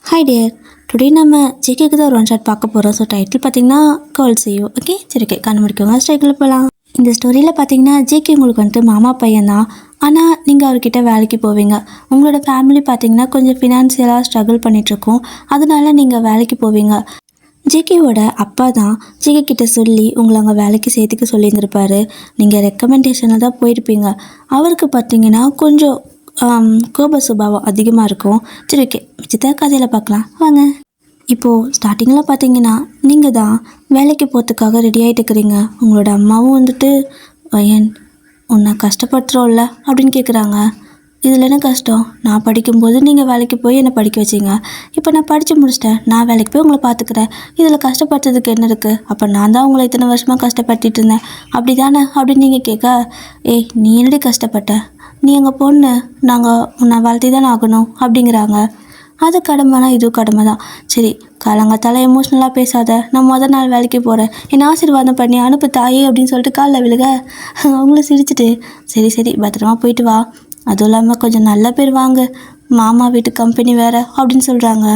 Hi dear, today நம்ம ஜிகேக்கு தான் ஒரு ஒன் ஷாட் பார்க்க போகிறோம். ஸோ டைட்டில் பார்த்தீங்கன்னா கால் செய்யும். ஓகே, சரி, ஓகே, கண்ணு முடிக்கோங்க, ஸ்ட்ரைக்கில் போகலாம். இந்த ஸ்டோரியில் பார்த்தீங்கன்னா ஜேகே உங்களுக்கு வந்துட்டு மாமா பையன் தான். ஆனால் நீங்கள் அவர்கிட்ட வேலைக்கு போவீங்க. உங்களோட ஃபேமிலி பார்த்தீங்கன்னா கொஞ்சம் ஃபினான்ஷியலாக ஸ்ட்ரகிள் பண்ணிகிட்ருக்கோம். அதனால நீங்கள் வேலைக்கு போவீங்க. ஜேகேவோட அப்பா தான் ஜேகே கிட்ட சொல்லி உங்களை அங்கே வேலைக்கு சேர்த்துக்க சொல்லியிருந்திருப்பாரு. நீங்கள் ரெக்கமெண்டேஷனில் தான் போயிருப்பீங்க. அவருக்கு பார்த்தீங்கன்னா கொஞ்சம் கோப சுபாவம் அதிகமாக இருக்கும். சரி, ஓகே, மிச்சத்தை கதையில் பார்க்கலாம் வாங்க. இப்போது ஸ்டார்டிங்கில் பார்த்தீங்கன்னா நீங்கள் தான் வேலைக்கு போகிறதுக்காக ரெடி ஆகிட்டு இருக்கிறீங்க. உங்களோட அம்மாவும் வந்துட்டு பையன் உன்னை கஷ்டப்படுத்துகிறோம்ல அப்படின்னு கேட்குறாங்க. இதில் என்ன கஷ்டம்? நான் படிக்கும்போது நீங்கள் வேலைக்கு போய் என்னை படிக்க வச்சிங்க. இப்போ நான் படித்து முடிச்சிட்டேன், நான் வேலைக்கு போய் உங்களை பார்த்துக்கிறேன். இதில் கஷ்டப்படுறதுக்கு என்ன இருக்குது? அப்போ நான் தான் உங்களை இத்தனை வருஷமாக கஷ்டப்படுத்திட்டு இருந்தேன் அப்படி தானே அப்படின்னு நீங்கள் கேட்க, ஏய் நீ என்னடி கஷ்டப்பட்ட? நீ எங்கள் பொண்ணு, நாங்கள் உன்னை வளர்த்தி தானே ஆகணும் அப்படிங்கிறாங்க. அது கடமைனா இதுவும் கடமை தான். சரி, காலங்காத்தால எமோஷ்னலாக பேசாத, நான் மொதல் நாள் வேலைக்கு போகிறேன், என்னை ஆசீர்வாதம் பண்ணி அனுப்பு தாயே அப்படின்னு சொல்லிட்டு காலில் விழுக, அவங்களும் சிரிச்சுட்டு சரி சரி பத்திரமா போயிட்டு வா, அதுவும் இல்லாமல் கொஞ்சம் நல்ல பேர் வாங்க, மாமா வீட்டு கம்பெனி வேறு அப்படின்னு சொல்கிறாங்க.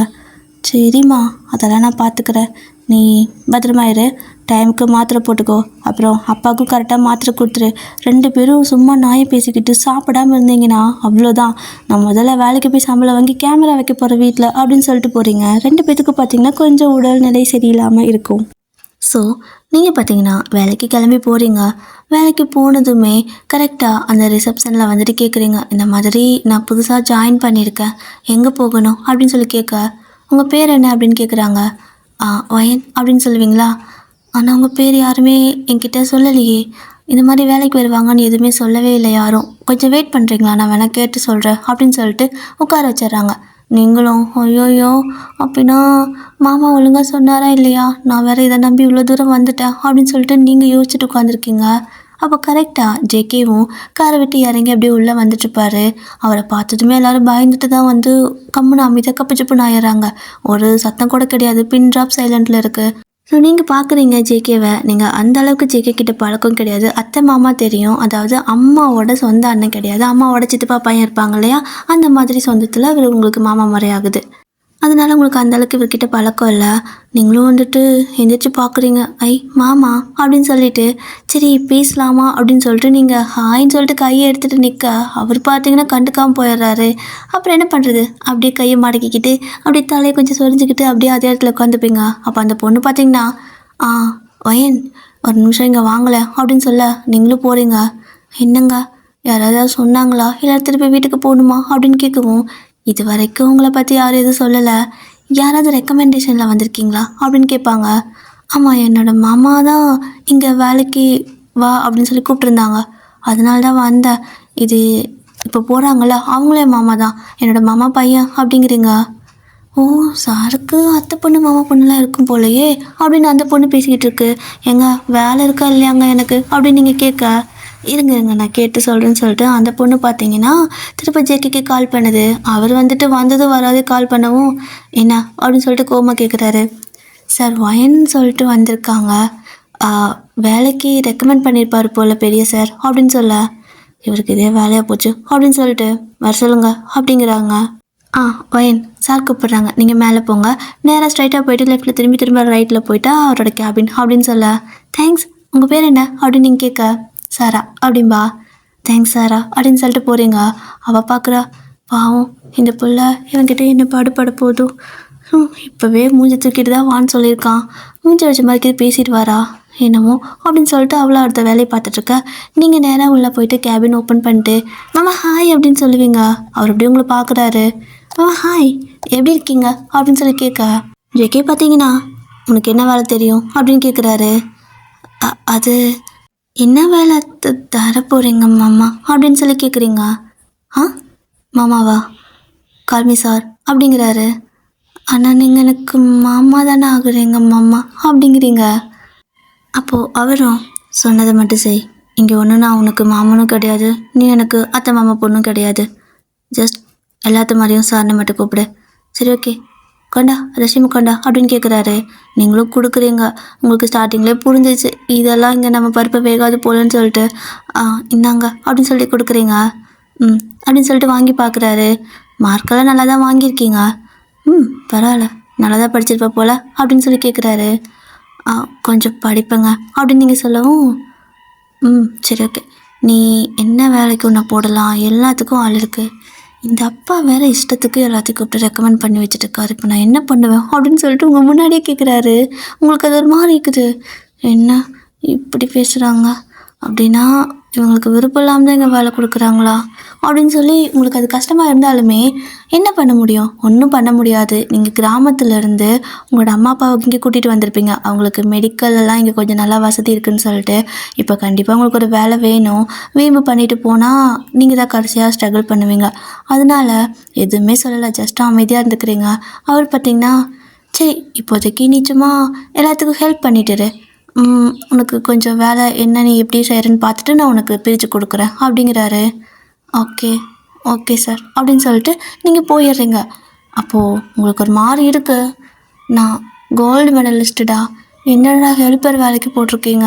சரிம்மா, அதெல்லாம் நான் பார்த்துக்கிறேன், நீ பத்திரமாயிரு, டைமுக்கு மாத்திரை போட்டுக்கோ, அப்புறம் அப்பாவுக்கும் கரெக்டாக மாத்திரை கொடுத்துரு. 2 பேரும் சும்மா நாயை பேசிக்கிட்டு சாப்பிடாமல் இருந்தீங்கன்னா அவ்வளோதான், நான் முதல்ல வேலைக்கு போய் சம்பளம் வாங்கி கேமரா வைக்க போகிற வீட்டில் அப்படின்னு சொல்லிட்டு போகிறீங்க. 2 பேத்துக்கு பார்த்தீங்கன்னா கொஞ்சம் உடல்நிலை சரியில்லாமல் இருக்கும். ஸோ நீங்கள் பார்த்தீங்கன்னா வேலைக்கு கிளம்பி போகிறீங்க. வேலைக்கு போனதுமே கரெக்டாக அந்த ரிசப்ஷனில் வந்துட்டு கேட்குறீங்க, இந்த மாதிரி நான் புதுசாக ஜாயின் பண்ணியிருக்கேன், எங்கே போகணும் அப்படின்னு சொல்லி கேட்க, உங்கள் பேர் என்ன அப்படின்னு கேட்குறாங்க. வயன் அப்படின்னு சொல்லுவீங்களா? ஆனால் உங்கள் பேர் யாருமே என்கிட்ட சொல்லலையே, இந்த மாதிரி வேலைக்கு வருவாங்கன்னு எதுவுமே சொல்லவே இல்லை யாரும். கொஞ்சம் வெயிட் பண்ணுறீங்களா, நான் வேணால் கேட்டு சொல்கிறேன் அப்படின்னு சொல்லிட்டு உட்கார வச்சிட்றாங்க. நீங்களும் ஐயோயோ அப்படின்னா மாமா ஒழுங்காக சொன்னாரா இல்லையா, நான் வேறு இதை நம்பி இவ்வளோ தூரம் வந்துட்டேன் அப்படின்னு சொல்லிட்டு நீங்கள் யோசிச்சுட்டு உட்காந்துருக்கீங்க. அப்போ கரெக்டாக ஜேகேவும் காரை விட்டு இறங்கி அப்படியே உள்ளே வந்துட்டுருப்பாரு. அவரை பார்த்ததுமே எல்லோரும் பயந்துட்டு தான் வந்து கம்முன்னு அமைதியாக கப்பு சப்புன்னு ஆயிடுறாங்க. ஒரு சத்தம் கூட கிடையாது, பின் ட்ராப் சைலண்டில் இருக்குது. ஸோ நீங்கள் பார்க்குறீங்க ஜேகேவை, நீங்கள் அந்த அளவுக்கு ஜேகே கிட்ட பழக்கம் கிடையாது. அத்தை மாமா தெரியும், அதாவது அம்மாவோட சொந்த அண்ணன் கிடையாது, அம்மாவோட சித்தப்பா பையன் இருப்பாங்க இல்லையா, அந்த மாதிரி சொந்தத்தில் இவர் உங்களுக்கு மாமா முறையாகுது. அதனால உங்களுக்கு அந்தளவுக்கு இவர்கிட்ட பழக்கம் இல்லை. நீங்களும் வந்துட்டு எந்திரிச்சு பார்க்குறீங்க, ஐ மாமா அப்படின்னு சொல்லிட்டு சரி பேசலாமா அப்படின்னு சொல்லிட்டு நீங்கள் ஹாய்ன்னு சொல்லிட்டு கையை எடுத்துகிட்டு நிற்க, அவர் பார்த்தீங்கன்னா கண்டுக்காமல் போயிடுறாரு. அப்புறம் என்ன பண்ணுறது, அப்படியே கையை மடக்கிக்கிட்டு அப்படியே தலையை கொஞ்சம் சொரிஞ்சிக்கிட்டு அப்படியே அதே இடத்துல உட்காந்துப்பீங்க. அப்போ அந்த பொண்ணு பார்த்தீங்கன்னா வயன் ஒரு நிமிஷம் இங்கே வாங்கலை அப்படின்னு சொல்ல நீங்களும் போகிறீங்க. என்னங்க யாராவது சொன்னாங்களா, இல்லை திருப்பி வீட்டுக்கு போகணுமா அப்படின்னு கேட்கவும், இது வரைக்கும் உங்களை பற்றி யாரும் எதுவும் சொல்லலை, யாராவது ரெக்கமெண்டேஷனில் வந்திருக்கீங்களா அப்படின்னு கேட்பாங்க. ஆமாம், என்னோடய மாமா தான் இங்கே வேலைக்கு வா அப்படின்னு சொல்லி கூப்பிட்ருந்தாங்க, அதனால தான் வந்தேன். இது இப்போ போகிறாங்கள அவங்களே மாமா தான், என்னோடய மாமா பையன் அப்படிங்கிறீங்க. ஓ, சாருக்கு அத்தை பொண்ணு மாமா பொண்ணுலாம் இருக்கும் போலையே அப்படின்னு அந்த பொண்ணு பேசிக்கிட்டு இருக்கு. ஏங்க வேலை இருக்கா இல்லையாங்க எனக்கு அப்படின்னு நீங்கள் கேட்க, இருங்க நான் கேட்டு சொல்கிறேன்னு சொல்லிட்டு அந்த பொண்ணு பார்த்தீங்கன்னா திருப்பி ஜேகேக்கு கால் பண்ணுது. அவர் வந்துட்டு வந்ததும் வராது கால் பண்ணவும், என்ன அப்படின்னு சொல்லிட்டு கோமா கேட்குறாரு. சார் வயன்னு சொல்லிட்டு வந்திருக்காங்க, வேலைக்கு ரெக்கமெண்ட் பண்ணியிருப்பார் போல் பெரிய சார் அப்படின்னு சொல்ல, இவருக்கு இதே வேலையாக போச்சு அப்படின்னு சொல்லிட்டு வர சொல்லுங்க அப்படிங்கிறாங்க. வயன் சார் கூப்பிட்றாங்க, நீங்கள் மேலே போங்க, நேராக ஸ்ட்ரைட்டாக போயிட்டு லெஃப்ட்டில் திரும்ப ரைட்டில் போயிட்டா அவரோட கேபின் அப்படின்னு சொல்ல, தேங்க்ஸ், உங்கள் பேர் என்ன அப்படின்னு நீங்கள் கேட்க, சாரா அப்படின்பா. தேங்க்ஸ் சாரா அப்படின்னு சொல்லிட்டு போகிறீங்க. அவள் பார்க்குறா, பாவம் இந்த பிள்ளை இவன்கிட்ட என்ன பாடுபட போதும், இப்போவே மூஞ்சி தூக்கிட்டு தான் வான்னு சொல்லியிருக்கான், மூஞ்சி வச்ச மாதிரி பேசிட்டு வாரா என்னமோ அப்படின்னு சொல்லிட்டு அவ்வளோ அடுத்த வேலையை பார்த்துட்ருக்க. நீங்கள் நேராக உள்ளே போயிட்டு கேபின் ஓப்பன் பண்ணிட்டு மாமா ஹாய் அப்படின்னு சொல்லுவீங்க. அவர் அப்படியே உங்களை பார்க்குறாரு. மாமா ஹாய் எப்படி இருக்கீங்க அப்படின்னு சொல்லி கேட்க, ஜேகே பார்த்தீங்கன்னா உனக்கு என்ன வேலை தெரியும் அப்படின்னு கேட்குறாரு. அது என்ன வேலை தர போகிறீங்க மாமா அப்படின்னு சொல்லி கேட்குறீங்க. மாமாவா, கால்மி சார் அப்படிங்கிறாரு. ஆனால் நீங்கள் எனக்கு மாமா தானே ஆகுறீங்க மாமா அப்படிங்கிறீங்க. அப்போது அவரும் சொன்னதை மட்டும் செய், இங்கே ஒன்று நான் உனக்கு மாமனும் கிடையாது, நீ எனக்கு அத்தை மாமா பொண்ணும் கிடையாது, ஜஸ்ட் எல்லாத்த மாதிரியும் சார்னு மட்டும் கூப்பிடு, சரி ஓகே, கொண்டா ரெசியூம் கொண்டா அப்படின்னு கேட்குறாரு. நீங்களும் கொடுக்குறீங்க. உங்களுக்கு ஸ்டார்டிங்லேயே புரிஞ்சிச்சு இதெல்லாம் இங்கே நம்ம பருப்பை வேகாது போலன்னு சொல்லிட்டு, இந்தாங்க அப்படின்னு சொல்லி கொடுக்குறீங்க. அப்படின்னு சொல்லிட்டு வாங்கி பார்க்குறாரு. மார்க்கெல்லாம் நல்லா தான் வாங்கியிருக்கீங்க. பரவாயில்ல, நல்லா தான் படிச்சிருப்ப போல அப்படின்னு சொல்லி கேட்குறாரு. கொஞ்சம் படிப்பேங்க அப்படின்னு நீங்கள் சொல்லவும், சரி ஓகே, நீ என்ன வேலைக்கு உன்னை போடலாம், எல்லாத்துக்கும் ஆள் இருக்குது. இந்த அப்பா வேறு இஷ்டத்துக்கு எல்லாத்தையும் கூப்பிட்டு ரெக்கமெண்ட் பண்ணி வச்சுட்டுருக்காரு. இப்போ நான் என்ன பண்ணுவேன் அப்படின்னு சொல்லிட்டு உங்கள் முன்னாடியே கேட்குறாரு. உங்களுக்கு அது ஒரு மாதிரி இருக்குது. என்ன இப்படி பேசுகிறாங்க அப்படின்னா, இவங்களுக்கு விருப்பம் இல்லாமல் தான் இங்கே வேலை கொடுக்குறாங்களா அப்படின்னு சொல்லி உங்களுக்கு அது கஷ்டமாக இருந்தாலுமே என்ன பண்ண முடியும்? ஒன்றும் பண்ண முடியாது. நீங்கள் கிராமத்துலேருந்து உங்களோட அம்மா அப்பாவை இங்கே கூட்டிகிட்டு வந்திருப்பீங்க. அவங்களுக்கு மெடிக்கல்லாம் இங்கே கொஞ்சம் நல்லா வசதி இருக்குதுன்னு சொல்லிட்டு. இப்போ கண்டிப்பாக உங்களுக்கு ஒரு வேலை வேணும். வீம்பு பண்ணிட்டு போனால் நீங்கள் தான் கடைசியாக ஸ்ட்ரகிள் பண்ணுவீங்க. அதனால எதுவுமே சொல்லலை, ஜஸ்ட் அமைதியாக இருந்துக்கிறீங்க. அவர் பார்த்திங்கன்னா, சரி இப்போதைக்கு நீ சும்மா எல்லாத்துக்கும் ஹெல்ப் பண்ணிட்டுரு, உனக்கு கொஞ்சம் வேலை என்ன நீ எப்படி செய்கிறேன்னு பார்த்துட்டு நான் உனக்கு பிரித்து கொடுக்குறேன் அப்படிங்கிறாரு. ஓகே ஓகே சார் அப்படின்னு சொல்லிட்டு நீங்கள் போயிடுறீங்க. அப்போது உங்களுக்கு ஒரு மாதிரி இருக்குது. நான் கோல்டு மெடலிஸ்ட்டுடா, என்னடா ஹெல்ப்பர் வேலைக்கு போட்டிருக்கீங்க,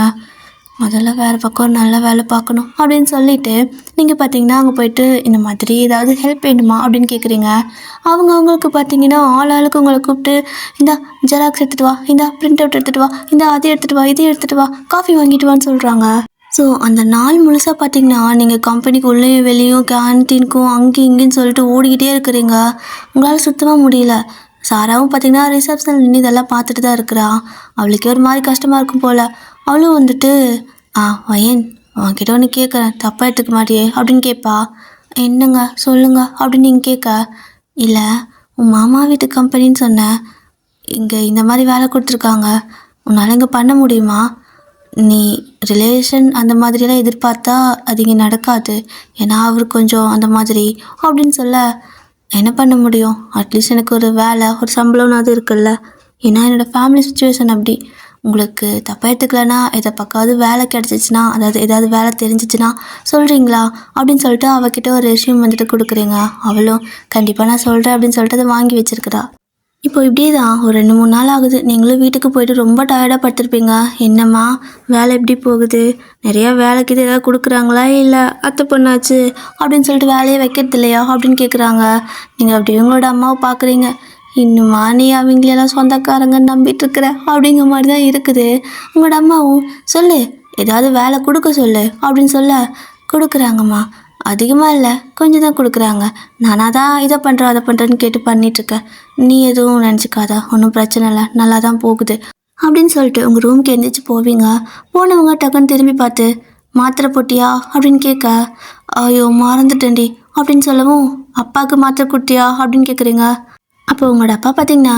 முதல்ல வேறு பக்கம் நல்ல வேலை பார்க்கணும் அப்படின்னு சொல்லிவிட்டு நீங்கள் பார்த்தீங்கன்னா அங்கே போய்ட்டு இந்த மாதிரி ஏதாவது ஹெல்ப் வேணுமா அப்படின்னு கேட்குறீங்க. அவங்களுக்கு பார்த்தீங்கன்னா ஆளுக்கு உங்களை கூப்பிட்டு, இந்த ஜெராக்ஸ் எடுத்துகிட்டு வா, இந்த பிரிண்ட் அவுட் எடுத்துகிட்டு வா, இந்த அதை எடுத்துகிட்டு வா, இதை எடுத்துகிட்டு வா, காஃபி வாங்கிட்டு வான்னு சொல்கிறாங்க. ஸோ அந்த நாள் முழுசாக பார்த்தீங்கன்னா நீங்கள் கம்பெனிக்கு உள்ளேயும் வெளியும் கேன்டீனுக்கும் அங்கேயும் இங்கேன்னு சொல்லிட்டு ஓடிக்கிட்டே இருக்கிறீங்க. உங்களால் சுத்தமாக முடியல. சாராவும் பார்த்தீங்கன்னா ரிசப்ஷனில் நின்று இதெல்லாம் பார்த்துட்டு தான் இருக்கிறா. அவளுக்கே ஒரு மாதிரி கஷ்டமாக இருக்கும் போல். அவளும் வந்துட்டு, வயன் உன்கிட்ட ஒன்று கேட்குறேன், தப்பாக எடுத்துக்க மாட்டியே அப்படின்னு கேட்பா. என்னங்க சொல்லுங்க அப்படின்னு நீங்கள் கேட்க, இல்லை உன் மாமா வீட்டு கம்பெனின்னு சொன்னேன், இங்கே இந்த மாதிரி வேலை கொடுத்துருக்காங்க, உன்னால் இங்கே பண்ண முடியுமா? நீ ரிலேஷன் அந்த மாதிரியெல்லாம் எதிர்பார்த்தா அது இங்கே நடக்காது, ஏன்னா அவர் கொஞ்சம் அந்த மாதிரி அப்படின்னு சொல்ல, என்ன பண்ண முடியும், அட்லீஸ்ட் எனக்கு ஒரு வேலை ஒரு சம்பளம்னு அது இருக்குல்ல, ஏன்னா என்னோடய ஃபேமிலி சுச்சுவேஷன் அப்படி. உங்களுக்கு தப்பாக எடுத்துக்கலன்னா இதை பக்காவது வேலை கிடச்சிச்சின்னா, அதாவது ஏதாவது வேலை தெரிஞ்சிச்சுன்னா சொல்கிறீங்களா அப்படின்னு சொல்லிட்டு அவகிட்ட ஒரு ரெஸ்யூம் வந்துட்டு கொடுக்குறீங்க. அவளும் கண்டிப்பாக நான் சொல்கிறேன் அப்படின்னு சொல்லிட்டு அதை வாங்கி வச்சுருக்கிறா. இப்போ இப்படியே தான் ஒரு 2-3 நாள் ஆகுது. நீங்களும் வீட்டுக்கு போயிட்டு ரொம்ப டயர்டாக படுத்துருப்பீங்க. என்னம்மா வேலை எப்படி போகுது, நிறையா வேலைக்கு இது ஏதாவது கொடுக்குறாங்களா, இல்லை அத்தை பொண்ணாச்சு அப்படின்னு சொல்லிட்டு வேலையை வைக்கிறது இல்லையா அப்படின்னு கேட்குறாங்க. நீங்கள் அப்படியே உங்களோட அம்மாவை பார்க்குறீங்க. இன்னுமா நீ அவங்களெல்லாம் சொந்தக்காரங்கன்னு நம்பிட்டுருக்குற அப்படிங்கிற மாதிரி தான் இருக்குது. உங்களோட அம்மாவும் சொல்லு ஏதாவது வேலை கொடுக்க சொல்லு அப்படின்னு சொல்ல, கொடுக்குறாங்கம்மா, அதிகமாக இல்லை கொஞ்சம் தான் கொடுக்குறாங்க, நானாக தான் இதை பண்ணுறேன் அதை பண்ணுறேன்னு கேட்டு பண்ணிகிட்ருக்கேன், நீ எதுவும் நினச்சிக்காதா, ஒன்றும் பிரச்சனை இல்லை, நல்லா தான் போகுது அப்படின்னு சொல்லிட்டு உங்கள் ரூமுக்கு எந்திரிச்சு போவீங்க. போனவங்க டக்குன்னு திரும்பி பார்த்து, மாத்திரை போட்டியா அப்படின்னு கேட்க, ஐயோ மறந்துட்டேன்டி அப்படின்னு சொல்லவும், அப்பாவுக்கு மாத்திரை கொடுத்தியா அப்படின்னு கேட்குறீங்க. அப்போ உங்களோட அப்பா பார்த்தீங்கன்னா,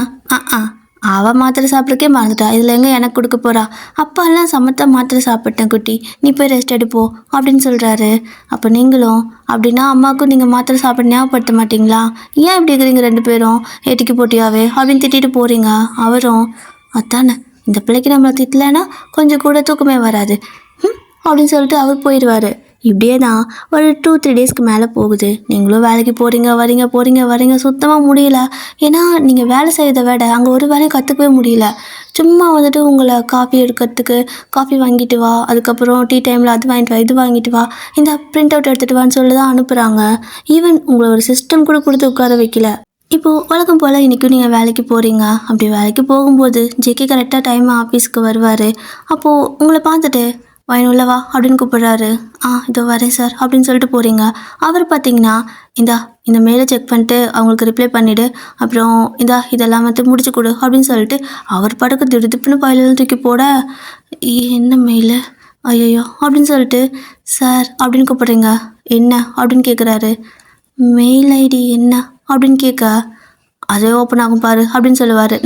அவள் மாத்திரை சாப்பிட்றக்கே மறந்துட்டா, இதில் எங்கே எனக்கு கொடுக்க போகிறா, அப்பாலாம் சமத்தா மாத்திரை சாப்பிட்டேன் குட்டி, நீ போய் ரெஸ்ட் எடுப்போ அப்படின்னு சொல்கிறாரு. அப்போ நீங்களும் அப்படின்னா அம்மாவுக்கும் நீங்கள் மாத்திரை சாப்பிட ஞாபகப்படுத்த மாட்டிங்களா, ஏன் இப்படி இருக்கிறீங்க 2 பேரும் ஏட்டிக்கு போட்டியாவே அப்படின்னு திட்டிட்டு போகிறீங்க. அவரும் அதானே, இந்த பிள்ளைக்கு நம்மளை திட்டலைன்னா கொஞ்சம் கூட தூக்கமே வராது அப்படின்னு சொல்லிட்டு அவர் போயிடுவார். இப்படியே தான் ஒரு 2-3 டேஸ்க்கு மேலே போகுது. நீங்களும் வேலைக்கு போகிறீங்க சுத்தமாக முடியல. ஏன்னா நீங்கள் வேலை செய்கிறத விட அங்கே ஒரு வேலையும் கற்றுக்கவே முடியல. சும்மா வந்துட்டு உங்களை காஃபி எடுக்கிறதுக்கு காஃபி வாங்கிட்டு வா, அதுக்கப்புறம் டீ டைமில் அது வாங்கிட்டு வா, இது வாங்கிட்டு வா, இந்த பிரிண்ட் அவுட் எடுத்துகிட்டு வான்னு சொல்லி தான் அனுப்புகிறாங்க. ஈவன் உங்களை ஒரு சிஸ்டம் கூட கொடுத்து உட்கார வைக்கல. இப்போது வழக்கம் போல் இன்றைக்கும் நீங்கள் வேலைக்கு போகிறீங்க. அப்படி வேலைக்கு போகும்போது ஜேகே கரெக்டாக டைம் ஆஃபீஸ்க்கு வருவார். அப்போது உங்களை பார்த்துட்டு, உள்ளவா அப்படின்னு கூப்பிட்றாரு. இதோ வரேன் சார் அப்படின்னு சொல்லிட்டு போகிறீங்க. அவர் பார்த்தீங்கன்னா, இந்த மெயிலை செக் பண்ணிட்டு அவங்களுக்கு ரிப்ளை பண்ணிவிடு, அப்புறம் இதெல்லாம் வந்து முடிச்சு கொடு அப்படின்னு சொல்லிட்டு அவர் படுக்க திடுதிப்புன்னு பயிலெல்லாம் தூக்கி போட, என்ன மெயிலு ஐயோ அப்படின்னு சொல்லிட்டு, சார் அப்படின்னு கூப்பிட்றீங்க. என்ன அப்படின்னு கேட்குறாரு. மெயில் ஐடி என்ன அப்படின்னு கேட்க, அதே ஓப்பன் ஆகும் பாரு அப்படின்னு சொல்லுவார்.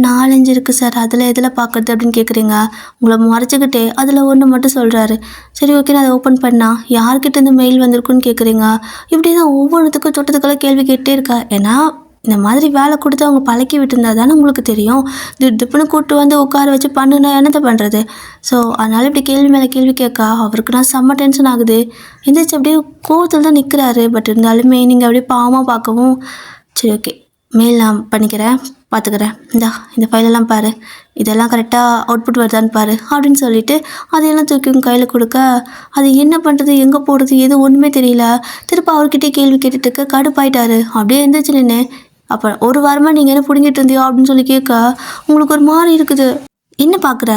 4-5 இருக்குது சார், அதில் எதில் பார்க்குறது அப்படின்னு கேட்குறீங்க. உங்களை மறைச்சிக்கிட்டே அதில் ஒன்று மட்டும் சொல்கிறாரு. சரி ஓகே, நான் அதை ஓப்பன் பண்ணால் யார்கிட்ட இந்த மெயில் வந்திருக்குன்னு கேட்குறீங்க. இப்படி தான் ஒவ்வொன்றுத்துக்கும் தொட்டத்துக்கெல்லாம் கேள்வி கேட்டே இருக்கா. ஏன்னா இந்த மாதிரி வேலை கொடுத்து அவங்க பழக்கி விட்டுருந்தா தானே உங்களுக்கு தெரியும். திப்புன்னு கூப்பிட்டு வந்து உட்கார வச்சு பண்ணுனா என்னத்தை பண்ணுறது. ஸோ அதனால் இப்படி கேள்வி மேலே கேள்வி கேட்க அவருக்கு நான் செம்ம டென்ஷன் ஆகுது. எந்திரிச்சு அப்படியே கோவத்தில் தான் நிற்கிறாரு. பட் இருந்தாலுமே நீங்கள் அப்படியே பாவமாக பார்க்கவும், சரி ஓகே மெயில் நான் பண்ணிக்கிறேன், பார்த்துக்கிறேன், இந்த ஃபைலெல்லாம் பாரு, இதெல்லாம் கரெக்டாக அவுட்புட் வருதான்னு பாரு அப்படின்னு சொல்லிவிட்டு அதையெல்லாம் தூக்கி உங்கள் கையில் கொடுக்க, அது என்ன பண்ணுறது எங்கே போடுறது எது ஒன்றுமே தெரியல. திருப்ப அவர்கிட்டே கேள்வி கேட்டுட்டு கடுப்பாயிட்டாரு. அப்படியே எந்திரிச்சு நின்று, அப்போ ஒரு வாரமாக நீங்கள் என்ன பிடுங்கிட்டு இருந்தியோ அப்படின்னு சொல்லி கேட்க உங்களுக்கு ஒரு மாதிரி இருக்குது. என்ன பார்க்குற,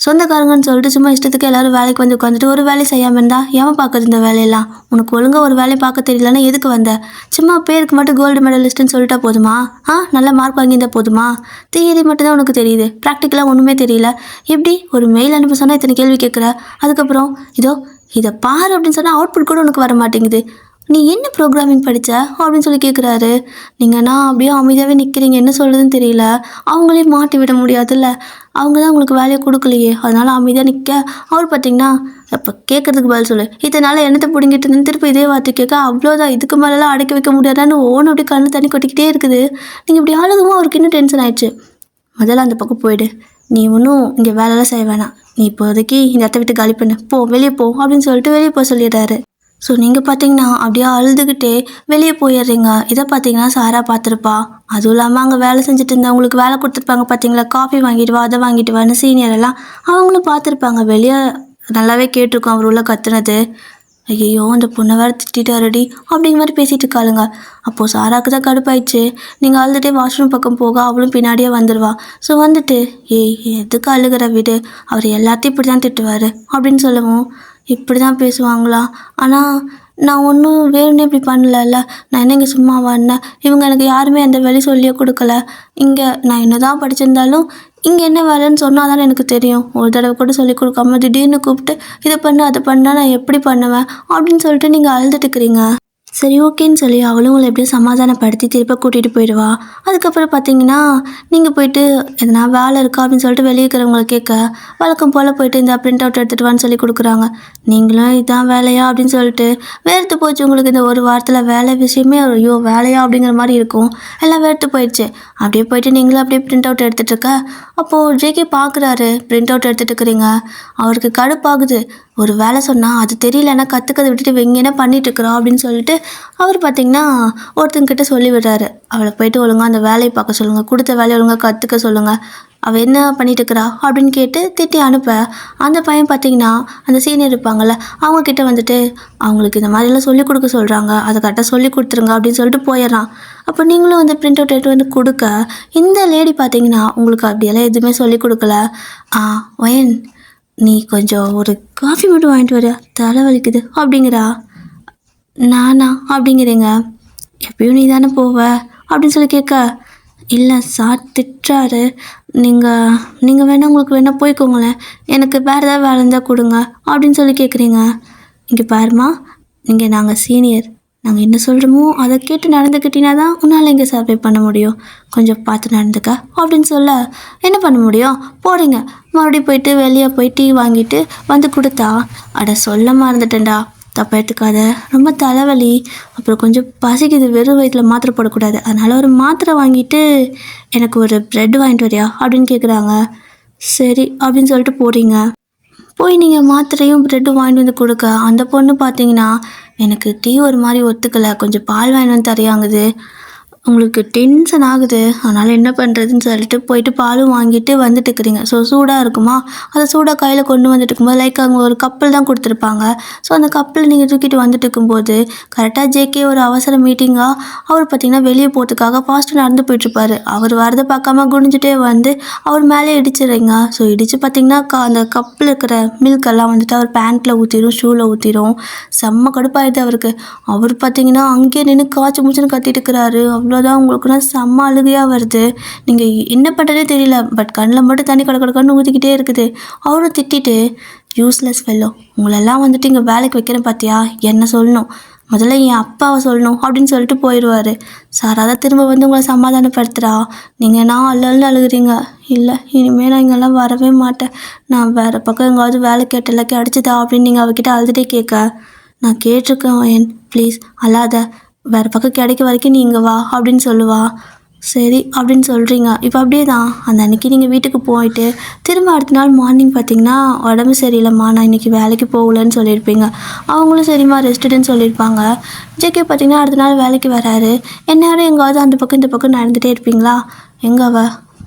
சொந்தக்காரங்கன்னு சொல்லிட்டு சும்மா இஷ்டத்துக்கு எல்லாரும் வேலைக்கு வந்து உட்காந்துட்டு ஒரு வேலையை செய்யாமல் இருந்தா எவன் பார்க்குறது இந்த வேலையெல்லாம்? உனக்கு ஒழுங்காக ஒரு வேலையை பார்க்க தெரியலன்னா எதுக்கு வந்த? சும்மா பேருக்கு மட்டும் கோல்டு மெடலிஸ்ட்டுன்னு சொல்லிட்டா போதுமா? நல்ல மார்க் வாங்கியிருந்தா போதுமா? தியரி மட்டும்தான் உனக்கு தெரியுது, ப்ராக்டிக்கலாக ஒன்றுமே தெரியல. எப்படி ஒரு மெயில் அனுப்ப சொன்னால் இத்தனை கேள்வி கேட்குற? அதுக்கப்புறம் இதை பாரு அப்படின்னு சொன்னால் அவுட்புட் கூட உனக்கு வர மாட்டேங்குது. நீ என்ன ப்ரோக்ராமிங் படித்த அப்படின்னு சொல்லி கேட்குறாரு. நீங்கன்னா அப்படியே அமைதியாகவே நிற்கிறீங்க, என்ன சொல்கிறதுன்னு தெரியல. அவங்களே மாட்டி விட முடியாதுல்ல, அவங்க தான் உங்களுக்கு வேலையை கொடுக்கலையே, அதனால் அமைதியாக நிற்க அவர் பார்த்தீங்கன்னா இப்போ கேட்குறதுக்கு பதில் சொல்லு, இதனால் என்னத்தை பிடிங்கிட்டு இருந்தேன்னு திருப்பி இதே வார்த்தை கேட்க அவ்வளோதான், இதுக்கு மேலெலாம் அடக்கி வைக்க முடியாதான்னு ஓன்னு அப்படியே கண்ணு தண்ணி கொட்டிக்கிட்டே இருக்குது. நீங்கள் இப்படி அழுகவும் அவருக்கு இன்னும் டென்ஷன் ஆயிடுச்சு. முதல்ல அந்த பக்கம் போயிடு, நீ ஒன்றும் இங்கே வேலைலாம் செய்ய வேணாம், நீ இப்போதைக்கு இந்த இடத்த விட்டு காலி பண்ணு, போ வெளியே போ அப்படின்னு சொல்லிட்டு வெளியே போக சொல்லிடுறாரு. ஸோ நீங்கள் பார்த்தீங்கன்னா அப்படியே அழுதுகிட்டே வெளியே போயிடுறீங்க. இதை பார்த்தீங்கன்னா சாரா பார்த்துருப்பா. அதுவும் இல்லாமல் அங்கே வேலை செஞ்சுட்டு இருந்தவங்களுக்கு வேலை கொடுத்துருப்பாங்க பார்த்தீங்களா, காஃபி வாங்கிட்டு வா அதை வாங்கிட்டு வான்னு சீனியர் எல்லாம் அவங்களும் பார்த்துருப்பாங்க. வெளியே நல்லாவே கேட்டிருக்கோம் அவர் உள்ள கத்துனது. ஐயோ அந்த பொண்ணை வேறு திட்டாரடி அப்படிங்கிற மாதிரி பேசிகிட்டு இருக்காளுங்க. அப்போது சாராக்கு தான் கடுப்பாயிடுச்சு. நீங்கள் அழுதுகிட்டே வாஷ்ரூம் பக்கம் போக அவளும் பின்னாடியே வந்துடுவா. ஸோ வந்துட்டு எதுக்கு அழுகிற வீடு, அவர் எல்லாத்தையும் இப்படி தான் திட்டுவார் அப்படின்னு சொல்லவும், இப்படி தான் பேசுவாங்களா, ஆனால் நான் ஒன்றும் வேணும்னே இப்படி பண்ணலல்ல, நான் என்ன இங்கே சும்மா வந்தேன், இவங்க எனக்கு யாருமே எந்த வேலையும் சொல்லியே கொடுக்கல, இங்கே நான் என்ன தான் படிச்சிருந்தாலும் இங்கே என்ன வேலைன்னு சொன்னால் தானே எனக்கு தெரியும், ஒரு தடவை கூட சொல்லி கொடுக்காம திடீர்னு கூப்பிட்டு இதை பண்ணு அதை பண்ணால் நான் எப்படி பண்ணுவேன் அப்படின்னு சொல்லிட்டு நீங்கள் அழுதுட்டுக்கிறீங்க. சரி ஓகேன்னு சொல்லி அவளும் உங்களை எப்படியும் சமாதானப்படுத்தி திருப்ப கூட்டிகிட்டு போயிடுவா. அதுக்கப்புறம் பார்த்தீங்கன்னா நீங்கள் போயிட்டு எதனா வேலை இருக்கா அப்படின்னு சொல்லிட்டு வெளியே இருக்கிறவங்களை கேட்க வழக்கம் போல் போயிட்டு இந்த பிரிண்ட் அவுட் எடுத்துகிட்டு வான்னு சொல்லி கொடுக்குறாங்க. நீங்களும் இதான் வேலையா அப்படின்னு சொல்லிட்டு வேர்த்து போச்சு உங்களுக்கு. இந்த ஒரு வாரத்தில் வேலை விஷயமே ஐயோ வேலையா அப்படிங்கிற மாதிரி இருக்கும், எல்லாம் வேர்த்து போயிடுச்சு. அப்படியே போயிட்டு நீங்களும் அப்படியே பிரிண்ட் அவுட் எடுத்துகிட்டு இருக்க அப்போது ஜேகே பார்க்குறாரு, பிரிண்ட் அவுட் எடுத்துகிட்டு இருக்கிறீங்க. அவருக்கு கடுப்பாகுது. ஒரு வேலை சொன்னால் அது தெரியலன்னா கற்றுக்கதை விட்டுட்டு வெங்க என்ன பண்ணிட்டு இருக்கிறோம் அப்படின்னு சொல்லிட்டு அவர் பார்த்திங்கன்னா ஒருத்தங்கிட்ட சொல்லி விடுறாரு. அவளை போயிட்டு ஒழுங்காக அந்த வேலையை பார்க்க சொல்லுங்கள், கொடுத்த வேலையை ஒழுங்காக கற்றுக்க சொல்லுங்கள், அவள் என்ன பண்ணிட்டு இருக்கிறா அப்படின்னு கேட்டு திட்டி அனுப்ப அந்த பையன் பார்த்திங்கன்னா அந்த சீனியர் இருப்பாங்கள்ல அவங்கக்கிட்ட வந்துட்டு அவங்களுக்கு இந்த மாதிரிலாம் சொல்லிக் கொடுக்க சொல்கிறாங்க, அதை கரெக்டாக சொல்லி கொடுத்துருங்க அப்படின்னு சொல்லிட்டு போயிடறான். அப்போ நீங்களும் வந்து பிரிண்ட் அவுட் எடுத்து வந்து கொடுக்க இந்த லேடி பார்த்திங்கன்னா உங்களுக்கு அப்படியெல்லாம் எதுவுமே சொல்லிக் கொடுக்கல. வயன் நீ கொஞ்சம் ஒரு காஃபி மட்டும் வாங்கிட்டு வர, தலை வலிக்குது அப்படிங்கிறா. நானா அப்படிங்கிறீங்க, எப்பயும் நீ தானே போவ அப்படின்னு சொல்லி கேட்க, இல்லை சார் திட்டுறாரு, நீங்கள் வேணால் உங்களுக்கு வேணால் போய்க்கோங்களேன், எனக்கு வேறு ஏதாவது வேலை இருந்தால் கொடுங்க அப்படின்னு சொல்லி கேட்குறீங்க. இங்கே பாருமா, நாங்கள் சீனியர், நாங்கள் என்ன சொல்கிறோமோ அதை கேட்டு நடந்துக்கிட்டீங்கன்னா தான் உன்னால் இங்கே சர்வை பண்ண முடியும், கொஞ்சம் பார்த்து நடந்துக்க அப்படின்னு சொல்ல என்ன பண்ண முடியும், போகிறீங்க. மறுபடியும் போயிட்டு வெளியே போய் டீ வாங்கிட்டு வந்து கொடுத்தா, சொல்ல மறந்துட்டேன்டா, தப்பா எடுத்துக்காத, ரொம்ப தலைவலி, அப்புறம் கொஞ்சம் பசிக்குது, வெறும் வயிற்றில் மாத்திரை போடக்கூடாது, அதனால் ஒரு மாத்திரை வாங்கிட்டு எனக்கு ஒரு ப்ரெட் வாங்கிட்டு வரியா அப்படின்னு கேட்குறாங்க. சரி அப்படின்னு சொல்லிட்டு போகிறீங்க. போய் நீங்கள் மாத்திரையும் ப்ரெட்டும் வாங்கிட்டு வந்து கொடுக்க அந்த பொண்ணு பார்த்தீங்கன்னா எனக்கு டீ ஒரு மாதிரி ஒத்துக்கலை, கொஞ்சம் பால் வாங்கிட்டு வந்து தரையாங்குது, உங்களுக்கு டென்ஷன் ஆகுது, அதனால் என்ன பண்ணுறதுன்னு சொல்லிட்டு போயிட்டு பாலும் வாங்கிட்டு வந்துட்டு இருக்கிறீங்க. ஸோ சூடாக இருக்குமா, அதை சூடாக கையில் கொண்டு வந்துட்டு இருக்கும்போது லைக் அவங்க ஒரு கப்பில் தான் கொடுத்துருப்பாங்க. ஸோ அந்த கப்பில் நீங்கள் தூக்கிட்டு வந்துட்டு இருக்கும்போது கரெக்டாக ஜேகே ஒரு அவசர மீட்டிங்காக அவர் பார்த்திங்கன்னா வெளியே போகிறதுக்காக ஃபாஸ்ட்டு நடந்து போயிட்டுருப்பார். அவர் வரதை பார்க்காம குனிஞ்சிட்டே வந்து அவர் மேலே இடிச்சிடுறீங்க. ஸோ இடித்து பார்த்திங்கன்னா அந்த கப்பில் இருக்கிற மில்கெல்லாம் வந்துட்டு அவர் பேண்ட்டில் ஊற்றிடும், ஷூவில் ஊற்றிடும். செம்ம கடுப்பாயிடுது அவருக்கு. அவர் பார்த்திங்கன்னா அங்கேயே நின்று காய்ச்சி மூச்சுன்னு கத்திட்டு இருக்கிறாரு. அவ்வளோதான், உங்களுக்குன்னா செம்ம அழுகையாக வருது. நீங்கள் என்ன பண்ணுறதே தெரியல, பட் கண்ணில் மட்டும் தண்ணி கடக்கடக்கன்னு ஊற்றிக்கிட்டே இருக்குது. அவரும் திட்டிட்டு, யூஸ்லெஸ் ஃபெல்லோ, உங்களெல்லாம் வந்துட்டு இங்கே வேலைக்கு வைக்கிறேன் பார்த்தியா, என்ன சொல்லணும், முதல்ல என் அப்பாவை சொல்லணும் அப்படின்னு சொல்லிட்டு போயிடுவார். சார் அதை திரும்ப வந்து உங்களை சமாதானப்படுத்துகிறா. நீங்கள் நான் அல்லன்னு அழுகுறீங்க. இல்லை இனிமேல் நான் இங்கெல்லாம் வரவே மாட்டேன், நான் வேறு பக்கம் எங்காவது வேலை கேட்ட எல்லாத்தையும் அடிச்சுதா அப்படின்னு நீங்கள் அவகிட்ட அழுதுகிட்டே கேட்க, நான் கேட்டிருக்கேன் என் ப்ளீஸ் அழாத, வேறு பக்கம் கிடைக்க வரைக்கும் நீ இங்கே வா அப்படின்னு சொல்லுவா. சரி அப்படின்னு சொல்கிறீங்க. இப்போ அப்படியே தான் அந்த அன்றைக்கி நீங்கள் வீட்டுக்கு போயிட்டு திரும்ப அடுத்த நாள் மார்னிங் பார்த்திங்கன்னா உடம்பு சரியில்லைம்மா, நான் இன்றைக்கி வேலைக்கு போகலன்னு சொல்லியிருப்பீங்க. அவங்களும் சரிம்மா ரெஸ்ட்டுன்னு சொல்லியிருப்பாங்க. ஜேகே பார்த்திங்கன்னா அடுத்த நாள் வேலைக்கு வராரு. எந்நேரம் எங்காவது அந்த பக்கம் இந்த பக்கம் நடந்துகிட்டே இருப்பீங்களா, எங்கே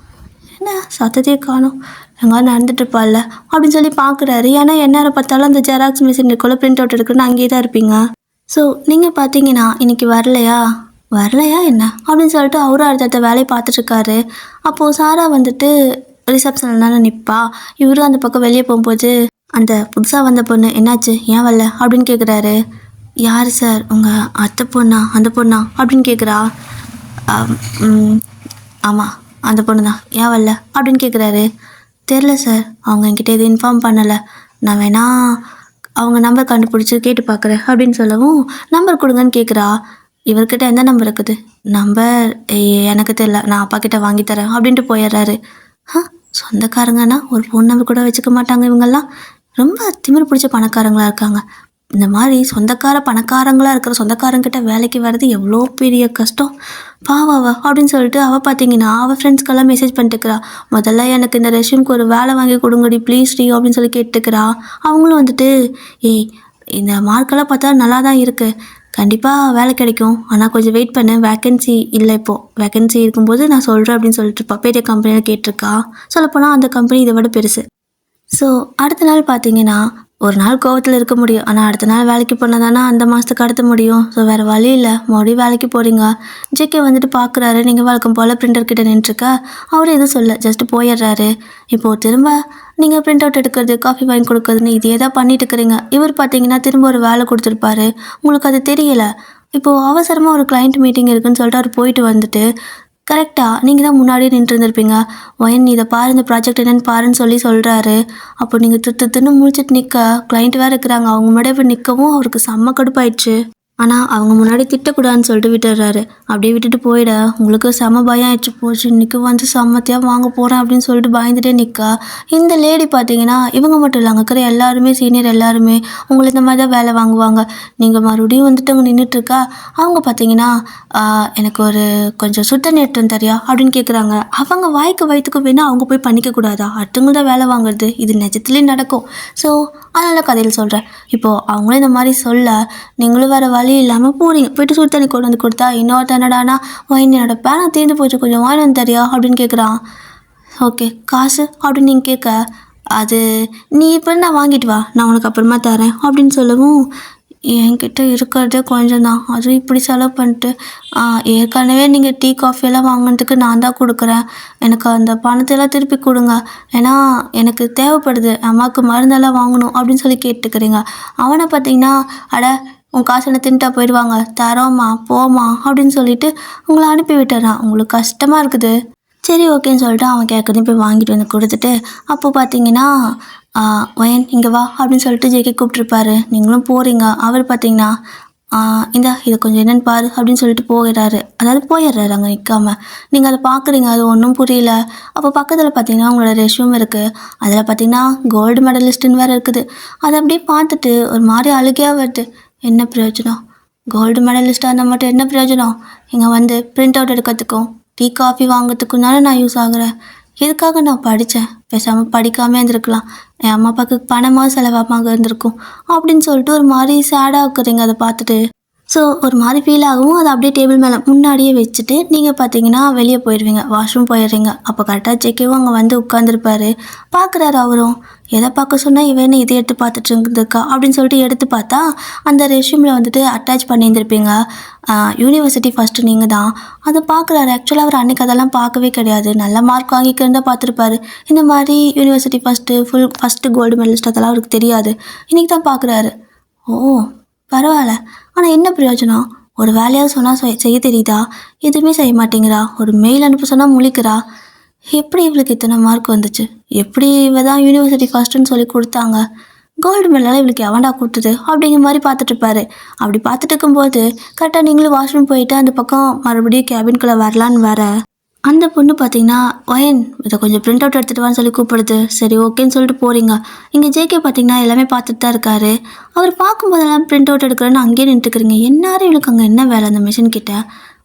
என்ன சத்தத்தையே காணும், எங்காவது நடந்துட்டுருப்பாள்ல அப்படின்னு சொல்லி பார்க்குறாரு. ஏன்னா எந்நேரம் பார்த்தாலும் அந்த ஜெராக்ஸ் மிஷினுக்குள்ளே பிரிண்ட் அவுட் எடுக்கணும்னு அங்கேயே தான் இருப்பீங்க. ஸோ நீங்கள் பார்த்தீங்கன்னா இன்றைக்கி வரலையா, வரலையா என்ன அப்படின்னு சொல்லிட்டு அவரும் அடுத்தடுத்த வேலையை பார்த்துட்ருக்காரு. அப்போது சாரா வந்துட்டு ரிசப்ஷனில் தானே நிற்பா. இவரும் அந்த பக்கம் வெளியே போகும்போது அந்த புதுசாக வந்த பொண்ணு என்னாச்சு ஏன் வரல அப்படின்னு கேட்குறாரு. யார் சார் உங்கள் அத்தை பொண்ணா அந்த பொண்ணா அப்படின்னு கேட்குறா. ஆமாம் அந்த பொண்ணு தான் ஏன் வரல அப்படின்னு கேட்குறாரு. தெரில சார் அவங்க என்கிட்ட எதுவும் இன்ஃபார்ம் பண்ணலை. நான் வேணா அவங்க நம்பர் கண்டுபிடிச்சி கேட்டு பார்க்குறேன் அப்படின்னு சொல்லவும் நம்பர் கொடுங்கன்னு கேட்குறா. இவர்கிட்ட எந்த நம்பர் இருக்குது? நம்பர் எனக்கு தெரியல, நான் அப்பா கிட்ட வாங்கி தரேன் அப்படின்ட்டு போயிடுறாரு. சொந்தக்காரங்கன்னா ஒரு ஃபோன் நம்பர் கூட வச்சுக்க மாட்டாங்க இவங்கெல்லாம். ரொம்ப திமிரு பிடிச்ச பணக்காரங்களாக இருக்காங்க. இந்த மாதிரி பணக்காரங்களாக இருக்கிற சொந்தக்காரங்கிட்ட வேலைக்கு வர்றது எவ்வளோ பெரிய கஷ்டம். பாவாவா அப்படின்னு சொல்லிட்டு அவள் பார்த்தீங்கன்னா அவள் ஃப்ரெண்ட்ஸ்க்கெல்லாம் மெசேஜ் பண்ணிட்டுக்கிறா. முதல்ல எனக்கு இந்த ரெஷ்யூம்க்கு ஒரு வேலை வாங்கி கொடுங்கடி ப்ளீஸ் டி அப்படின்னு சொல்லி கேட்டுக்கிறா. அவங்களும் வந்துட்டு இந்த மார்க்கெல்லாம் பார்த்தா நல்லா தான் இருக்குது, கண்டிப்பாக வேலை கிடைக்கும், ஆனால் கொஞ்சம் வெயிட் பண்ணு, வேக்கன்சி இல்லை இப்போது, வேக்கன்சி இருக்கும்போது நான் சொல்கிறேன் அப்படின்னு சொல்லிட்டு பெரிய கம்பெனியில் கேட்டிருக்கா. சொல்லப்போனால் அந்த கம்பெனி இதை விட பெருசு. ஸோ அடுத்த நாள் பார்த்தீங்கன்னா ஒரு நாள் கோவத்தில் இருக்க முடியும், ஆனால் அடுத்த நாள் வேலைக்கு போனால் தானே அந்த மாதத்துக்கு கடத்த முடியும். ஸோ வேறு வழி இல்லை, மறுபடியும் வேலைக்கு போகிறீங்க. ஜேகே வந்துட்டு பார்க்குறாரு, நீங்கள் வழக்கம் போல் பிரிண்டர்கிட்ட நின்றுருக்கா. அவர் எதுவும் சொல்ல ஜஸ்ட்டு போயிடுறாரு. இப்போது திரும்ப நீங்கள் பிரிண்ட் அவுட் எடுக்கிறது காஃபி வாங்கி கொடுக்குறதுன்னு இதே தான் பண்ணிட்டு இருக்கிறீங்க. இவர் பார்த்தீங்கன்னா திரும்ப ஒரு வேலை கொடுத்துருப்பாரு, உங்களுக்கு அது தெரியலை. இப்போது அவசரமாக ஒரு கிளைண்ட் மீட்டிங் இருக்குதுன்னு சொல்லிட்டு அவர் போயிட்டு வந்துட்டு கரெக்டாக நீங்கள் தான் முன்னாடியே நின்றுருந்துருப்பீங்க. ஒயன் இதை பாரு, இந்த ப்ராஜெக்ட் என்னென்னு பாருன்னு சொல்கிறாரு. அப்போ நீங்கள் தின்னு முழிச்சிட்டு நிற்க, கிளைண்ட் வேறு இருக்கிறாங்க, அவங்க முன்னாடி போய் நிற்கவும் அவருக்கு செம்ம கடுப்பாயிடுச்சு. ஆனால் அவங்க முன்னாடி திட்டக்கூடாதுன்னு சொல்லிட்டு விட்டுடுறாரு. அப்படியே விட்டுட்டு போயிட உங்களுக்கு செம பயம் ஆயிடுச்சு. போச்சு இன்றைக்கி வந்து செம்மத்தியாக வாங்க போகிறேன் அப்படின்னு சொல்லிட்டு பயந்துட்டே நிற்கா. இந்த லேடி பார்த்தீங்கன்னா இவங்க மட்டும் இல்லை, அங்கே இருக்கிற எல்லாருமே சீனியர் எல்லாருமே உங்களை இந்த மாதிரி தான் வேலை வாங்குவாங்க. நீங்கள் மறுபடியும் வந்துட்டு அவங்க நின்றுட்டுருக்கா. அவங்க பார்த்தீங்கன்னா எனக்கு ஒரு கொஞ்சம் சுத்த நேற்றம் தெரியா அப்படின்னு கேட்குறாங்க. அவங்க வாய்க்கு வயிற்றுக்கு வேணால் அவங்க போய் பண்ணிக்கக்கூடாதா? அடுத்தவங்க தான் வேலை வாங்குறது, இது நிஜத்துலேயும் நடக்கும். ஸோ அதனால் கதையில் சொல்கிறேன். இப்போது அவங்களும் இந்த மாதிரி சொல்ல நீங்களும் வேறு வழி இல்லாமல் போகிறீங்க. போய்ட்டு சுடு தண்ணி கொண்டு வந்து கொடுத்தா இன்னொருத்த என்னடானா என்னோட பேனா தீர்ந்து போச்சு, கொஞ்சம் வாங்கி வந்து தரியா அப்படின்னு கேட்குறான். ஓகே காசு அப்படின்னு நீங்கள் கேட்க, அது நீ இப்போ நான் வாங்கிட்டு வா, நான் உனக்கு அப்புறமா தரேன் அப்படின்னு சொல்லவும் என்கிட்ட இருக்கிறதே கொஞ்சம் தான், அதுவும் இப்படி செலவு பண்ணிட்டு ஏற்கனவே நீங்கள் டீ காஃபியெல்லாம் வாங்கினதுக்கு நான் தான் கொடுக்குறேன், எனக்கு அந்த பணத்தையெல்லாம் திருப்பி கொடுங்க, ஏன்னா எனக்கு தேவைப்படுது, அம்மாவுக்கு மருந்தெல்லாம் வாங்கணும் அப்படின்னு சொல்லி கேட்டுக்கிறீங்க. அவனை பார்த்தீங்கன்னா அட உன் காசு என்ன தின்ட்டா போயிடுவாங்க, தரோம்மா போமா அப்படின்னு சொல்லிட்டு உங்களை அனுப்பி விட்டுறான். உங்களுக்கு கஷ்டமாக இருக்குது. சரி ஓகேன்னு சொல்லிட்டு அவன் கேட்குறதையும் போய் வாங்கிட்டு வந்து கொடுத்துட்டு அப்போ பார்த்தீங்கன்னா ஒயன் இங்கே வா அப்படின்னு சொல்லிட்டு ஜேகே கூப்பிட்ருப்பாரு. நீங்களும் போகிறீங்க. அவர் பார்த்தீங்கன்னா இதை கொஞ்சம் என்னென்னு பாரு அப்படின்னு சொல்லிட்டு போயிடுறாரு. அதாவது போயிடுறாரு அங்கே நிற்காம. நீங்கள் அதை பார்க்குறீங்க, அது ஒன்றும் புரியல. அப்போ பக்கத்தில் பார்த்தீங்கன்னா உங்களோட ரெஷ்யூம் இருக்குது. அதில் பார்த்தீங்கன்னா கோல்டு மெடலிஸ்ட்டுன்னு வேறு இருக்குது. அதை அப்படியே பார்த்துட்டு ஒரு மாதிரி அழுகையாக வருது. என்ன பிரயோஜனம், கோல்டு மெடலிஸ்ட்டாக இருந்தால் மட்டும் என்ன பிரயோஜனம்? இங்கே வந்து பிரிண்ட் அவுட் எடுக்கிறதுக்கும் டீ காஃபி வாங்கிறதுக்கும் தானே நான் யூஸ் ஆகுறேன். இதுக்காக நான் படித்தேன், பேசாமல் படிக்காமல் இருந்திருக்கலாம், என் அம்மா அப்பாவுக்கு பணமாக செலவாக இருந்திருக்கும் அப்படின்னு சொல்லிட்டு ஒரு மாதிரி சேடாக இருக்கிறீங்க அதை பார்த்துட்டு. ஸோ ஒரு மாதிரி ஃபீல் ஆகவும் அதை அப்படியே டேபிள் மேலே முன்னாடியே வச்சுட்டு நீங்கள் பார்த்தீங்கன்னா வெளியே போயிடுவீங்க, வாஷ்ரூம் போயிடுறீங்க. அப்போ கரெக்டாக ஜேகேவும் அங்கே வந்து உட்காந்துருப்பாரு. பார்க்குறாரு அவரும். எதை பார்க்க சொன்னால் இவன்னு இதை எடுத்து பார்த்துட்டு இருந்துருக்கா அப்படின்னு சொல்லிட்டு எடுத்து பார்த்தா அந்த ரெஷ்யூமில் வந்துட்டு அட்டாச் பண்ணியிருந்திருப்பீங்க யூனிவர்சிட்டி ஃபஸ்ட்டு நீங்கள் தான். அதை பார்க்குறாரு. ஆக்சுவலாக அவர் அன்றைக்கி அதெல்லாம் பார்க்கவே கிடையாது, நல்ல மார்க் வாங்கிக்கிறதா பார்த்துருப்பாரு. இந்த மாதிரி யூனிவர்சிட்டி ஃபஸ்ட்டு கோல்டு மெடலிஸ்ட் அதெல்லாம் அவருக்கு தெரியாது. இன்றைக்கி தான் பார்க்குறாரு. ஓ பரவாயில்ல, ஆனால் என்ன பிரயோஜனம்? ஒரு வேலையாக சொன்னால் செய்ய தெரியுதா? எதுவுமே செய்ய மாட்டேங்கிறா. ஒரு மெயில் அனுப்ப சொன்னால் முழிக்கிறா. எப்படி இவளுக்கு இத்தனை மார்க் வந்துச்சு? எப்படி இவ தான் யூனிவர்சிட்டி ஃபஸ்ட்டுன்னு சொல்லி கொடுத்தாங்க? கோல்டு மெடலால் இவளுக்கு எவன்டா கொடுத்தது அப்படிங்கிற மாதிரி பார்த்துட்ருப்பாரு. அப்படி பார்த்துட்டு இருக்கும்போது கரெக்டாக நீங்களும் வாஷ்ரூம் போயிட்டு அந்த பக்கம் மறுபடியும் கேபின்குள்ளே வரலான்னு வர அந்த பொண்ணு பார்த்தீங்கன்னா ஒயன் இதை கொஞ்சம் பிரிண்ட் அவுட் எடுத்துகிட்டு வான்னு சொல்லி கூப்பிடுது. சரி ஓகேன்னு சொல்லிட்டு போகிறீங்க. இங்கே ஜேகே பார்த்தீங்கன்னா எல்லாமே பார்த்துட்டு தான் இருக்காரு. அவர் பார்க்கும்போதெல்லாம் பிரிண்ட் அவுட் எடுக்கிறேன்னு அங்கேயே நின்றுக்கிறீங்க. என்னாரும் இவளுக்கு அங்கே என்ன வேலை அந்த மிஷின் கிட்ட?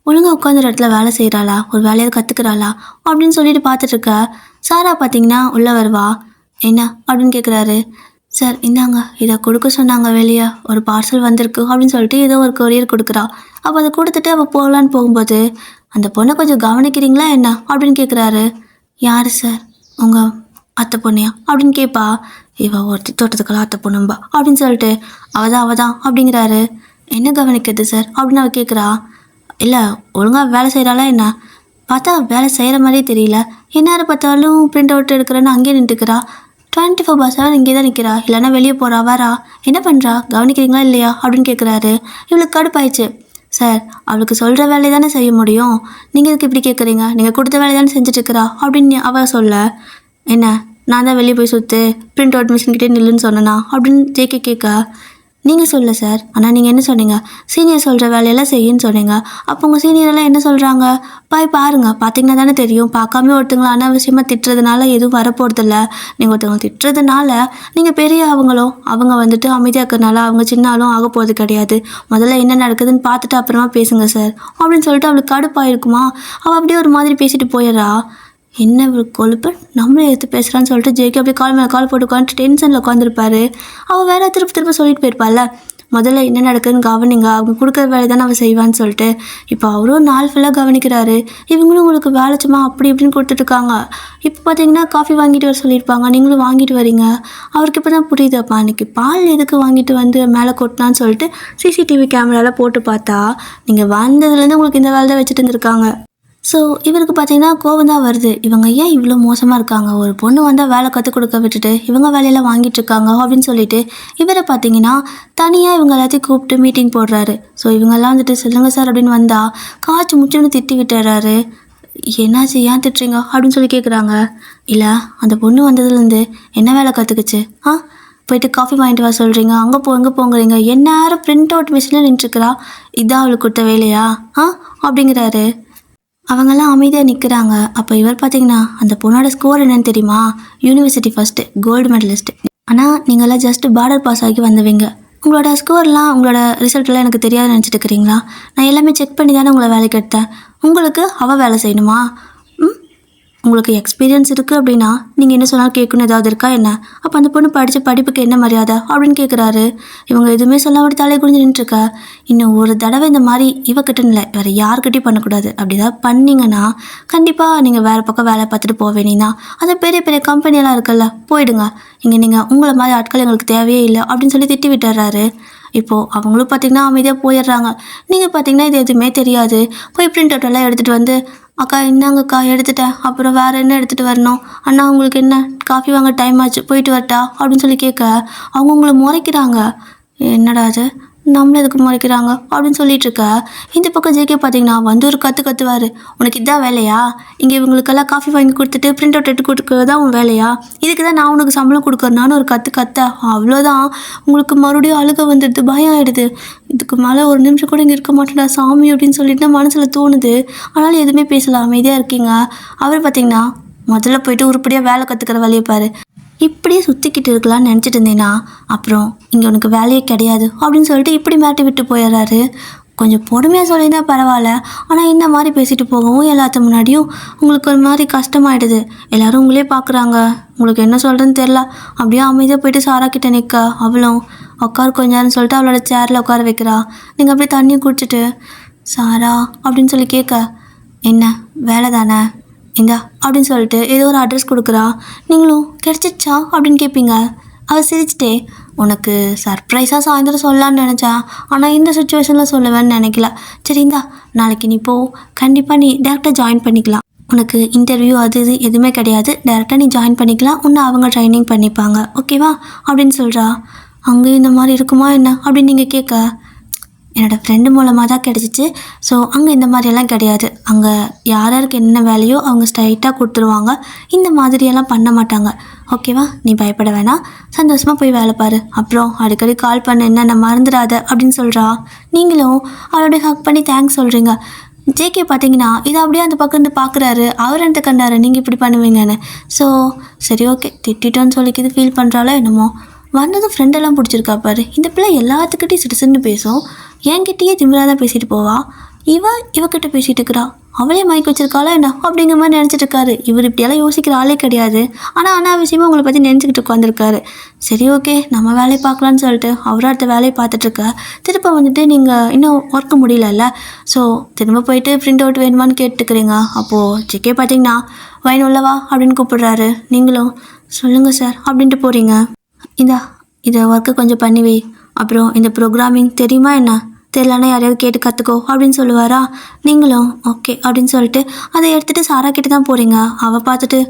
ஒழுங்காக உட்காந்துற இடத்துல வேலை செய்கிறாளா, ஒரு வேலையாவது கற்றுக்குறாளா அப்படின்னு சொல்லிட்டு பார்த்துட்ருக்க சாரா பார்த்தீங்கன்னா உள்ளே வருவா. என்ன அப்படின்னு கேட்குறாரு. சார் இந்தாங்க இதை கொடுக்க சொன்னாங்க, வெளியே ஒரு பார்சல் வந்திருக்கு அப்படின்னு சொல்லிட்டு ஏதோ ஒரு கொரியர் கொடுக்குறா. அப்போ அதை கொடுத்துட்டு அவள் போகலான்னு போகும்போது அந்த பொண்ணை கொஞ்சம் கவனிக்கிறீங்களா என்ன அப்படின்னு கேட்குறாரு. யார் சார், உங்கள் அத்தை பொண்ணையா அப்படின்னு கேட்பா. இவ ஒருத்தி தோட்டத்துக்கெல்லாம் அத்தை பொண்ணும்பா அப்படின்னு சொல்லிட்டு அவதான் அப்படிங்கிறாரு. என்ன கவனிக்கிறது சார் அப்படின்னு அவள் கேட்குறா. இல்லை ஒழுங்காக வேலை செய்கிறாளா என்ன? பார்த்தா வேலை செய்கிற மாதிரியே தெரியல. எந்நேரம் பார்த்தாலும் பிரிண்ட் அவுட் எடுக்கிறேன்னு அங்கேயே நின்றுக்கிறா. 24/7 இங்கே தான் நிற்கிறா. இல்லைன்னா வெளியே போகிறா வரா. என்ன பண்ணுறா கவனிக்கிறீங்களா இல்லையா அப்படின்னு கேட்குறாரு. இவளுக்கு கடுப்பாயிடுச்சு. சார் அவளுக்கு சொல்கிற வேலையை தானே செய்ய முடியும், நீங்கள் எதுக்கு இப்படி கேட்குறீங்க? நீங்கள் கொடுத்த வேலையை தானே செஞ்சுட்ருக்கிறா அப்படின்னு அவள் சொல்ல, என்ன நான் தான் வெளியே போய் சுற்று பிரிண்ட் அவுட் மிஷின்கிட்டே நில்லுன்னு சொன்னேனா அப்படின்னு ஜேகே கேட்க, நீங்கள் சொல்ல சார், ஆனால் நீங்கள் என்ன சொன்னீங்க? சீனியர் சொல்கிற வேலையெல்லாம் செய்யுன்னு சொன்னீங்க. அப்போ உங்கள் சீனியரெல்லாம் என்ன சொல்கிறாங்க? பாருங்கள், பார்த்தீங்கன்னா தானே தெரியும். பார்க்காம ஒருத்தங்களை அனாவசியமாக திட்டுறதுனால எதுவும் வரப்போகிறதில்ல. நீங்கள் ஒருத்தவங்க திட்டுறதுனால நீங்கள் பெரிய அவங்க வந்துட்டு அமைதியாக இருக்கிறனால அவங்க சின்னாலும் ஆக போகிறது கிடையாது. முதல்ல என்ன நடக்குதுன்னு பார்த்துட்டு அப்புறமா பேசுங்க சார் அப்படின்னு சொல்லிட்டு அவளுக்கு கடுப்பாயிருக்குமா. அவள் அப்படியே ஒரு மாதிரி பேசிட்டு போயிடுறா. என்ன கொழுப்பு நம்மளே எடுத்து பேசுகிறான்னு சொல்லிட்டு ஜேகே அப்படியே கால் மேலே கால் போட்டு உட்காந்துட்டு டென்ஷனில் உட்காந்துருப்பாரு. அவள் வேற திரும்ப சொல்லிட்டு போயிருப்பாள்ல, முதல்ல என்ன நடக்குதுன்னு கவனிங்க, அவங்க கொடுக்குற வேலை தானே அவள் செய்வான்னு சொல்லிட்டு. இப்போ அவரும் நாள் ஃபுல்லாக கவனிக்கிறாரு. இவங்களும் உங்களுக்கு வேலை சும்மா அப்படி இப்படின்னு கொடுத்துட்ருக்காங்க. இப்போ பார்த்தீங்கன்னா காஃபி வாங்கிட்டு வர சொல்லியிருப்பாங்க, நீங்களும் வாங்கிட்டு வரீங்க. அவருக்கு இப்போ தான் புரியுதுப்பா, அன்றைக்கி பால் எதுக்கு வாங்கிட்டு வந்து மேலே கொட்டினான்னு சொல்லிட்டு சிசிடிவி கேமராவில் போட்டு பார்த்தா நீங்கள் வந்ததுலேருந்து உங்களுக்கு இந்த வேலை தான் வச்சுட்டு இருந்திருக்காங்க. ஸோ இவருக்கு பார்த்தீங்கன்னா கோவம் தான் வருது. இவங்க ஏன் இவ்வளோ மோசமாக இருக்காங்க? ஒரு பொண்ணு வந்தால் வேலை கற்றுக் கொடுக்க விட்டுட்டு இவங்க வேலையெல்லாம் வாங்கிட்டு இருக்காங்க அப்படின்னு சொல்லிட்டு இவரை பார்த்தீங்கன்னா தனியாக இவங்க எல்லாத்தையும் கூப்பிட்டு மீட்டிங் போடுறாரு. ஸோ இவங்கெல்லாம் வந்துட்டு சொல்லுங்கள் சார் அப்படின்னு வந்தால் காய்ச்சி முச்சுன்னு திட்டி விட்டுறாரு. என்னாச்சு, ஏன் திட்டுறீங்க அப்படின்னு சொல்லி கேட்குறாங்க. இல்லை அந்த பொண்ணு வந்ததுலேருந்து என்ன வேலை கற்றுக்குச்சு? போயிட்டு காஃபி வாங்கிட்டு வர சொல்கிறீங்க, அங்கே எங்கே போங்கிறீங்க, எந்நேரம் பிரிண்ட் அவுட் மிஷினில் நின்றுட்டுருக்குறா, இதான் அவளுக்கு கொடுத்த வேலையா அப்படிங்கிறாரு. அவங்கெல்லாம் அமைதியாக நிற்கிறாங்க. அப்போ இவர் பார்த்தீங்கன்னா அந்த பொண்ணோட ஸ்கோர் என்னன்னு தெரியுமா? University first, gold medalist. ஆனால் நீங்களாம் ஜஸ்ட்டு பார்டர் பாஸ் ஆகி வந்தவங்க. உங்களோட ஸ்கோர்லாம் உங்களோட ரிசல்ட்லாம் எனக்கு தெரியாதுன்னு நினச்சிட்டு இருக்கிறீங்களா? நான் எல்லாமே செக் பண்ணி தானே உங்களை வேலைக்கு எடுத்தேன். உங்களுக்கு அவள் வேலை செய்யணுமா? உங்களுக்கு எக்ஸ்பீரியன்ஸ் இருக்குது அப்படின்னா நீங்கள் என்ன சொன்னாலும் கேட்கணும் ஏதாவது இருக்கா என்ன? அப்போ அந்த பொண்ணு படித்த படிப்புக்கு என்ன மரியாதை அப்படின்னு கேட்குறாரு. இவங்க எதுவுமே சொல்லாமல் தலையை குடிஞ்சு நின்றுருக்க. இன்னும் ஒரு தடவை இந்த மாதிரி இவக்கிட்டன்னு இல்லை, வேறு யார்கிட்டையும் பண்ணக்கூடாது. அப்படி ஏதாவது பண்ணிங்கன்னா கண்டிப்பாக நீங்கள் வேறு பக்கம் வேலை பார்த்துட்டு போக வேணீங்கன்னா அது பெரிய பெரிய கம்பெனியெல்லாம் இருக்குல்ல, போயிடுங்க. இங்கே நீங்கள் உங்களை மாதிரி ஆட்கள் எங்களுக்கு தேவையே இல்லை அப்படின்னு சொல்லி திட்டி விட்டுறாரு. இப்போது அவங்களும் பார்த்திங்கன்னா அமைதியாக போயிடுறாங்க. நீங்கள் பார்த்திங்கன்னா இது எதுவுமே தெரியாது. போய் பிரிண்ட் அவுட் எல்லாம் எடுத்துகிட்டு வந்து, அக்கா இன்னாங்கக்கா எடுத்துட்டேன், அப்புறம் வேறு என்ன எடுத்துகிட்டு வரணும், அண்ணா உங்களுக்கு என்ன காஃபி வாங்க டைம் ஆச்சு, போயிட்டு வரட்டா அப்படின்னு சொல்லி கேட்க அவங்க உங்களை முறைக்கிறாங்க. என்னடா அது, நம்மள எதுக்கு முறைக்கிறாங்க அப்படின்னு சொல்லிட்டு இருக்க. இந்த பக்கம் ஜேகே பார்த்தீங்கன்னா வந்து ஒரு கற்றுவார். உனக்கு இதான் வேலையா? இங்கே இவங்களுக்கெல்லாம் காஃபி வாங்கி கொடுத்துட்டு பிரிண்ட் அவுட் எடுத்து கொடுக்குறது தான் உன் வேலையா? இதுக்கு தான் நான் உனக்கு சம்பளம் கொடுக்குறேனான்னு ஒரு கத்த அவ்வளோதான். உங்களுக்கு மறுபடியும் அழுக வந்துடுது, பயம் ஆகிடுது. இதுக்கு மேலே ஒரு நிமிஷம் கூட இங்கே இருக்க மாட்டேடா சாமி அப்படின்னு சொல்லிட்டு மனசில் தோணுது. ஆனாலும் எதுவுமே பேசலாம், அமைதியாக இருக்கீங்க. அவர் பார்த்தீங்கன்னா முதல்ல போயிட்டு உருப்படியாக வேலை கற்றுக்கிற வேலையை பாரு, இப்படியே சுற்றிக்கிட்டு இருக்கலான்னு நினச்சிட்டு இருந்தேன்னா அப்புறம் இங்கே உனக்கு வேலையே கிடையாது அப்படின்னு சொல்லிட்டு இப்படி மாட்டி விட்டு போயிடுறாரு. கொஞ்சம் பொறுமையாக சொல்லியிருந்தா பரவாயில்ல, ஆனால் இந்த மாதிரி பேசிட்டு போகவும் எல்லாத்த முன்னாடியும் உங்களுக்கு ஒரு மாதிரி கஷ்டமாயிடுது. எல்லோரும் உங்களே பார்க்குறாங்க, உங்களுக்கு என்ன சொல்கிறேன்னு தெரில. அப்படியே அமைதியாக போயிட்டு சாரா கிட்டே நிற்க, அவளும் உட்கார் கொஞ்ச நேரம்னு சொல்லிட்டு அவளோட சேரில் உட்கார வைக்கிறா. நீங்கள் அப்படியே தண்ணி குடிச்சிட்டு சாரா அப்படின்னு சொல்லி கேட்க, என்ன வேலை தானே இந்தா அப்படின்னு சொல்லிட்டு ஏதோ ஒரு அட்ரஸ் கொடுக்குறா. நீங்களும் கிடச்சிச்சா அப்படின்னு கேட்பீங்க. அவள் சிரிச்சிட்டே, உனக்கு சர்ப்ரைஸாக சாயந்தரம் சொல்லலான்னு நினச்சா, ஆனால் இந்த சுச்சுவேஷனில் சொல்லுவேன்னு நினைக்கல. சரி இந்தா, நாளைக்கு நீ போ, கண்டிப்பாக நீ டேரெக்டாக ஜாயின் பண்ணிக்கலாம். உனக்கு இன்டர்வியூ அது இது எதுவுமே கிடையாது, டேரெக்டாக நீ ஜாயின் பண்ணிக்கலாம், உன்னை அவங்க ட்ரைனிங் பண்ணிப்பாங்க, ஓகேவா அப்படின்னு சொல்கிறா. அங்கே இந்த மாதிரி இருக்குமா என்ன அப்படின்னு நீங்கள் கேட்க, என்னோடய ஃப்ரெண்டு மூலமாக தான் கிடச்சிச்சு. ஸோ அங்கே இந்த மாதிரியெல்லாம் கிடையாது. அங்கே யாருக்கு என்ன வேலையோ அவங்க ஸ்ட்ரைட்டாக கொடுத்துருவாங்க. இந்த மாதிரியெல்லாம் பண்ண மாட்டாங்க, ஓகேவா? நீ பயப்பட வேணாம், சந்தோஷமாக போய் வேலை பாரு. அப்புறம் அடிக்கடி கால் பண்ண, என்ன மறந்துடாத அப்படின்னு சொல்கிறா. நீங்களும் அவளோடைய ஹக் பண்ணி தேங்க்ஸ் சொல்கிறீங்க. ஜேகே பார்த்தீங்கன்னா இதை அப்படியே அந்த பக்கம் இருந்து பார்க்குறாரு. அவர் எந்த கண்டாரு நீங்கள் இப்படி பண்ணுவீங்கன்னு. ஸோ சரி ஓகே, திட்டோன்னு சொல்லிக்கிது ஃபீல் பண்ணுறாளோ என்னமோ. வந்ததும் ஃப்ரெண்டெல்லாம் பிடிச்சிருக்கா பாரு. இந்த பிள்ளை எல்லாத்துக்கிட்டையும் சிடுசுன்னு பேசும், என்கிட்டயே திமிராக தான் பேசிட்டு போவா. இவக்கிட்ட பேசிகிட்டு இருக்கிறா, அவளே மயக்க வச்சிருக்காளா என்ன அப்படிங்கிற மாதிரி நினச்சிட்டு இருக்காரு. இவர் இப்படியெல்லாம் யோசிக்கிற ஆளே கிடையாது. ஆனால் அனாவசியமாக உங்களை பற்றி நினச்சிக்கிட்டு உட்காந்துருக்காரு. சரி ஓகே, நம்ம வேலையை பார்க்கலான்னு சொல்லிட்டு அவரும் அடுத்த வேலையை பார்த்துட்ருக்க. திரும்ப வந்துட்டு நீங்கள் இன்னும் ஒர்க்கு முடியலல்ல, ஸோ திரும்ப போயிட்டு பிரிண்ட் அவுட் வேணுமான்னு கேட்டுக்கிறீங்க. அப்போது செக்கே பார்த்தீங்கன்னா வைன் உள்ளவா அப்படின்னு கூப்பிடுறாரு. நீங்களும் சொல்லுங்கள் சார் அப்படின்ட்டு போகிறீங்க. இதை ஒர்க்கு கொஞ்சம் பண்ணி வை. அப்புறம் இந்த ப்ரோக்ராமிங் தெரியுமா என்ன? தெரியலன்னா யாரையாவது கேட்டு கற்றுக்கோ அப்படின்னு சொல்லுவாரா. நீங்களும் ஓகே அப்படின்னு சொல்லிட்டு அதை எடுத்துகிட்டு சாரா கிட்ட தான் போகிறீங்க. அவள் பார்த்துட்டு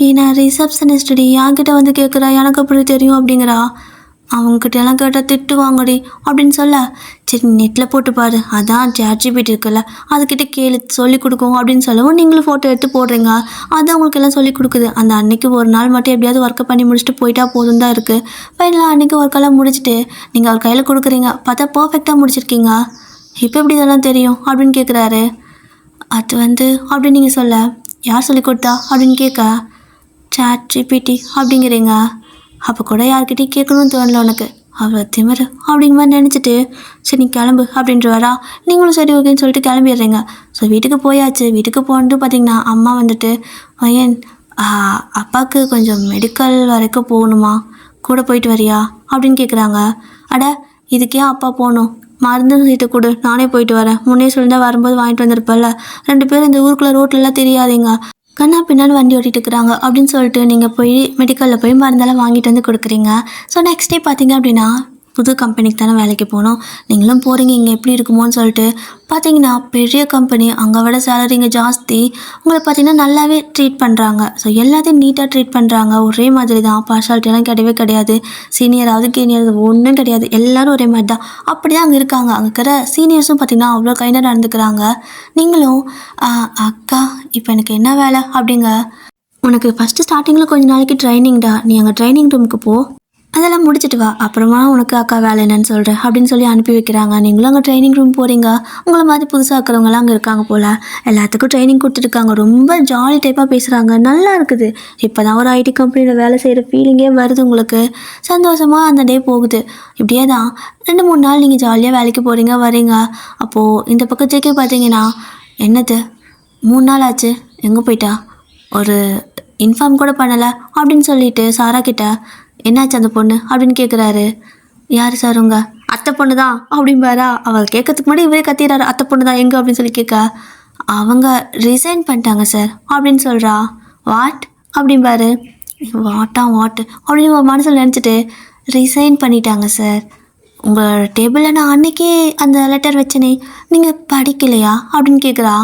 ஏன்னா ரிசப்ஷனிஸ்டடி என்கிட்ட வந்து கேட்குறா, எனக்கு எப்படி தெரியும் அப்படிங்கிறா. அவங்ககிட்ட எல்லாம் கேட்டால் திட்டுவாங்கடி அப்படின்னு சொல்ல, சரி நெட்டில் போட்டு பாரு, அதான் ChatGPT இருக்குல்ல, அதுக்கிட்ட கேளு சொல்லி கொடுக்கும் அப்படின்னு சொல்லவும் நீங்களும் ஃபோட்டோ எடுத்து போடுறீங்க. அது அவங்களுக்கு எல்லாம் சொல்லி கொடுக்குது. அந்த அன்னைக்கு ஒரு நாள் மட்டும் எப்படியாவது ஒர்க்கை பண்ணி முடிச்சுட்டு போயிட்டா போதும் தான் இருக்குது. ஃபைனலாக அன்றைக்கி ஒர்க்கெல்லாம் முடிச்சுட்டு நீங்கள் அவர் கையில் கொடுக்குறீங்க. பார்த்தா பர்ஃபெக்டாக முடிச்சிருக்கீங்க. இப்போ எப்படி இதெல்லாம் தெரியும் அப்படின்னு கேட்குறாரு. அது வந்து அப்படின்னு நீங்கள் சொல்ல, யார் சொல்லி கொடுத்தா அப்படின்னு கேட்க, ChatGPT அப்படிங்கிறீங்க. அப்போ கூட யார்கிட்டையும் கேட்கணும்னு தோணல உனக்கு, அவ்வளோ திமிரு அப்படிங்கிற மாதிரி நினச்சிட்டு சரி நீ கிளம்பு அப்படின்ட்டு வரா. நீங்களும் சரி ஓகேன்னு சொல்லிட்டு கிளம்பிடுறீங்க. ஸோ வீட்டுக்கு போயாச்சு. வீட்டுக்கு போன்ட்டு பார்த்தீங்கன்னா அம்மா வந்துட்டு பையன் அப்பாவுக்கு கொஞ்சம் மெடிக்கல் வரைக்கும் போகணுமா, கூட போயிட்டு வரியா அப்படின்னு கேட்குறாங்க. அட இதுக்கே அப்பா போகணும், மருந்து சீட்டு கொடு, நானே போயிட்டு வரேன், முன்னே சொல்லிதான் வரும்போது வாங்கிட்டு வந்திருப்பல்ல, 2 பேரும் இந்த ஊருக்குள்ளே ரோட்லலாம் தெரியாதீங்க, கண்ணா பின்னாடி வண்டி ஓட்டிகிட்டு இருக்கிறாங்க அப்படின்னு சொல்லிட்டு நீங்கள் போய் மெடிக்கலில் போய் மருந்தெல்லாம் வாங்கிட்டு வந்து கொடுக்குறீங்க. ஸோ நெக்ஸ்ட் டே பார்த்தீங்க அப்படின்னா புது கம்பெனிக்கு தானே வேலைக்கு போகணும். நீங்களும் போகிறீங்க, இங்கே எப்படி இருக்குமோன்னு சொல்லிட்டு பார்த்தீங்கன்னா பெரிய கம்பெனி, அங்கே விட சேலரிங்க ஜாஸ்தி. உங்களை பார்த்தீங்கன்னா நல்லாவே ட்ரீட் பண்ணுறாங்க. ஸோ எல்லாத்தையும் நீட்டாக ட்ரீட் பண்ணுறாங்க. ஒரே மாதிரி தான், பார்ஷாலிட்டியெல்லாம் கிடையவே கிடையாது. சீனியராவது கீனியர் ஒன்றும் கிடையாது, எல்லோரும் ஒரே மாதிரி தான். அப்படி தான் அங்கே இருக்காங்க. அங்கே இருக்கிற சீனியர்ஸும் பார்த்திங்கன்னா அவ்வளோ கைண்டாக நடந்துக்கிறாங்க. நீங்களும் அக்கா இப்போ எனக்கு என்ன வேலை அப்படிங்க. உனக்கு ஃபஸ்ட்டு ஸ்டார்டிங்கில் கொஞ்சம் நாளைக்கு ட்ரைனிங்டா, நீ அங்கே ட்ரைனிங் ரூமுக்கு போ, அதெல்லாம் முடிச்சுட்டு வா, அப்புறமா உனக்கு அக்கா வேலை என்னன்னு சொல்கிறேன் அப்படின்னு சொல்லி அனுப்பி வைக்கிறாங்க. நீங்களும் அங்கே ட்ரைனிங் ரூம் போகிறீங்க. உங்களை மாதிரி புதுசாக இருக்கிறவங்களாம் அங்கே இருக்காங்க போல். எல்லாத்துக்கும் ட்ரைனிங் கொடுத்துருக்காங்க. ரொம்ப ஜாலி டைப்பாக பேசுகிறாங்க, நல்லா இருக்குது. இப்போ தான் ஒரு ஐடி கம்பெனியில் வேலை செய்கிற ஃபீலிங்கே வருது உங்களுக்கு. சந்தோஷமாக அந்த டே போகுது. இப்படியே தான் 2-3 நாள் நீங்கள் ஜாலியாக வேலைக்கு போகிறீங்க வரீங்க. அப்போது இந்த பக்கம் ஜேகே பார்த்தீங்கன்னா என்னது 3 நாள் ஆச்சு, எங்கே போயிட்டா, ஒரு இன்ஃபார்ம் கூட பண்ணலை அப்படின்னு சொல்லிட்டு சாரா கிட்ட என்னாச்சு அந்த பொண்ணு அப்படின்னு கேட்குறாரு. யார் சார் உங்க அத்தை பொண்ணு தான் அப்படின்பாரா. அவர் கேட்கறதுக்கு முன்னாடி இவரே கத்திடுறாரு, அத்தை பொண்ணு தான் எங்கே அப்படின்னு சொல்லி கேட்க, அவங்க ரிசைன் பண்ணிட்டாங்க சார் அப்படின்னு சொல்கிறா. வாட் அப்படின்பாரு. வாட் அப்படின்னு ஒரு மனசில் நினச்சிட்டு ரிசைன் பண்ணிட்டாங்க சார், உங்களோட டேபிளில் நான் அன்றைக்கே அந்த லெட்டர் வச்சேனே, நீங்கள் படிக்கலையா அப்படின்னு கேட்குறா.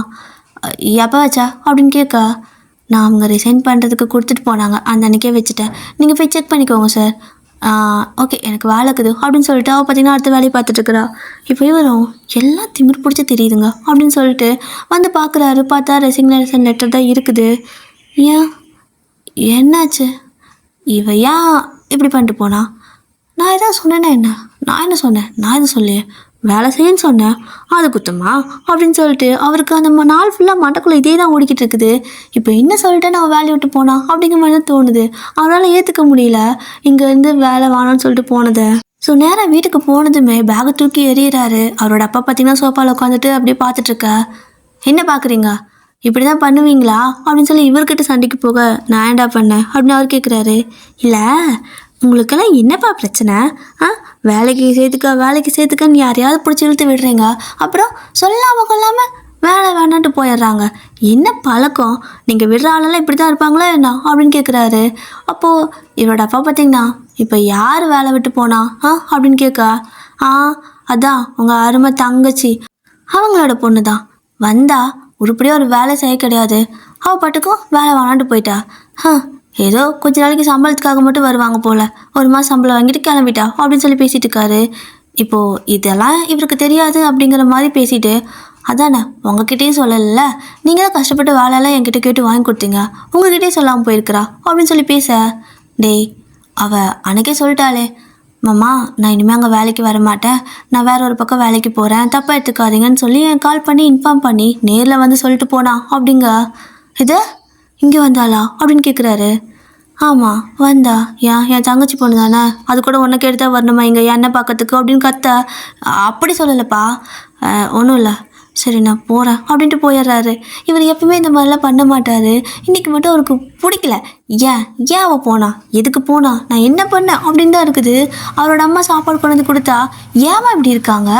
எப்போ வச்சா அப்படின்னு கேட்க, நான் அவங்க ரிசைன் பண்ணுறதுக்கு கொடுத்துட்டு போனாங்க, அந்த அன்றைக்கே வச்சுட்டேன், நீங்கள் போய் செக் பண்ணிக்கோங்க சார். ஓகே எனக்கு வேலை இருக்குது அப்படின்னு சொல்லிட்டு அவள் பார்த்தீங்கன்னா அடுத்த வேலையை பார்த்துட்ருக்குறா. இப்போ இவரும் எல்லாம் திமிர் பிடிச்சி தெரியுதுங்க அப்படின்னு சொல்லிட்டு வந்து பார்க்குறாரு. பார்த்தா ரெசிக்னேஷன் லெட்டர் தான் இருக்குது. ஏன் என்னாச்சு, இவ ஏன் இப்படி பண்ணிட்டு போனா, நான் எதாவது சொன்னேன்னா என்ன, நான் என்ன சொன்னேன், நான் எதுவும் சொல்லியே, வேலை செய்யன்னு சொன்னேன், அது குத்தமா அப்படின்னு சொல்லிட்டு அவருக்கு அந்த நாள் ஃபுல்லாக மண்டக்குள்ளே இதே தான் ஓடிக்கிட்டு இருக்குது. இப்போ என்ன சொல்லிட்டு நான் வேலையை விட்டு போனா அப்படிங்கிற மாதிரி தான் தோணுது. அவரால் ஏற்றுக்க முடியல இங்கேருந்து வேலை வேணான்னு சொல்லிட்டு போனதை. ஸோ நேராக வீட்டுக்கு போனதுமே பேகை தூக்கி எறிகிறாரு. அவரோட அப்பா பார்த்தீங்கன்னா சோஃபாவில் உட்காந்துட்டு அப்படியே பார்த்துட்ருக்க. என்ன பார்க்குறீங்க, இப்படி தான் பண்ணுவீங்களா அப்படின்னு சொல்லி இவர்கிட்ட சண்டைக்கு போக, நான் ஏன்டா பண்ணேன் அப்படின்னு அவர் கேட்குறாரு. இல்லை உங்களுக்கெல்லாம் என்னப்பா பிரச்சனை, வேலைக்கு சேர்த்துக்கன்னு யாரையாவது பிடிச்சி இழுத்து விடுறீங்க, அப்புறம் சொல்லாமல் கொள்ளாமல் வேலை வேணான்ட்டு போயிடுறாங்க, என்ன பழக்கம், நீங்கள் விடுற ஆளெல்லாம் இப்படி தான் இருப்பாங்களா என்ன அப்படின்னு கேட்குறாரு. அப்போது இவரோட அப்பா பார்த்தீங்கன்னா இப்போ யார் வேலை விட்டு போனா அப்படின்னு கேட்க, அதான் உங்கள் அருமை தங்கச்சி, அவங்களோட பொண்ணு தான் வந்தா உருப்படியாக ஒரு வேலை செய்ய கிடையாது, அவள் பாட்டுக்கும் வேலை வேணான்ட்டு போயிட்டா, ஏதோ கொஞ்ச நாளைக்கு சம்பளத்துக்காக மட்டும் வருவாங்க போல், ஒரு மாதம் சம்பளம் வாங்கிட்டு கிளம்பிட்டா அப்படின்னு சொல்லி பேசிகிட்டு இருக்காரு. இப்போது இதெல்லாம் இவருக்கு தெரியாது அப்படிங்கிற மாதிரி பேசிட்டு, அதானே உங்ககிட்டயும் சொல்லலை, நீங்கள் தான் கஷ்டப்பட்டு வேலையெல்லாம் என்கிட்ட கேட்டு வாங்கி கொடுத்தீங்க, உங்ககிட்டயே சொல்லாமல் போயிருக்கிறா அப்படின்னு சொல்லி பேச, டேய் அவள் அன்னைக்கே சொல்லிட்டாளே மாமா நான் இனிமேல் அங்கே வேலைக்கு வர மாட்டேன், நான் வேற ஒரு பக்கம் வேலைக்கு போகிறேன், தப்பாக எடுத்துக்காதீங்கன்னு சொல்லி என் கால் பண்ணி இன்ஃபார்ம் பண்ணி நேரில் வந்து சொல்லிட்டு போனா அப்படிங்க. இது இங்கே வந்தாளா அப்படின்னு கேட்குறாரு. ஆமாம் வந்தா, என் தங்கச்சி பொண்ணு தானே, அது கூட உனக்கு எடுத்தா வரணுமா இங்கே என்ன பார்க்கறதுக்கு அப்படின்னு கத்த. அப்படி சொல்லலைப்பா, ஒன்றும் இல்லை, சரி நான் போகிறேன் அப்படின்ட்டு போயிடுறாரு. இவர் எப்பவுமே இந்த மாதிரிலாம் பண்ண மாட்டார். இன்றைக்கி மட்டும் அவருக்கு பிடிக்கல, ஏன் ஏன் அவள் போனா, எதுக்கு போனா, நான் என்ன பண்ணேன் அப்படின்னு தான் இருக்குது. அவரோட அம்மா சாப்பாடு கொண்டு வந்து கொடுத்தா ஏமா இப்படி இருக்காங்க?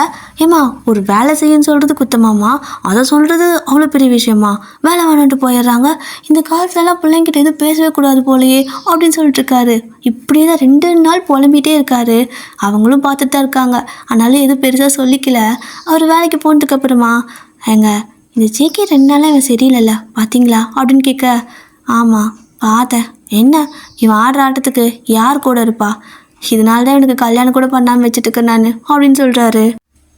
ஏம்மா ஒரு வேலை செய்யன்னு சொல்கிறது குத்தமாம்மா, அதை சொல்கிறது அவ்வளோ பெரிய விஷயமா? வேலை வேணான்ட்டு போயிடுறாங்க. இந்த காலத்துலலாம் பிள்ளைங்கிட்ட எதுவும் பேசவே கூடாது போலையே அப்படின்னு சொல்லிட்டு இருக்காரு. இப்படியே தான் 2 நாள் புலம்பிகிட்டே இருக்காரு. அவங்களும் பார்த்துட்டு தான் இருக்காங்க. ஆனாலும் எதுவும் பெருசாக சொல்லிக்கல. அவர் வேலைக்கு போனதுக்கு அப்புறமா, ஏங்க இந்த ஜேகே 2 நாளாக இவன் சரியில்லைல்ல பார்த்தீங்களா அப்படின்னு கேட்க, ஆமாம் பார்த்தேன். என்ன இவன் ஆடுற ஆட்டத்துக்கு யார் கூட இருப்பா? இதனால தான் எனக்கு கல்யாணம் கூட பண்ணாமல் வச்சுட்டுருக்கேன் நான் அப்படின்னு சொல்கிறாரு.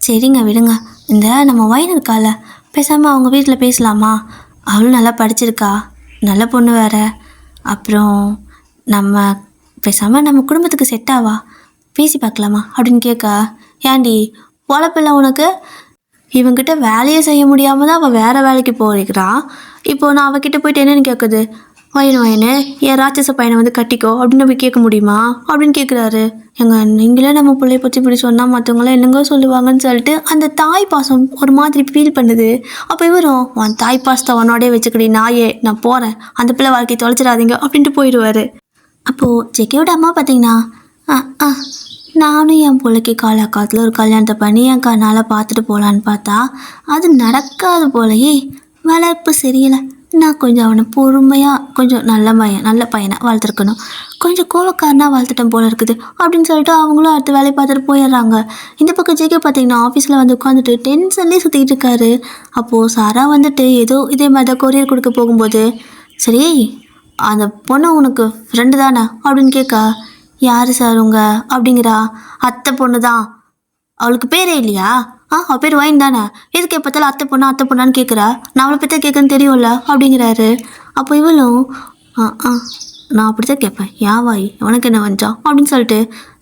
சரிங்க விடுங்க. இந்த நம்ம வயன் இருக்கால, பேசாமல் அவங்க வீட்டில் பேசலாமா? அவளும் நல்லா படிச்சிருக்கா, நல்ல பொண்ணு வேற. அப்புறம் நம்ம பேசாமல் நம்ம குடும்பத்துக்கு செட் ஆவா, பேசி பார்க்கலாமா அப்படின்னு கேட்க, ஏண்டி பொழப்பில்லை உனக்கு? இவங்கிட்ட வேலையை செய்ய முடியாமல் தான் அவள் வேறு வேலைக்கு போகிறான். இப்போது நான் அவகிட்ட போயிட்டு என்னென்னு கேட்குது, வயனு என் ராட்சச பையனை வந்து கட்டிக்கோ அப்படின்னு போய் கேட்க முடியுமா அப்படின்னு கேட்குறாரு. நீங்களே நம்ம பிள்ளைய பற்றி இப்படி சொன்னால் மற்றவங்களாம் என்னங்க சொல்லுவாங்கன்னு சொல்லிட்டு அந்த தாய் பாசம் ஒரு மாதிரி ஃபீல் பண்ணுது. அப்போ இவரும், உன் தாய் பாசத்தை உன்னோடய வச்சுக்கடி நாயே, நான் போகிறேன், அந்த பிள்ளை வாழ்க்கையை தொலைச்சிடாதீங்க அப்படின்ட்டு போயிடுவார். அப்போது ஜெக்கியோட அம்மா பார்த்தீங்கன்னா, நானும் என் பிள்ளைக்கு காலக்காலத்தில் ஒரு கல்யாணத்தை பண்ணி என் கண்ணால் பார்த்துட்டு போகலான்னு பார்த்தா அது நடக்காது போலயே. வளர்ப்பு சரியில்லை. நான் கொஞ்சம் அவனை பொறுமையாக கொஞ்சம் நல்ல பையனை வளர்த்துருக்கணும். கொஞ்சம் கோவக்காரனாக வளர்த்துட்டேன் போல இருக்குது அப்படின்னு சொல்லிட்டு அவங்களும் அடுத்த வேலையை பார்த்துட்டு போயிடுறாங்க. இந்த பக்கம் ஜெகே பார்த்தீங்கன்னா ஆஃபீஸில் வந்து உட்காந்துட்டு டென்ஷன்லேயே சுற்றிக்கிட்டு இருக்காரு. அப்போது சாரா வந்துட்டு ஏதோ இதே மாதிரி தான் கொரியர் கொடுக்க போகும்போது, சரி அந்த பொண்ணு உனக்கு ஃப்ரெண்டு தானே அப்படின்னு கேட்க, யார் சார் உங்க அப்படிங்கிறா. அத்தை பொண்ணு தான். அவளுக்கு பேரே இல்லையா? அவள் பேர் வைன் தானே, எதுக்கு எப்போத்தாலும் அத்தை பொண்ணான்னு கேட்குறா? நான் அவளை பற்றி கேட்குன்னு தெரியும்ல அப்படிங்கிறாரு. அப்போ இவளும் நான் அப்படி தான் கேட்பேன், ஏன் வாய் உனக்கு என்ன வந்தான் அப்படின்னு சொல்லிட்டு,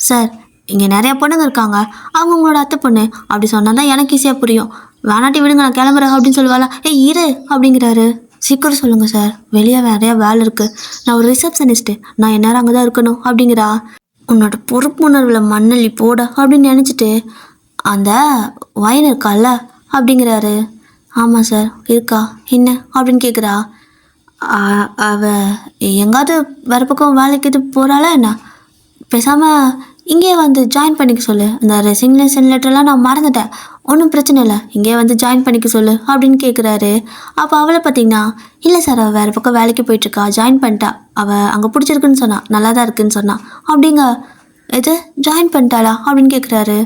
சார் இங்கே நிறையா பொண்ணுங்க இருக்காங்க, அவங்க உங்களோட அத்தை பொண்ணு அப்படி சொன்னால் தான் எனக்கு ஈஸியாக புரியும். வேணாட்டி விடுங்க நான் கிளம்புறேன் அப்படின்னு சொல்லுவாளா. இரு அப்படிங்கிறாரு. சீக்கிரம் சொல்லுங்கள் சார், வெளியே நிறையா வேலை இருக்குது, நான் ஒரு ரிசப்ஷனிஸ்ட்டு, நான் எந்நேரம் அங்கே தான் இருக்கணும் அப்படிங்கிறா. உன்னோட பொறுப்புணர்வில் மண்ணள்ளி போட அப்படின்னு நினச்சிட்டு, அந்த வயன் இருக்கால அப்படிங்கிறாரு. ஆமாம் சார் இருக்கா, என்ன அப்படின்னு கேட்குறா. அவள் எங்காவது வேறு பக்கம் வேலைக்கு இது போகிறாளா என்ன? பேசாமல் இங்கே வந்து ஜாயின் பண்ணிக்க சொல்லு. இந்த ரெசிக்னேஷன் லெட்டர்லாம் நான் மறந்துட்டேன், ஒன்றும் பிரச்சனை இல்லை, இங்கே வந்து ஜாயின் பண்ணிக்க சொல்லு அப்படின்னு கேட்குறாரு. அப்போ அவளை பார்த்தீங்கன்னா, இல்லை சார் அவள் வேறு பக்கம் வேலைக்கு போயிட்டுருக்கா, ஜாயின் பண்ணிட்டா, அவள் அங்கே பிடிச்சிருக்குன்னு சொன்னான், நல்லா தான் இருக்குன்னு சொன்னான் அப்படிங்க. எது ஜாயின் பண்ணிட்டாளா அப்படின்னு கேட்குறாரு.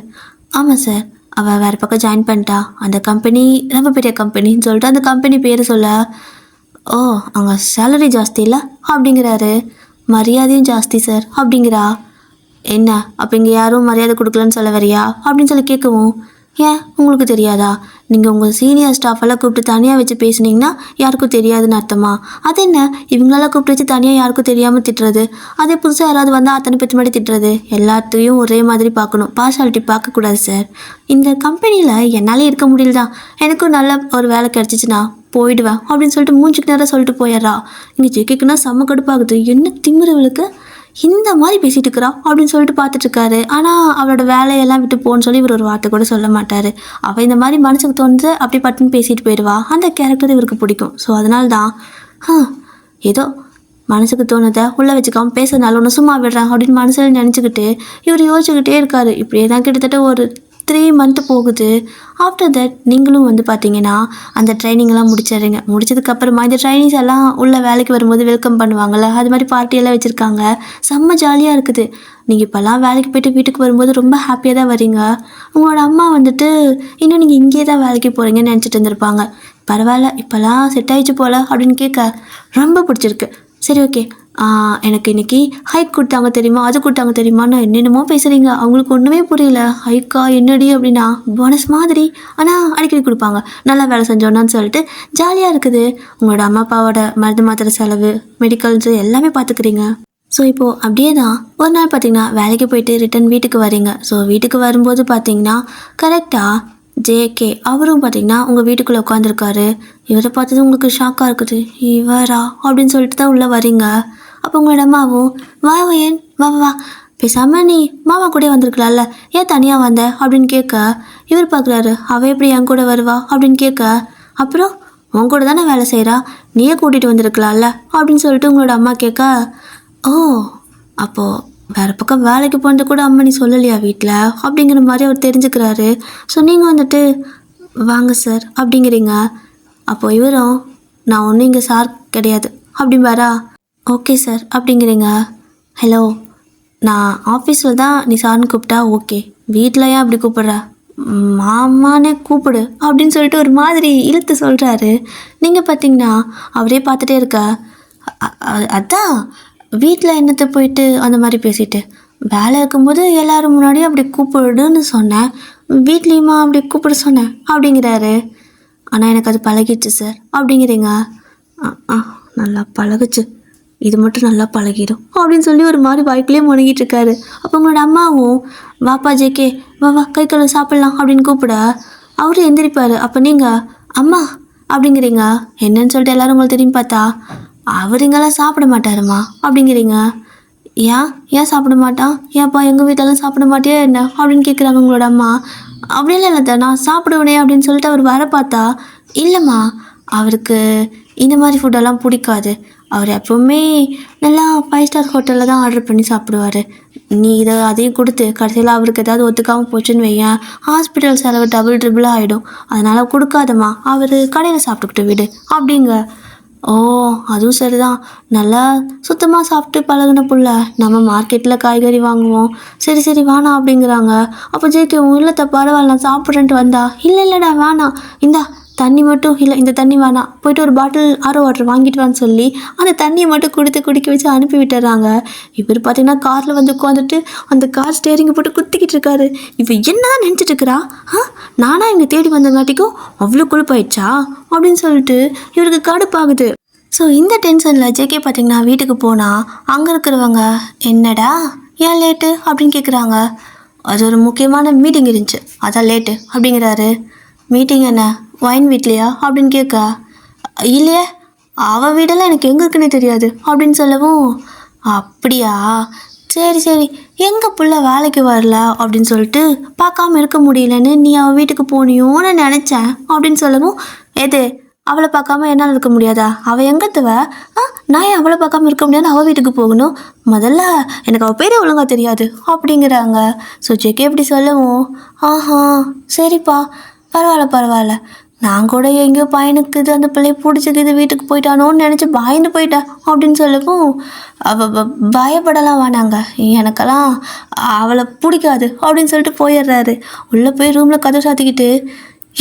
ஆமாம் சார், அவள் வேறு பக்கம் ஜாயின் பண்ணிட்டா, அந்த கம்பெனி ரொம்ப பெரிய கம்பெனின்னு சொல்லிட்டு அந்த கம்பெனி பேர் சொல்ல, ஓ அங்கே சேலரி ஜாஸ்தி இல்லை அப்படிங்கிறாரு. மரியாதையும் ஜாஸ்தி சார் அப்படிங்கிறா. என்ன அப்போ இங்கே யாரும் மரியாதை கொடுக்கலன்னு சொல்ல வரியா அப்படின்னு சொல்லி கேட்கவும், ஏன் உங்களுக்கு தெரியாதா? நீங்கள் உங்கள் சீனியர் ஸ்டாஃபெல்லாம் கூப்பிட்டு தனியாக வச்சு பேசுனீங்கன்னா யாருக்கும் தெரியாதுன்னு அர்த்தமா? அது என்ன இவங்களெல்லாம் கூப்பிட்டு வச்சு தனியாக யாருக்கும் தெரியாமல் திட்டுறது? அதே புதுசாக யாராவது வந்தால் அத்தனை பேர் மாதிரி திட்டுறது? எல்லாத்தையும் ஒரே மாதிரி பார்க்கணும், பார்ஷாலிட்டி பார்க்கக்கூடாது சார். இந்த கம்பெனியில் என்னால் இருக்க முடியலதான், எனக்கும் நல்ல ஒரு வேலை கிடச்சிச்சின்னா போயிடுவேன் அப்படின்னு சொல்லிட்டு மூஞ்சிக்கு நேரம் சொல்லிட்டு போயிடுறா. இங்கே ஜெயிக்குன்னா செம்ம கடுப்பாகுது. என்ன திமிருவளுக்கு இந்த மாதிரி பேசிகிட்டு இருக்கிறா அப்படின்னு சொல்லிட்டு பார்த்துட்ருக்காரு. ஆனால் அவளோட வேலையெல்லாம் விட்டு போன்னு சொல்லி இவர் ஒரு வார்த்தை கூட சொல்ல மாட்டார். அவள் இந்த மாதிரி மனசுக்கு தோணுது அப்படி பட்டுன்னு பேசிட்டு போயிடுவா. அந்த கேரக்டர் இவருக்கு பிடிக்கும். ஸோ அதனால தான் ஏதோ மனசுக்கு தோணுதை உள்ளே வச்சுக்காமல் பேசுறதுனால ஒன்று சும்மா விடுறாங்க அப்படின்னு மனசில் நினச்சிக்கிட்டு இவர் யோசிச்சுக்கிட்டே இருக்காரு. இப்படியே தான் கிட்டத்தட்ட ஒரு 3 month போகுது. ஆஃப்டர் தட் நீங்களும் வந்து பார்த்தீங்கன்னா அந்த ட்ரைனிங்லாம் முடிச்சிடுறீங்க. முடிச்சதுக்கப்புறமா இந்த ட்ரைனிங்ஸ் எல்லாம் உள்ள வேலைக்கு வரும்போது வெல்கம் பண்ணுவாங்கள்ல, அது மாதிரி பார்ட்டியெல்லாம் வச்சுருக்காங்க. செம்ம ஜாலியாக இருக்குது. நீங்கள் இப்போல்லாம் வேலைக்கு போய்ட்டு வீட்டுக்கு வரும்போது ரொம்ப ஹாப்பியாக தான் வரீங்க. உங்களோட அம்மா வந்துட்டு இன்னும் நீங்கள் இங்கேயே தான் வேலைக்கு போகிறீங்கன்னு நினச்சிட்டு இருந்திருப்பாங்க. பரவாயில்ல இப்போல்லாம் செட் ஆகிடுச்சு போல் அப்படின்னு கேட்க ரொம்ப பிடிச்சிருக்கு. சரி ஓகே, எனக்கு இன்றைக்கி ஹைக் கொடுத்தாங்க தெரியுமா, அது கொடுத்தாங்க தெரியுமான்னு என்னென்னமோ பேசுகிறீங்க. அவங்களுக்கு ஒன்றுமே புரியல. ஹைக்கா என்னடி அப்படின்னா போனஸ் மாதிரி, ஆனால் அடிக்கடி கொடுப்பாங்க, நல்லா வேலை செஞ்சோன்னு சொல்லிட்டு ஜாலியாக இருக்குது. உங்களோட அம்மா அப்பாவோட மருந்து மாத்திரை செலவு, மெடிக்கல்ஸு எல்லாமே பார்த்துக்கிறீங்க. ஸோ இப்போது அப்படியே தான் ஒரு நாள் பார்த்திங்கன்னா வேலைக்கு போயிட்டு ரிட்டன் வீட்டுக்கு வரீங்க. ஸோ வீட்டுக்கு வரும்போது பார்த்திங்கன்னா கரெக்டாக ஜேகே அவரும் பார்த்திங்கன்னா உங்கள் வீட்டுக்குள்ளே உட்காந்துருக்காரு. இவரை பார்த்தது உங்களுக்கு ஷாக்காக இருக்குது. இவரா அப்படின்னு சொல்லிட்டு தான் உள்ளே வரீங்க. அப்போ உங்களோட அம்மாவும் வா ஏன் வா வா பேசாமல் நீ மாமா கூட வந்திருக்கலாம்ல, ஏன் தனியாக வந்த அப்படின்னு கேட்க, இவர் பார்க்குறாரு அவள் எப்படி என் கூட வருவா அப்படின்னு கேட்க, அப்புறம் உன் கூட தானே வேலை செய்கிறா, நீயே கூட்டிகிட்டு வந்திருக்கலாம்ல அப்படின்னு சொல்லிட்டு உங்களோட அம்மா கேட்க, ஓ அப்போது வேறு பக்கம் வேலைக்கு போனது கூட அம்மா நீ சொல்லலையா வீட்டில் அப்படிங்கிற மாதிரி அவர் தெரிஞ்சுக்கிறாரு. ஸோ நீங்கள் வந்துட்டு வாங்க சார் அப்படிங்கிறீங்க. அப்போது இவரும் நான் ஒன்றும் இங்கே சார் கிடையாது அப்படிம்பாரா. ஓகே சார் அப்படிங்கிறீங்க. ஹலோ, நான் ஆஃபீஸில் தான் நீ சார்னு கூப்பிட்டா ஓகே, வீட்டில் ஏன் அப்படி கூப்பிட்ற, மாமானே கூப்பிடு அப்படின்னு சொல்லிட்டு ஒரு மாதிரி இழுத்து சொல்கிறாரு. நீங்கள் பார்த்தீங்கன்னா அவரே பார்த்துட்டே இருக்க, அதான் வீட்டில் என்னத்தை போயிட்டு அந்த மாதிரி பேசிட்டு, வேலை இருக்கும்போது எல்லோரும் முன்னாடி அப்படி கூப்பிடுன்னு சொன்னேன், வீட்லேயுமா அப்படி கூப்பிட சொன்னேன் அப்படிங்கிறாரு. ஆனால் எனக்கு அது பழகிடுச்சு சார் அப்படிங்கிறீங்க. நல்லா பழகுச்சு, இது மட்டும் நல்லா பழகிடும் அப்படின்னு சொல்லி ஒரு மாதிரி வாய்க்குள்ளேயே முணங்கிட்டு இருக்காரு. அப்போ உங்களோட அம்மாவும் வாப்பா ஜேகே வா வா கை கழுவு சாப்பிட்லாம் அப்படின்னு கூப்பிட அவரும் எந்திரிப்பார். அப்போ நீங்கள் அம்மா அப்படிங்கிறீங்க. என்னன்னு சொல்லிட்டு எல்லோரும் உங்களுக்கு தெரியும் பார்த்தா அவர் இங்கெல்லாம் சாப்பிட மாட்டாருமா அப்படிங்கிறீங்க. ஏன் சாப்பிட மாட்டான், ஏன்ப்பா எங்கள் வீட்டெல்லாம் சாப்பிட மாட்டியா என்ன அப்படின்னு கேட்குறாங்க உங்களோட அம்மா. அப்படியெல்லாம் இல்லை, நான் சாப்பிடுவேனே அப்படின்னு சொல்லிட்டு அவர் வர பார்த்தா, இல்லைம்மா அவருக்கு இந்த மாதிரி ஃபுட்டெல்லாம் பிடிக்காது, அவர் எப்போவுமே நல்லா 5 ஸ்டார் ஹோட்டலில் தான் ஆர்டர் பண்ணி சாப்பிடுவார், நீ இதை அதையும் கொடுத்து கடைசியில் அவருக்கு ஏதாவது ஒத்துக்காமல் போச்சுன்னு வையேன், ஹாஸ்பிட்டல் செலவு டபுள் ட்ரிபிளாக ஆகிடும், அதனால் கொடுக்காதம்மா, அவர் கடையில் சாப்பிட்டுக்கிட்டு விடு அப்படிங்க. ஓ அதுவும் சரிதான், நல்லா சுத்தமாக சாப்பிட்டு பழகின புள்ள, நம்ம மார்க்கெட்டில் காய்கறி வாங்குவோம், சரி சரி வேணாம் அப்படிங்கிறாங்க. அப்போ ஜேகே இல்லைத்த பரவாயில்ல நான் சாப்பிட்றேன்ட்டு வந்தா, இல்லைடா வேணாம், இந்தா தண்ணி மட்டும், இல்லை இந்த தண்ணி வேணாம், போய்ட்டு ஒரு பாட்டில் ஆரோ வாட்டர் வாங்கிட்டு வான்னு சொல்லி அந்த தண்ணியை மட்டும் கொடுத்து குடிக்க வச்சு அனுப்பி விட்டுறாங்க. இவர் பார்த்தீங்கன்னா காரில் வந்து உட்காந்துட்டு அந்த கார் ஸ்டேரிங்கை போட்டு குத்திக்கிட்டு இருக்காரு. இவ என்ன தான் நினச்சிட்டு இருக்கிறா, நானா இங்கே தேடி வந்தங்காட்டிக்கும் அவ்வளோ கொழுப்பாயிடுச்சா அப்படின்னு சொல்லிட்டு இவருக்கு கடுப்பாகுது. ஸோ இந்த டென்ஷனில் ஜேகே பார்த்திங்கன்னா வீட்டுக்கு போனால் அங்கே இருக்கிறவங்க என்னடா ஏன் லேட்டு அப்படின்னு கேட்குறாங்க. அது ஒரு முக்கியமான மீட்டிங் இருந்துச்சு அதான் லேட்டு அப்படிங்கிறாரு. மீட்டிங் என்ன ஒயின் வீட்லையா அப்படின்னு கேட்க, இல்லையே அவள் வீடெல்லாம் எனக்கு எங்கே இருக்குன்னே தெரியாது அப்படின்னு சொல்லவும், அப்படியா சரி சரி எங்கள் புள்ள வேலைக்கு வரல அப்படின்னு சொல்லிட்டு பார்க்காம இருக்க முடியலன்னு நீ அவள் வீட்டுக்கு போனியோன்னு நினச்சேன் அப்படின்னு சொல்லவும், எது அவளை பார்க்காம என்னால் இருக்க முடியாதா, அவள் எங்கத்துவ, நான் ஏன் அவளை பார்க்காம இருக்க முடியாதுன்னு அவள் வீட்டுக்கு போகணும், முதல்ல எனக்கு அவள் பேரே ஒழுங்காக தெரியாது அப்படிங்கிறாங்க. ஸோ ஜேகே எப்படி சொல்லவும், ஆஹா சரிப்பா பரவாயில்ல, நான் கூட எங்கேயோ பையனுக்குது அந்த பிள்ளைய பிடிச்சிக்குது வீட்டுக்கு போயிட்டானோன்னு நினச்சி பயந்து போயிட்டேன் அப்படின்னு சொல்லவும், பயப்படலாம் வேணாங்க, எனக்கெல்லாம் அவளை பிடிக்காது அப்படின்னு சொல்லிட்டு போயிடுறாரு. உள்ளே போய் ரூமில் கதை சாத்திக்கிட்டு,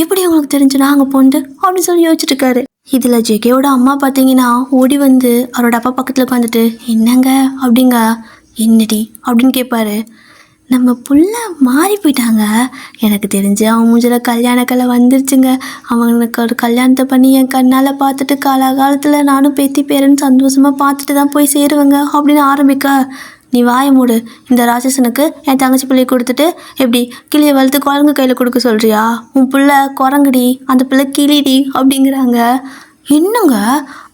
எப்படி அவங்களுக்கு தெரிஞ்சுனா அங்கே போண்டு அப்படின்னு சொல்லி யோசிச்சுட்டு இருக்காரு. இதில் ஜேகேவோட அம்மா பார்த்தீங்கன்னா ஓடி வந்து அவரோட அப்பா பக்கத்தில் உட்காந்துட்டு, என்னங்க அப்படிங்க, என்னடி அப்படின்னு கேட்பாரு. நம்ம புள்ள மாறி போயிட்டாங்க, எனக்கு தெரிஞ்சு அவன் மூஞ்சில் கல்யாண கலை வந்துருச்சுங்க, அவனுக்கு ஒரு கல்யாணத்தை பண்ணி என் கண்ணால் பார்த்துட்டு காலகாலத்தில் நானும் பேத்தி பேரன்னு சந்தோஷமாக பார்த்துட்டு தான் போய் சேருவேங்க அப்படின்னு ஆரம்பிக்க, நீ வாய மூடு, இந்த ராட்சசனுக்கு என் தங்கச்சி பிள்ளையை கொடுத்துட்டு எப்படி கிளியை வளர்த்து குரங்கு கையில் கொடுக்க சொல்கிறியா, உன் பிள்ளை குரங்குடி, அந்த பிள்ளை கிளிடி அப்படிங்கிறாங்க. என்னங்க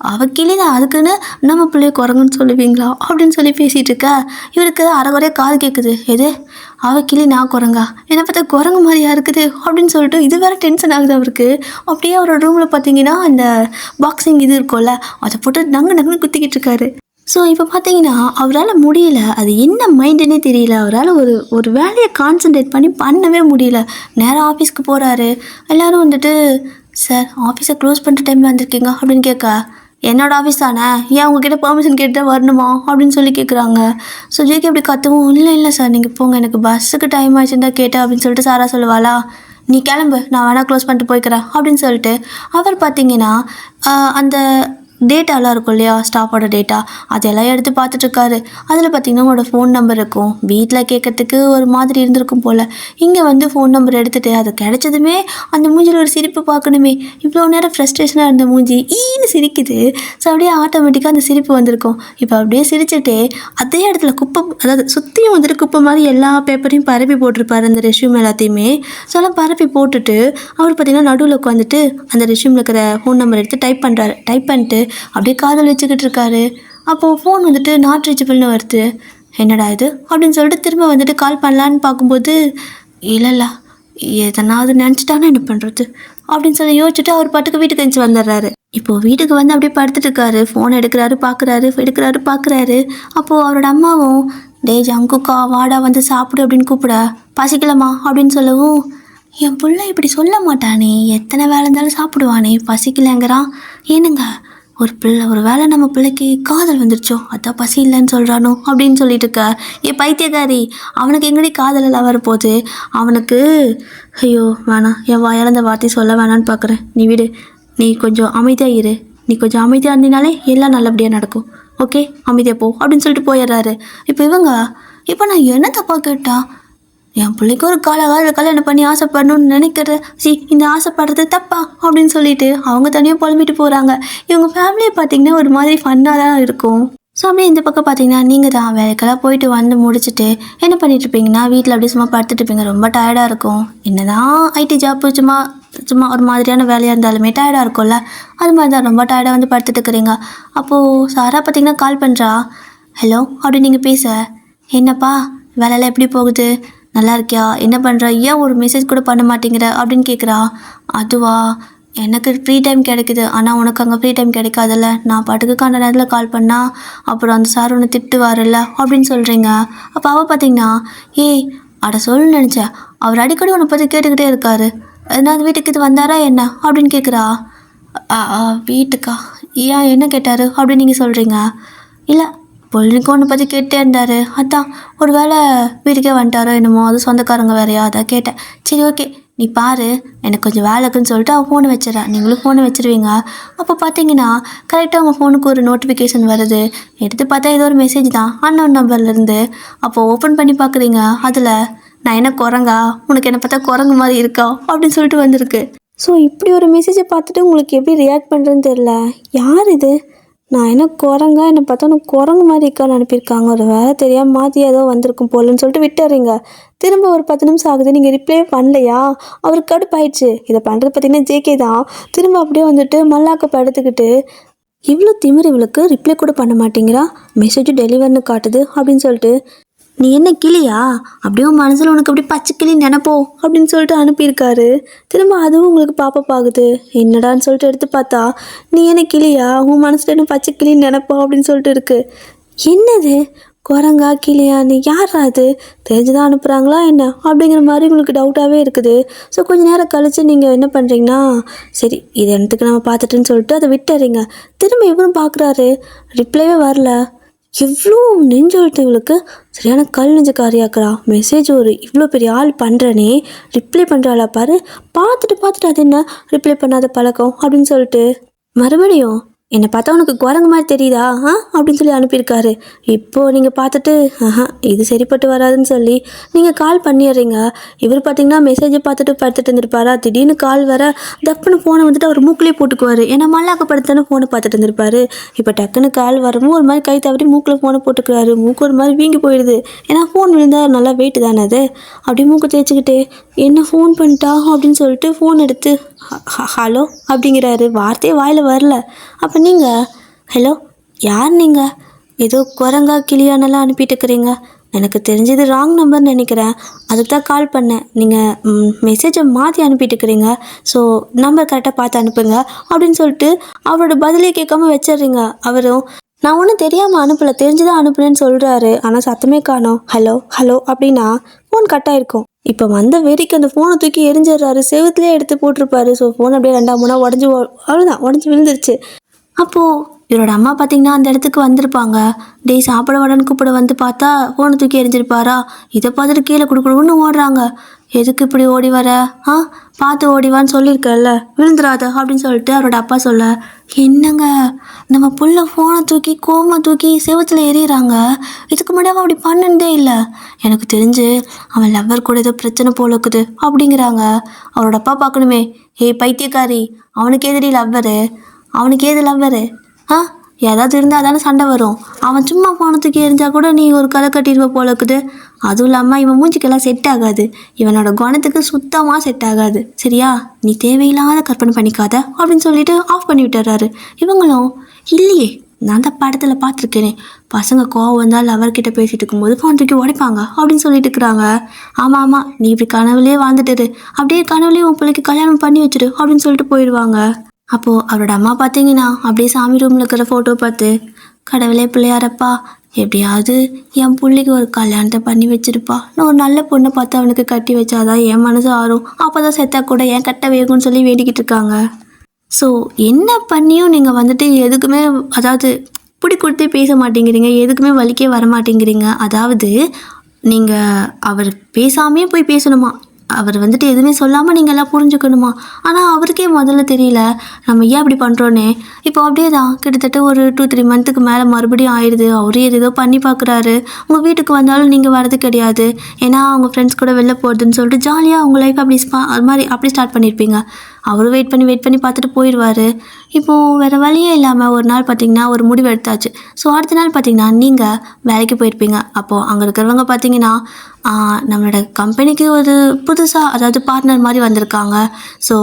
அவள் கிளி தான், அதுக்குன்னு நம்ம பிள்ளைய குரங்குன்னு சொல்லுவீங்களா அப்படின்னு சொல்லி பேசிகிட்டு இருக்க, இவருக்கு அரைகுறையாக காது கேட்குது, எது அவள் கிளி நான் குரங்கா, என்னை பார்த்தா குரங்கு மாதிரியா இருக்குது அப்படின்னு சொல்லிட்டு இது வேறு டென்ஷன் ஆகுது அவருக்கு. அப்படியே அவரோட ரூமில் பார்த்தீங்கன்னா அந்த பாக்ஸிங் இது இருக்கும்ல அதை போட்டு நங்குன்னு குத்திக்கிட்டு இருக்காரு. ஸோ இப்போ பார்த்தீங்கன்னா அவரால் முடியல, அது என்ன மைண்டுன்னே தெரியல, அவரால் ஒரு வேலையை கான்சன்ட்ரேட் பண்ணவே முடியல. நேராக ஆஃபீஸ்க்கு போகிறாரு. எல்லோரும் வந்துட்டு, சார் ஆஃபீஸை க்ளோஸ் பண்ணுற டைமில் வந்திருக்கீங்க அப்படின்னு கேட்க, என்னோடய ஆஃபீஸ் தானே, ஏன் உங்ககிட்ட பெர்மிஷன் கேட்டு வரணுமா அப்படின்னு சொல்லி கேட்குறாங்க. ஸோ ஜேகே அப்படி கத்தவும், இல்லை சார் நீங்கள் போங்க, எனக்கு பஸ்ஸுக்கு டைம் ஆச்சுன்னு தான் கேட்டேன் அப்படின்னு சொல்லிட்டு சாரா சொல்லுவாளா, நீ கிளம்பு நான் வேணால் க்ளோஸ் பண்ணிட்டு போய்க்கிறேன் அப்படின்னு சொல்லிட்டு அவர் பார்த்தீங்கன்னா அந்த டேட்டாலாம் இருக்கும் இல்லையா, ஸ்டாஃபோட டேட்டா அதெல்லாம் எடுத்து பார்த்துட்ருக்காரு. அதில் பார்த்திங்கன்னா உங்களோட ஃபோன் நம்பர் இருக்கும், வீட்டில் கேட்கறதுக்கு ஒரு மாதிரி இருந்திருக்கும் போல், இங்கே வந்து ஃபோன் நம்பர் எடுத்துகிட்டு அது கிடைச்சதுமே அந்த மூஞ்சில் ஒரு சிரிப்பு பார்க்கணுமே, இவ்வளோ நேரம் ஃப்ரஸ்ட்ரேஷனாக இருந்த மூஞ்சி ஈன்னு சிரிக்குது. ஸோ அப்படியே ஆட்டோமேட்டிக்காக அந்த சிரிப்பு வந்திருக்கும். இப்போ அப்படியே சிரிச்சுட்டு அதே இடத்துல குப்பை, அதாவது சுற்றியும் வந்துட்டு குப்பை மாதிரி எல்லா பேப்பரையும் பரப்பி போட்டிருப்பார் அந்த ரெஷ்யூம் எல்லாத்தையுமே. ஸோ எல்லாம் பரப்பி போட்டுட்டு அவர் பார்த்திங்கன்னா நடுவில் உட்காந்துட்டு அந்த ரெஷ்யூமில் இருக்கிற ஃபோன் நம்பர் எடுத்து டைப் பண்ணுறாரு. டைப் பண்ணிட்டு அப்படியே காதல் வச்சுக்கிட்டு இருக்காரு. அப்போது ஃபோன் வந்துட்டு நாட் ரீச்சபிள்னு வருது. என்னடா இது அப்படின்னு சொல்லிட்டு திரும்ப வந்துட்டு கால் பண்ணலான்னு பார்க்கும்போது, இல்லை எதனாவது நினச்சிட்டானா என்ன பண்ணுறது அப்படின்னு சொல்லி யோசிச்சுட்டு அவர் பாட்டுக்கு வீட்டுக்கு எழுந்து வந்துடுறாரு. இப்போ வீட்டுக்கு வந்து அப்படியே படுத்துட்டு இருக்காரு. ஃபோன் எடுக்கிறாரு பார்க்குறாரு. அப்போது அவரோட அம்மாவும், டே ஜங்குக்கா வாடா வந்து சாப்பிடு அப்படின்னு கூப்பிட, பசிக்கலம்மா அப்படின்னு சொல்லவும், என் பிள்ளை இப்படி சொல்ல மாட்டானே, எத்தனை வேலை இருந்தாலும் சாப்பிடுவானே, பசிக்கலைங்கிறான். ஏனுங்க ஒரு வேளை நம்ம பிள்ளைக்கு காதல் வந்துருச்சோ, அதான் பசி இல்லைன்னு சொல்கிறானோ அப்படின்னு சொல்லிட்டு இருக்க. பைத்தியக்காரி, அவனுக்கு எங்கடி காதல் எல்லாம் வரப்போகுது? அவனுக்கு ஐயோ வேணாம், என் இழந்த வார்த்தை சொல்ல வேணான்னு பார்க்குறேன். நீ விடு, நீ கொஞ்சம் அமைதியாக இரு. நீ கொஞ்சம் அமைதியாக இருந்தினாலே எல்லாம் நல்லபடியாக நடக்கும். ஓகே, அமைதியாக போ அப்படின்னு சொல்லிட்டு போயிடுறாரு. இப்போ நான் என்ன தப்பாக கேட்டா? என் பிள்ளைக்கு ஒரு கல்யாணம் பண்ணி ஆசைப்படணும்னு நினைக்கிறது, இந்த ஆசைப்படுறது தப்பா அப்படின்னு சொல்லிட்டு அவங்க தனியாக புலம்பிட்டு போகிறாங்க. இவங்க ஃபேமிலியை பார்த்தீங்கன்னா ஒரு மாதிரி ஃபன்னாக தான் இருக்கும். ஸோ அப்படியே இந்த பக்கம் பார்த்தீங்கன்னா நீங்கள் தான் வேலைக்கெல்லாம் போயிட்டு வந்து முடிச்சுட்டு என்ன பண்ணிட்டுருப்பீங்கன்னா வீட்டில் அப்படியே சும்மா படுத்துட்டுருப்பீங்க. ரொம்ப டயர்டாக இருக்கும். என்ன தான் ஐடி ஜாப்பு சும்மா ஒரு மாதிரியான வேலையாக இருந்தாலுமே டயர்டாக இருக்கும்ல, அது மாதிரி தான் ரொம்ப டயர்டாக வந்து படுத்துட்டு இருக்கிறீங்க. அப்போது சாரா பார்த்தீங்கன்னா கால் பண்ணுறா. ஹலோ அப்படின்னு நீங்கள் பேச, என்னப்பா வேலையெல்லாம் எப்படி போகுது, நல்லா இருக்கியா, என்ன பண்ணுற, ஏன் ஒரு மெசேஜ் கூட பண்ண மாட்டேங்கிற அப்படின்னு கேட்குறா. அதுவா, எனக்கு ஃப்ரீ டைம் கிடைக்குது, ஆனால் உனக்கு அங்கே ஃப்ரீ டைம் கிடைக்காதுல்ல, நான் பாட்டுக்கு கண்ட நேரத்தில் கால் பண்ணால் அப்புறம் அந்த சார் ஒன்று திட்டுவார்ல அப்படின்னு சொல்கிறீங்க. அப்போ அவள் பார்த்தீங்கன்னா, அட சொல்லு நினச்சேன், அவர் அடிக்கடி உன்னை பற்றி கேட்டுக்கிட்டே இருக்காரு, நான் வீட்டுக்கு இது வந்தாரா என்ன அப்படின்னு கேட்குறா. வீட்டுக்கா, ஏன் என்ன கேட்டார் அப்படின்னு நீங்கள் சொல்கிறீங்க. இல்லை, பொழுதுக்கு ஒன்று பற்றி கேட்டே இருந்தார், அதான் ஒரு வேளை வீட்டுக்கே வந்துட்டாரோ என்னமோ, அது சொந்தக்காரங்க வேறையா, அதான் கேட்டேன். சரி ஓகே, நீ பாரு, எனக்கு கொஞ்சம் வேலை இருக்குன்னு சொல்லிட்டு அவள் ஃபோனை வச்சிடறா. நீங்களும் ஃபோனை வச்சுருவீங்க. அப்போ பார்த்தீங்கன்னா கரெக்டாக உங்கள் ஃபோனுக்கு ஒரு நோட்டிஃபிகேஷன் வருது. எடுத்து பார்த்தா ஏதோ ஒரு மெசேஜ் தான், அன்னோன் நம்பர்லேருந்து. அப்போது ஓப்பன் பண்ணி பார்க்குறீங்க. அதில் நான் என்ன குரங்கா, உனக்கு என்னை பார்த்தா குரங்கு மாதிரி இருக்கா அப்படின்னு சொல்லிட்டு வந்திருக்கு. ஸோ இப்படி ஒரு மெசேஜை பார்த்துட்டு உங்களுக்கு எப்படி ரியாக்ட் பண்ணுறதுன்னு தெரில. யார் இது, நான் என்ன குரங்கா, என்னை பார்த்தா உனக்கு குரங்கு மாதிரி இருக்கான்னு அனுப்பியிருக்காங்க, ஒரு வேலை தெரியாமல் மாற்றி ஏதோ வந்திருக்கும் போலன்னு சொல்லிட்டு விட்டுறீங்க. திரும்ப ஒரு 10 நிமிஷம் ஆகுது, நீங்கள் ரிப்ளே பண்ணலையா? அவருக்கு கடுப்பாயிடுச்சு. இதை பண்ணுறது பார்த்தீங்கன்னா ஜேகே தான். திரும்ப அப்படியே வந்துட்டு மல்லாக்க படுத்துக்கிட்டு, இவ்வளோ திமிர் இவளுக்கு, ரிப்ளை கூட பண்ண மாட்டேங்கிறா, மெசேஜும் டெலிவர்னு காட்டுது அப்படின்னு சொல்லிட்டு, நீ என்ன கிளியா, அப்படியே மனசில் உனக்கு அப்படி பச்சை கிளி நினைப்போ அப்படின்னு சொல்லிட்டு அனுப்பியிருக்காரு. திரும்ப அதுவும் உங்களுக்கு பாப்பா ஆகுது. என்னடான்னு சொல்லிட்டு எடுத்து பார்த்தா, நீ என்ன கிளியா, உன் மனசில் என்ன பச்சை கிளி நினைப்போ அப்படின்னு சொல்லிட்டு இருக்கு. என்னது குரங்கா கிளியான்னு, யாரா அது, தெரிஞ்சுதான் அனுப்புகிறாங்களா என்ன அப்படிங்கிற மாதிரி உங்களுக்கு டவுட்டாகவே இருக்குது. ஸோ கொஞ்சம் நேரம் கழித்து நீங்கள் என்ன பண்ணுறீங்கன்னா, சரி இது என்னத்துக்கு நம்ம பார்த்துட்டுன்னு சொல்லிட்டு அதை விட்டுறீங்க. திரும்ப இவரும் பார்க்குறாரு, ரிப்ளைவே வரல. எவ்வளோ நெஞ்செழுத்தவங்களுக்கு சரியான கல் நெஞ்சக்காரியாக்குறா. மெசேஜ் ஒரு இவ்வளோ பெரிய ஆள் பண்ணுறனே, ரிப்ளை பண்ணுறாளா பாரு, பார்த்துட்டு அது என்ன ரிப்ளை பண்ணாத பழக்கம் அப்படின்னு சொல்லிட்டு மறுபடியும் என்னை பார்த்தா உனக்கு குரங்கு மாதிரி தெரியுதா அப்படின்னு சொல்லி அனுப்பியிருக்காரு. இப்போது நீங்கள் பார்த்துட்டு இது சரிப்பட்டு வராதுன்னு சொல்லி நீங்கள் கால் பண்ணிடுறீங்க. இவர் பார்த்தீங்கன்னா மெசேஜை பார்த்துட்டு படுத்துட்டு இருந்திருப்பாரா, திடீர்னு கால் வர டப்புன்னு ஃபோனை வந்துட்டு அவர் மூக்கிலே போட்டுக்குவார். ஏன்னா மல்லாக்கப்படுத்தானே ஃபோனை பார்த்துட்டு இருந்திருப்பாரு. இப்போ டக்குன்னு கால் வரவும் ஒரு மாதிரி கை தவறி மூக்கில் ஃபோனை போட்டுக்கிறாரு. மூக்கு ஒரு மாதிரி வீங்கி போயிடுது. ஏன்னா ஃபோன் விழுந்தால் நல்லா வெயிட்டு தானே அது. அப்படியே மூக்கு தேய்ச்சிக்கிட்டு என்ன ஃபோன் பண்ணிட்டா அப்படின்னு சொல்லிட்டு ஃபோன் எடுத்து ஹலோ அப்படிங்கிறாரு. வார்த்தையே வாயில் வரல. அப்போ நீங்கள் ஹலோ யார் நீங்கள், ஏதோ குரங்கா கிளியானெல்லாம் அனுப்பிட்டு இருக்கிறீங்க, எனக்கு தெரிஞ்சது ராங் நம்பர்னு நினைக்கிறேன், அதுக்கு தான் கால் பண்ணேன், நீங்கள் மெசேஜை மாற்றி அனுப்பிட்டு இருக்கிறீங்க, ஸோ நம்பர் கரெக்டாக பார்த்து அனுப்புங்க அப்படின்னு சொல்லிட்டு அவரோட பதிலே கேட்காம வச்சிடுறீங்க. அவரும் நான் ஒன்றும் தெரியாமல் அனுப்பலை, தெரிஞ்சுதான் அனுப்புனேன்னு சொல்கிறாரு. ஆனால் சத்தமே காணோம். ஹலோ அப்படின்னா ஃபோன் கட் ஆகிருக்கும். இப்போ வந்த வெறிக்கு அந்த ஃபோனை தூக்கி எரிஞ்சிடுறாரு. செவத்துலேயே எடுத்து போட்டிருப்பாரு. ஸோ ஃபோன் அப்படியே 2 உடஞ்சி விழுந்துருச்சு. அப்போது இவரோட அம்மா பார்த்தீங்கன்னா அந்த இடத்துக்கு வந்திருப்பாங்க. டேய் சாப்பிட வாடன்னு கூப்பிட வந்து பார்த்தா ஃபோனை தூக்கி எரிஞ்சிருப்பாரா. இதை பார்த்துட்டு கீழே கொடுக்கணும்னு ஓடுறாங்க. எதுக்கு இப்படி ஓடி வர, பார்த்து ஓடிவான்னு சொல்லியிருக்கல, விழுந்துடாத அப்படின்னு சொல்லிட்டு அவரோட அப்பா சொல்ல, என்னங்க நம்ம புள்ள ஃபோனை தூக்கி தூக்கி செவத்தில் எறிகிறாங்க, இதுக்கு முன்னாடி அவன் அப்படி பண்ணதே இல்லை, எனக்கு தெரிஞ்சு அவன் லவ்வர் கூட ஏதோ பிரச்சனை போல இருக்குது அப்படிங்கிறாங்க. அவரோட அப்பா பார்க்கணுமே, பைத்தியக்காரி, அவனுக்கு எதிரி லவ்வரு, அவனுக்கு ஏது லவ்வரு, ஏதாவது இருந்தால் தானே சண்டை வரும், அவன் சும்மா போனதுக்கு எரிஞ்சால் கூட நீ ஒரு கதை கட்டிடுவ போல இருக்குது, அதுவும் இல்லாமல் இவன் மூஞ்சிக்கெல்லாம் செட் ஆகாது, இவனோட குணத்துக்கு சுத்தமாக செட் ஆகாது, சரியா, நீ தேவையில்லாத கற்பனை பண்ணிக்காத அப்படின்னு சொல்லிட்டு ஆஃப் பண்ணி விட்டுறாரு. இவங்களும் இல்லையே நான் தான் படத்தில் பார்த்துருக்கேனே, பசங்க கோவம் வந்தால் லவர்கிட்ட பேசிகிட்டு இருக்கும்போது ஃபோன் தூக்கி உடைப்பாங்க அப்படின்னு சொல்லிட்டு இருக்கிறாங்க. ஆமாம் ஆமாம், நீ இப்படி கனவுலேயே வாழ்ந்துட்டுரு, அப்படியே கனவுலேயே உன் பிள்ளைக்கு கல்யாணம் பண்ணி வச்சுடு அப்படின்னு சொல்லிட்டு போயிடுவாங்க. அப்போது அவரோட அம்மா பார்த்தீங்கன்னா அப்படியே சாமி ரூமில் இருக்கிற ஃபோட்டோ பார்த்து, கடவுளே பிள்ளையாரப்பா, எப்படியாவது என் பிள்ளைக்கு ஒரு கல்யாணத்தை பண்ணி வச்சிருப்பா, நான் ஒரு நல்ல பொண்ணை பார்த்து அவனுக்கு கட்டி வச்சாதான் என் மனசு ஆறும், அப்போ தான் செத்தா கூட என் கட்ட வேகும்னு சொல்லி வேண்டிக்கிட்டு இருக்காங்க. ஸோ என்ன பண்ணியும் நீங்கள் வந்துட்டு எதுக்குமே, அதாவது பிடி கொடுத்தே பேச மாட்டேங்கிறீங்க, எதுக்குமே வலிக்கே வர மாட்டேங்கிறீங்க. அதாவது நீங்கள் அவர் பேசாமே போய் பேசணுமா, அவர் வந்துட்டு எதுவுமே சொல்லாமல் நீங்கள் எல்லாம் புரிஞ்சுக்கணுமா. ஆனால் அவருக்கே முதல்ல தெரியல நம்ம ஏன் அப்படி பண்ணுறோன்னே. இப்போ அப்படியே தான் கிட்டத்தட்ட ஒரு 2-3 மந்த்துக்கு மேலே மறுபடியும் ஆயிடுது. அவரே ஏதோ பண்ணி பார்க்குறாரு. உங்கள் வீட்டுக்கு வந்தாலும் நீங்கள் வரது கிடையாது, ஏன்னா அவங்க ஃப்ரெண்ட்ஸ் கூட வெளில போகிறதுன்னு சொல்லிட்டு ஜாலியாக உங்கள் லைஃப் அப்படி அது மாதிரி அப்படி ஸ்டார்ட் பண்ணியிருப்பீங்க. அவரும் வெயிட் பண்ணி பார்த்துட்டு போயிடுவார். இப்போது வேறு வழியே இல்லாமல் ஒரு நாள் பார்த்திங்கன்னா ஒரு முடிவு எடுத்தாச்சு. ஸோ அடுத்த நாள் பார்த்திங்கன்னா நீங்கள் வேலைக்கு போயிருப்பீங்க. அப்போது அங்கே இருக்கிறவங்க பார்த்திங்கன்னா நம்மளோட கம்பெனிக்கு ஒரு புதுசாக, அதாவது பார்ட்னர் மாதிரி வந்திருக்காங்க. ஸோ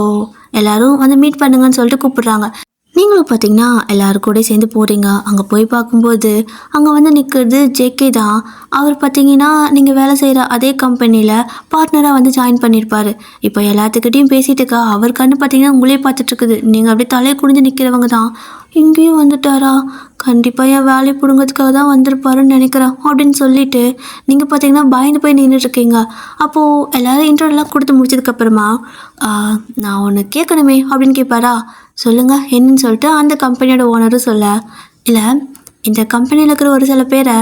எல்லோரும் வந்து மீட் பண்ணுங்கன்னு சொல்லிட்டு கூப்பிடுறாங்க. நீங்களும் பார்த்தீங்கன்னா எல்லோரும் கூட சேர்ந்து போகிறீங்க. அங்கே போய் பார்க்கும்போது அங்கே வந்து நிற்கிறது ஜேகே தான். அவர் பார்த்தீங்கன்னா நீங்கள் வேலை செய்கிற அதே கம்பெனியில் பார்ட்னராக வந்து ஜாயின் பண்ணியிருப்பார். இப்போ எல்லாத்துக்கிட்டையும் பேசிகிட்டு இருக்கா, அவர் கண்ணு பார்த்தீங்கன்னா உங்களே பார்த்துட்ருக்குது. நீங்கள் அப்படியே தலையை குனிஞ்சு நிற்கிறவங்க தான், இங்கேயும் வந்துட்டாரா, கண்டிப்பாக என் வேலையை பிடுங்கிறதுக்காக தான் வந்திருப்பாருன்னு நினைக்கிறேன் அப்படின்னு சொல்லிட்டு நீங்கள் பார்த்தீங்கன்னா பயந்து போய் நின்றுட்டுருக்கீங்க. அப்போது எல்லோரும் இன்டர்வியூலாம் கொடுத்து முடிச்சதுக்கப்புறமா நான் ஒன்று கேட்கணுமே அப்படின்னு கேட்பாரா. சொல்லுங்கள் என்னன்னு சொல்லிட்டு அந்த கம்பெனியோட ஓனரும் சொல்ல, இல்லை இந்த கம்பெனியில் இருக்கிற ஒரு சில பேரை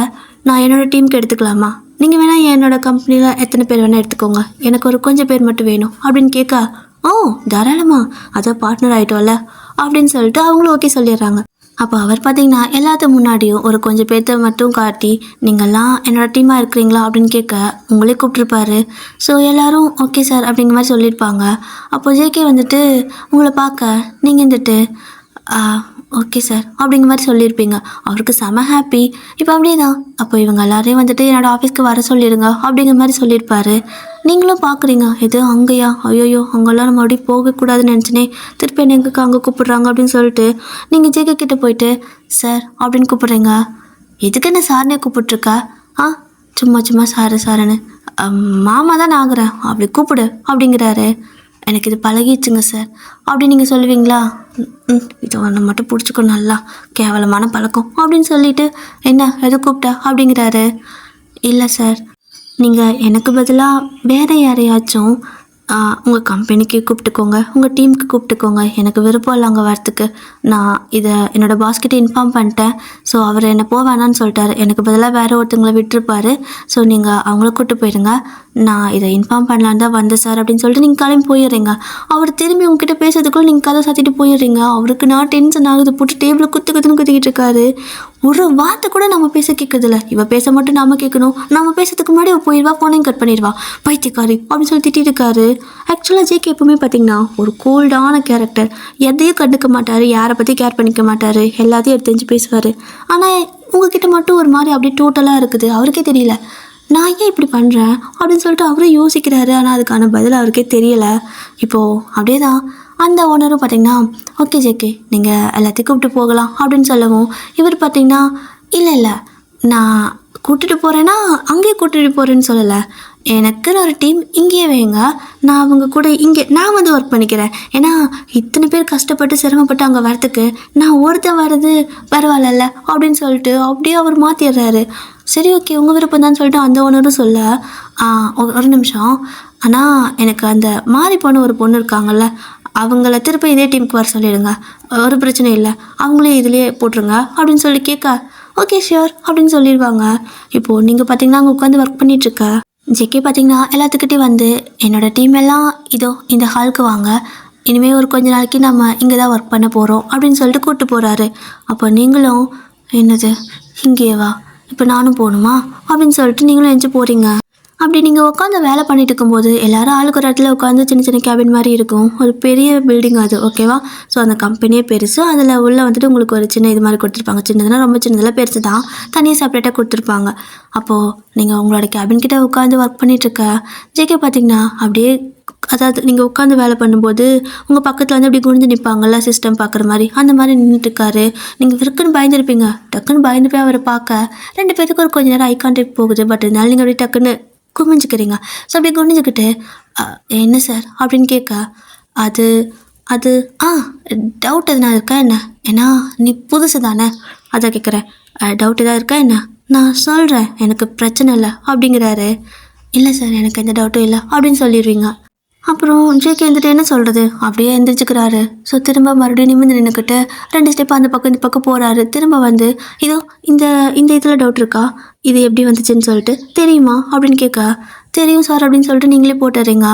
நான் என்னோடய டீமுக்கு எடுத்துக்கலாமா, நீங்கள் வேணால் என்னோடய கம்பெனியில் எத்தனை பேர் வேணால் எடுத்துக்கோங்க, எனக்கு ஒரு கொஞ்சம் பேர் மட்டும் வேணும் அப்படின்னு கேட்க, ஓ தாராளமா, அதான் பார்ட்னர் ஆகிட்டோம்ல அப்படின்னு சொல்லிட்டு அவங்களும் ஓகே சொல்லிடுறாங்க. அப்போ அவர் பார்த்தீங்கன்னா எல்லாத்துக்கு முன்னாடியும் ஒரு கொஞ்சம் பேர்த்த மட்டும் காட்டி, நீங்கள்லாம் என்னோடய டீமாக இருக்கிறீங்களா அப்படின்னு கேட்க உங்களே கூப்பிட்ருப்பாரு. ஸோ எல்லோரும் ஓகே சார் அப்படிங்கிற மாதிரி சொல்லியிருப்பாங்க. அப்போ ஜேகே வந்துட்டு உங்களை பார்க்க நீங்கள் வந்துட்டு ஓகே சார் அப்படிங்கிற மாதிரி சொல்லியிருப்பீங்க. அவருக்கு செம ஹாப்பி. இப்போ அப்படியே தான் அப்போ இவங்க எல்லாரையும் வந்துட்டு என்னோடய ஆஃபீஸ்க்கு வர சொல்லிடுங்க அப்படிங்கிற மாதிரி சொல்லியிருப்பாரு. நீங்களும் பார்க்குறீங்க, எது அங்கேயா, ஐயோயோ அங்கெல்லாம் நம்ம அப்படி போகக்கூடாதுன்னு நினச்சினே, திருப்பி எங்களுக்கு அங்கே கூப்பிட்றாங்க அப்படின்னு சொல்லிட்டு நீங்கள் ஜேகே கிட்டே போயிட்டு சார் அப்படின்னு கூப்பிட்றீங்க. எதுக்கு என்ன சார்னே கூப்பிட்ருக்கா, சும்மா சாருன்னு, மாமா தான் ஆகுறேன் அப்படி கூப்பிடு அப்படிங்கிறாரு. எனக்கு இது பழகிடுச்சுங்க சார் அப்படின்னு நீங்கள் சொல்லுவீங்களா. இது ஒன்று மட்டும் பிடிச்சிக்கோ, நல்லா கேவலமான பழக்கம் அப்படின்னு சொல்லிட்டு, என்ன எது கூப்பிட்டா அப்படிங்கிறாரு. இல்லை சார், நீங்கள் எனக்கு பதிலாக வேறு யாரையாச்சும் உங்கள் கம்பெனிக்கு கூப்பிட்டுக்கோங்க, உங்கள் டீமுக்கு கூப்பிட்டுக்கோங்க, எனக்கு விருப்பம் இல்லை அங்கே வரத்துக்கு. நான் இதை என்னோடய பாஸ்கிட்ட இன்ஃபார்ம் பண்ணிட்டேன். ஸோ அவர் என்னை வேணான்னு சொல்லிட்டாரு, எனக்கு பதிலாக வேறு ஒருத்தங்களை விட்டுருப்பாரு. ஸோ நீங்கள் அவங்கள கூப்பிட்டு போயிடுங்க, நான் இதை இன்ஃபார்ம் பண்ணலான்னு தான் வந்தேன் சார் அப்படின்னு சொல்லிட்டு நீங்கள் கிளம்பி போயிடுறீங்க. அவர் திரும்பி உங்ககிட்ட பேசுறதுக்குள்ள நீங்கள் கதை சாத்திட்டு போயிடுறீங்க. அவருக்கு நான் டென்ஷன் ஆகுது, போட்டு டேபிளில் குத்திக்கிட்டு இருக்காரு. ஒரு வார்த்தை கூட நம்ம பேச கேட்குறதில்ல. இவ பேச மட்டும் நாம கேட்கணும். நம்ம பேசுறதுக்கு முன்னாடி போயிடுவா, ஃபோனையும் கட் பண்ணிடுவா, பைத்தியக்காரி அப்படின்னு சொல்லி திட்டிட்டு இருக்காரு. ஆக்சுவலாக ஜேகே எப்பவுமே பார்த்தீங்கன்னா ஒரு கோல்டான கேரக்டர். எதையும் கண்டுக்க மாட்டார், யாரை பற்றி கேர் பண்ணிக்க மாட்டார், எல்லாத்தையும் எடுத்து தெரிஞ்சு பேசுவார். ஆனால் உங்ககிட்ட மட்டும் ஒரு மாதிரி அப்படியே டோட்டலாக இருக்குது. அவருக்கே தெரியல நான் ஏன் இப்படி பண்ணுறேன் அப்படின்னு சொல்லிட்டு அவரே யோசிக்கிறாரு. ஆனால் அதுக்கான பதில் அவருக்கே தெரியலை. இப்போது அப்படியே தான் அந்த ஓனரும் பார்த்திங்கன்னா ஓகே ஜேகே நீங்கள் எல்லாத்தையும் கூப்பிட்டு போகலாம் அப்படின்னு சொல்லவும், இவர் பார்த்திங்கன்னா இல்லை நான் கூட்டிகிட்டு போகிறேன்னா அங்கேயே கூட்டிகிட்டு போகிறேன்னு சொல்லலை, எனக்குன்னு ஒரு டீம் இங்கேயே வைங்க, நான் அவங்க கூட இங்கே நான் வந்து ஒர்க் பண்ணிக்கிறேன். ஏன்னா இத்தனை பேர் கஷ்டப்பட்டு சிரமப்பட்டு அங்கே வரத்துக்கு நான் ஒருத்தன் வர்றது பரவாயில்ல அப்படின்னு சொல்லிட்டு அப்படியே அவர் மாற்றிடுறாரு. சரி ஓகே உங்கள் விருப்பம் தான் சொல்லிட்டு அந்த ஓனரும் சொல்ல, ஒரு நிமிஷம், ஆனால் எனக்கு அந்த மாறி போன ஒரு பொண்ணு இருக்காங்கல்ல, அவங்கள திருப்பி இதே டீமுக்கு வர சொல்லிடுங்க, ஒரு பிரச்சனை இல்லை, அவங்களே இதுலேயே போட்டுருங்க அப்படின்னு சொல்லி கேட்க ஓகே ஷியோர் அப்படின்னு சொல்லிடுவாங்க. இப்போது நீங்கள் பார்த்தீங்கன்னா அங்கே உட்காந்து ஒர்க் பண்ணிகிட்ருக்க ஜேகே பார்த்தீங்கன்னா எல்லாத்துக்கிட்டே வந்து என்னோடய டீம் எல்லாம் இதோ இந்த ஹாலுக்கு வாங்க, இனிமேல் ஒரு கொஞ்ச நாளைக்கு நம்ம இங்கே தான் ஒர்க் பண்ண போகிறோம் அப்படின்னு சொல்லிட்டு கூப்பிட்டு போகிறாரு. அப்போ நீங்களும் என்னது இங்கேவா, இப்போ நானும் போகணுமா அப்படின்னு சொல்லிட்டு நீங்களும் எழுந்து போகிறீங்க. அப்படி நீங்கள் உட்காந்து வேலை பண்ணிட்டு இருக்கும்போது எல்லாரும் ஆளுக்கு ஒரு இடத்துல உட்காந்து சின்ன சின்ன கேபின் மாதிரி இருக்கும். ஒரு பெரிய பில்டிங் அது, ஓகேவா? ஸோ அந்த கம்பெனியே பெருசு. அதில் உள்ள வந்துட்டு உங்களுக்கு ஒரு சின்ன இது மாதிரி கொடுத்துருப்பாங்க. சின்னதுன்னா ரொம்ப சின்னதெல்லாம் பெருசு தான். தனியாக செப்பரேட்டாக கொடுத்துருப்பாங்க. அப்போது நீங்கள் உங்களோட கேபின் கிட்ட உட்காந்து ஒர்க் பண்ணிகிட்ருக்க ஜேகே பார்த்தீங்கன்னா அப்படியே, அதாவது நீங்கள் உட்காந்து வேலை பண்ணும்போது உங்கள் பக்கத்தில் வந்து அப்படி குனிஞ்சு நிற்பாங்கல்ல, சிஸ்டம் பார்க்குற மாதிரி, அந்த மாதிரி நின்றுட்டுருக்காரு. நீங்கள் விற்குன்னு பயந்துருப்பீங்க. டக்குன்னு பயந்து போய் அவரை பார்க்க 2 பேருக்கு ஒரு கொஞ்சம் நேரம் ஐ கான்டாக்ட் போகுது. பட் இருந்தாலும் நீங்கள் அப்படியே டக்குன்னு குமிஞ்சுக்கிறீங்க. ஸோ அப்படி குனிஞ்சுக்கிட்டு என்ன சார் அப்படின்னு கேட்க, அது அது டவுட் எதுனா இருக்கா என்ன? ஏன்னா நீ புதுசு தானே, அதை கேட்குறேன். டவுட் எதாவது இருக்கா என்ன? நான் சொல்கிறேன், எனக்கு பிரச்சனை இல்லை அப்படிங்கிறாரு. இல்லை சார், எனக்கு எந்த டவுட்டும் இல்லை அப்படின்னு சொல்லிடுவீங்க. அப்புறம் ஜேகே எழுந்துட்டு என்ன சொல்கிறது, அப்படியே எழுந்திரிச்சுக்கிறாரு. ஸோ திரும்ப மறுபடியும் நிமிர்ந்து நின்றுக்கிட்டு 2 ஸ்டெப் அந்த பக்கம் இந்த பக்கம் போகிறாரு. திரும்ப வந்து இதோ இந்த இந்த இதில் டவுட் இருக்கா, இது எப்படி வந்துச்சுன்னு சொல்லிட்டு தெரியுமா அப்படின்னு கேட்க, தெரியும் சார் அப்படின்னு சொல்லிட்டு நீங்களே போட்டுறீங்க.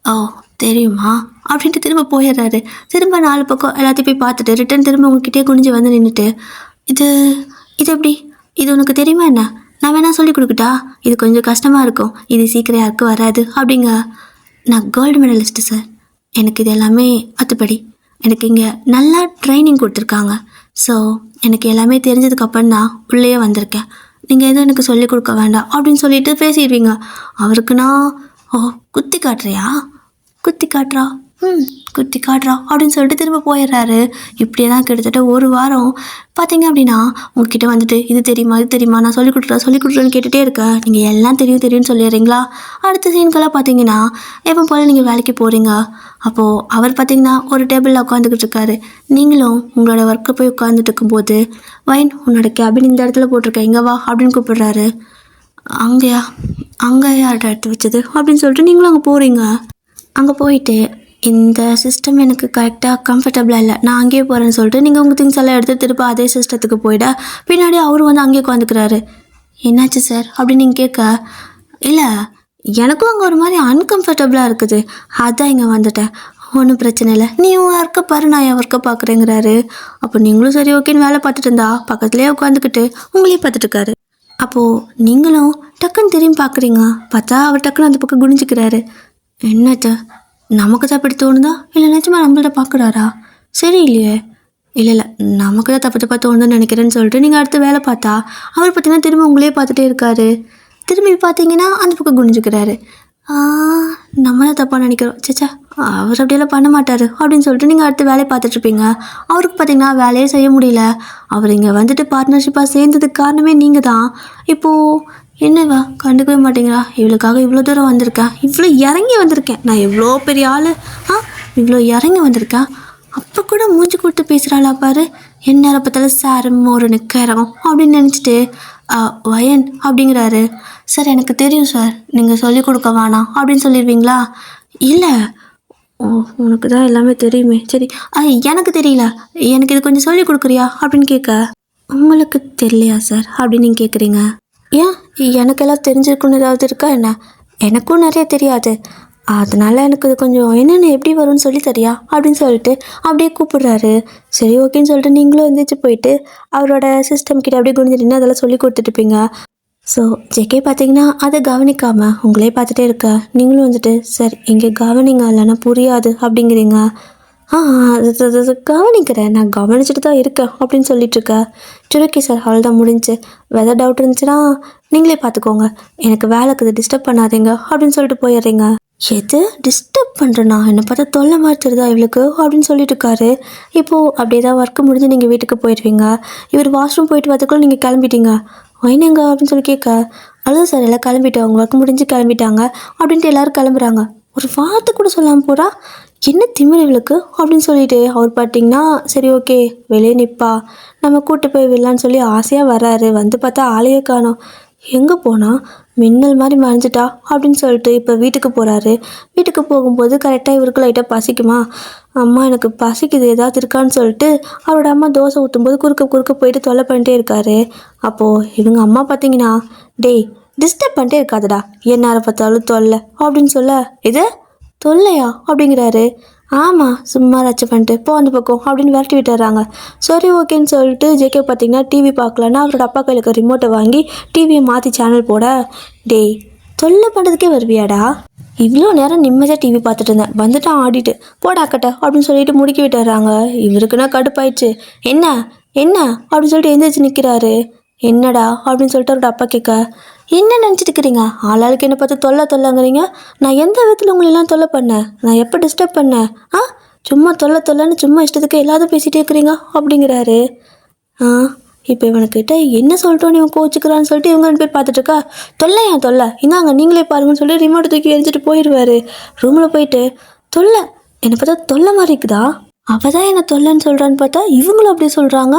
ஓ தெரியுமா அப்படின்ட்டு திரும்ப போயிடுறாரு. திரும்ப 4 பக்கம் எல்லாத்தையும் போய் பார்த்துட்டு ரிட்டன் திரும்ப உங்ககிட்டே குனிஞ்சு வந்து நின்றுட்டு, இது இது எப்படி, இது உனக்கு தெரியுமா என்ன, நான் வேணா சொல்லி கொடுக்கட்டா, இது கொஞ்சம் கஷ்டமாக இருக்கும், இது சீக்கிரம் யாருக்கும் வராது அப்படிங்க. நான் கோல்டு மெடலிஸ்ட்டு சார், எனக்கு இது எல்லாமே அத்துப்படி. எனக்கு இங்கே நல்லா ட்ரைனிங் கொடுத்துருக்காங்க. ஸோ எனக்கு எல்லாமே தெரிஞ்சதுக்கப்புறம் தான் உள்ளே வந்திருக்கேன். நீங்கள் எதுவும் எனக்கு சொல்லிக் கொடுக்க வேண்டாம் அப்படின்னு சொல்லிட்டு பேசிடுவீங்க. அவருக்குன்னா, ஓ குத்தி காட்டுறியா, குத்தி காட்டுறா, குத்தி காட்டுறா அப்படின்னு சொல்லிட்டு திரும்ப போயிடுறாரு. இப்படியே தான் கிட்டத்தட்ட 1 வாரம் பார்த்தீங்க அப்படின்னா உங்ககிட்ட வந்துட்டு இது தெரியுமா இது தெரியுமா, நான் சொல்லி கொடுத்துறேன்னு கேட்டுகிட்டே இருக்கேன். நீங்கள் எல்லாம் தெரியும்னு சொல்லிடுறீங்களா. அடுத்த சீன்கெல்லாம் பார்த்தீங்கன்னா எப்போ போல் நீங்கள் வேலைக்கு போகிறீங்க. அப்போது அவர் பார்த்தீங்கன்னா ஒரு டேபிளில் உட்காந்துக்கிட்டு இருக்காரு. நீங்களும் உங்களோட ஒர்க்கை போய் உட்காந்துட்டு இருக்கும்போது, வைன் உன்னோட கேபின் இந்த இடத்துல போட்டிருக்கேன், இங்கே வா அப்படின்னு கூப்பிடுறாரு. அங்கேயா, அங்கே யார்கிட்ட எடுத்து வச்சது அப்படின்னு சொல்லிட்டு நீங்களும் அங்கே போகிறீங்க. அங்கே போயிட்டு இந்த சிஸ்டம் எனக்கு கரெக்டாக கம்ஃபர்டபுளாக இல்லை, நான் அங்கேயே போகிறேன்னு சொல்லிட்டு நீங்கள் உங்கள் திங்ஸ் எல்லாம் எடுத்து திருப்ப அதே சிஸ்டத்துக்கு போயிட பின்னாடி அவரும் வந்து அங்கேயே உட்காந்துக்கிறாரு. என்னாச்சு சார் அப்படின்னு நீங்கள் கேட்க, இல்லை எனக்கும் அங்கே ஒரு மாதிரி அன்கம்ஃபர்டபுளாக இருக்குது, அதான் இங்கே வந்துட்டேன், ஒன்றும் பிரச்சனை இல்லை, நீ உன் ஒர்க்கை பாரு, நான் என் ஒர்க்கை பார்க்குறேங்கிறாரு. அப்போ நீங்களும் சரி ஓகேன்னு வேலை பார்த்துட்டு இருந்தா பக்கத்துலேயே உட்காந்துக்கிட்டு உங்களையே பார்த்துட்ருக்காரு. அப்போது நீங்களும் டக்குன்னு திரும்பி பார்க்குறீங்க. பார்த்தா அவர் டக்குன்னு அந்த பக்கம் குனிஞ்சிக்கிறாரு. என்னத்த நமக்கு தான் இப்படி தோணுதா, இல்லை நிஜமா நம்மள்ட்ட பார்க்குறாரா, சரி இல்லையே, இல்லை நமக்கு தான் தப்பாக தோணுதுன்னு நினைக்கிறேன்னு சொல்லிட்டு நீங்கள் அடுத்த வேலை பார்த்தா அவர் பார்த்தீங்கன்னா திரும்ப உங்களே பார்த்துட்டே இருக்காரு. திரும்பி பார்த்தீங்கன்னா அந்த பக்கம் குனிஞ்சிக்கிறாரு. நம்ம தான் தப்பாக நினைக்கிறோம், சேச்சா அவர் அப்படியெல்லாம் பண்ண மாட்டார் அப்படின்னு சொல்லிட்டு நீங்கள் அடுத்த வேலையை பார்த்துட்ருப்பீங்க. அவருக்கு பார்த்தீங்கன்னா வேலையே செய்ய முடியல. அவர் இங்கே வந்துட்டு பார்ட்னர்ஷிப்பாக சேர்ந்ததுக்கு காரணமே நீங்கள் தான். இப்போது என்னவா கண்டுக்கவே மாட்டேங்கிறா, இவளுக்காக இவ்வளோ தூரம் வந்திருக்கேன், இவ்வளோ இறங்கி வந்திருக்கேன், நான் எவ்வளோ பெரிய ஆள், இவ்வளோ இறங்கி வந்திருக்கேன், அப்போ கூட மூஞ்சி கொடுத்து பேசுகிறாளா பாரு, என்ன பார்த்தாலும் சார் ஒரு நிற்கிறோம் அப்படின்னு நினச்சிட்டு வயன் அப்படிங்கிறாரு. சார் எனக்கு தெரியும் சார், நீங்கள் சொல்லிக் கொடுக்க வேணாம் அப்படின்னு சொல்லிடுவீங்களா. இல்லை ஓ உனக்கு தான் எல்லாமே தெரியுமே, சரி எனக்கு தெரியல, எனக்கு இது கொஞ்சம் சொல்லிக் கொடுக்குறியா அப்படின்னு கேட்க, உங்களுக்கு தெரியலையா சார் அப்படின்னு நீங்கள் கேட்குறீங்க. ஏன் எனக்கெல்லாம் தெரிஞ்சிருக்குன்னு ஏதாவது இருக்கா என்ன, எனக்கும் நிறைய தெரியாது, அதனால் எனக்கு இது கொஞ்சம் என்னென்ன எப்படி வரும்னு சொல்லி தரியா அப்படின்னு சொல்லிட்டு அப்படியே கூப்பிடுறாரு. சரி ஓகேன்னு சொல்லிட்டு நீங்களும் எழுந்திரிச்சு போயிட்டு அவரோட சிஸ்டம் கிட்ட அப்படியே குனிஞ்சிட்டு அதெல்லாம் சொல்லி கொடுத்துட்ருப்பீங்க. ஸோ ஜேகே பார்த்தீங்கன்னா அதை கவனிக்காமல் உங்களே பார்த்துட்டே இருக்க, நீங்களும் வந்துட்டு சார் இங்கே கவனிங்க இல்லைன்னா புரியாது அப்படிங்கிறீங்க. அது கவனிக்கிறேன், நான் கவனிச்சுட்டு தான் இருக்கேன் அப்படின்னு சொல்லிட்டுருக்க. சரி ஓகே சார், அவள் தான் முடிஞ்சு, வெதர் டவுட் இருந்துச்சுன்னா நீங்களே பார்த்துக்கோங்க, எனக்கு வேலைக்கு இது டிஸ்டர்ப் பண்ணாதீங்க அப்படின்னு சொல்லிட்டு போயிடுறீங்க. எது டிஸ்டர்ப் பண்ணுறேண்ணா, என்னை பார்த்தா தொல்லை மாதிரி தெரியுதா இவளுக்கு அப்படின்னு சொல்லிட்டு இருக்காரு. இப்போது அப்படியே தான் ஒர்க்கு முடிஞ்சு நீங்கள் வீட்டுக்கு போயிடுவீங்க. இவர் வாஷ்ரூம் போயிட்டு வரதுக்குள்ள நீங்கள் கிளம்பிட்டீங்க. வைனங்க அப்படின்னு சொல்லி கேட்க, அவ்வளோ சார் எல்லாம் கிளம்பிட்டோம், அவங்க ஒர்க்கு முடிஞ்சு கிளம்பிட்டாங்க அப்படின்ட்டு எல்லோரும் கிளம்புறாங்க. ஒரு வார்த்தை கூட சொல்லாமல் போகிறா, என்ன திமிர் இவளுக்கு அப்படின்னு சொல்லிட்டு அவர் பார்த்தீங்கன்னா சரி ஓகே வெளியே நிற்பா, நம்ம கூட்டு போய் விடலான்னு சொல்லி ஆசையாக வர்றாரு. வந்து பார்த்தா ஆளையே காணோம், எங்கே போனால் மின்னல் மாதிரி மறைஞ்சிட்டா அப்படின்னு சொல்லிட்டு இப்போ வீட்டுக்கு போகிறாரு. வீட்டுக்கு போகும்போது கரெக்டாக இவருக்கு லைட்டாக பசிக்குமா, அம்மா எனக்கு பசிக்குது ஏதாவது இருக்கான்னு சொல்லிட்டு அவரோட அம்மா தோசை ஊற்றும்போது குறுக்க போயிட்டு தொல்லை பண்ணிட்டே இருக்காரு. அப்போது இவங்க அம்மா பார்த்தீங்கன்னா, டேய் டிஸ்டர்ப் பண்ணிட்டே இருக்காதுடா, எந்நேர பார்த்தாலும் தொல்லை அப்படின்னு சொல்ல, இது தொல்லையா அப்படிங்கிறாரு. ஆமாம் சும்மா ரச்சை பண்ணிட்டு போ அந்த பக்கம் அப்படின்னு விரட்டி விட்டுறாங்க. சரி ஓகேன்னு சொல்லிட்டு ஜேகே பார்த்தீங்கன்னா டிவி பார்க்கலன்னா அவரோட அப்பா கையில் ரிமோட்டை வாங்கி டிவியை மாற்றி சேனல் போட, டேய் தொல்லை பண்ணுறதுக்கே வருவியாடா? இவ்வளோ நேரம் நிம்மதியாக டிவி பார்த்துட்டு இருந்தேன், வந்துட்டான் ஆடிட்டு போடா கட்ட அப்படின்னு சொல்லிட்டு முடுக்கி விட்டுறாங்க. இவருக்குன்னா கடுப்பாயிடுச்சு. என்ன என்ன அப்படின்னு சொல்லிட்டு எந்திரிச்சு நிற்கிறாரு. என்னடா அப்படின்னு சொல்லிட்டு அவரோட அப்பா கேட்க, என்ன நினச்சிட்டு இருக்கிறீங்க? ஆளாளுக்கு என்னை பார்த்து தொல்லைங்கிறீங்க. நான் எந்த விதத்தில் உங்களெல்லாம் தொல்லை பண்ணேன்? நான் எப்போ டிஸ்டர்ப் பண்ணேன்? சும்மா தொல்லைன்னு சும்மா இஷ்டத்துக்கு எல்லாத்தையும் பேசிகிட்டே இருக்கிறீங்க அப்படிங்கிறாரு. இப்போ இவனுக்கிட்ட என்ன சொல்லிட்டோன்னு இவன் கோச்சுக்கிறான்னு சொல்லிட்டு இவங்க 2 பேர் பார்த்துட்டு இருக்கா. தொல்லை இந்தாங்க நீங்களே பாருங்கன்னு சொல்லி ரிமோட் தூக்கி எரிஞ்சிட்டு போயிடுவார். ரூமில் போயிட்டு என்னை பார்த்தா தொல்லை மாதிரி இருக்குதா? அவள் தான் என்னை தொல்லைன்னு சொல்கிறான்னு பார்த்தா இவங்களும் அப்படியே சொல்கிறாங்க.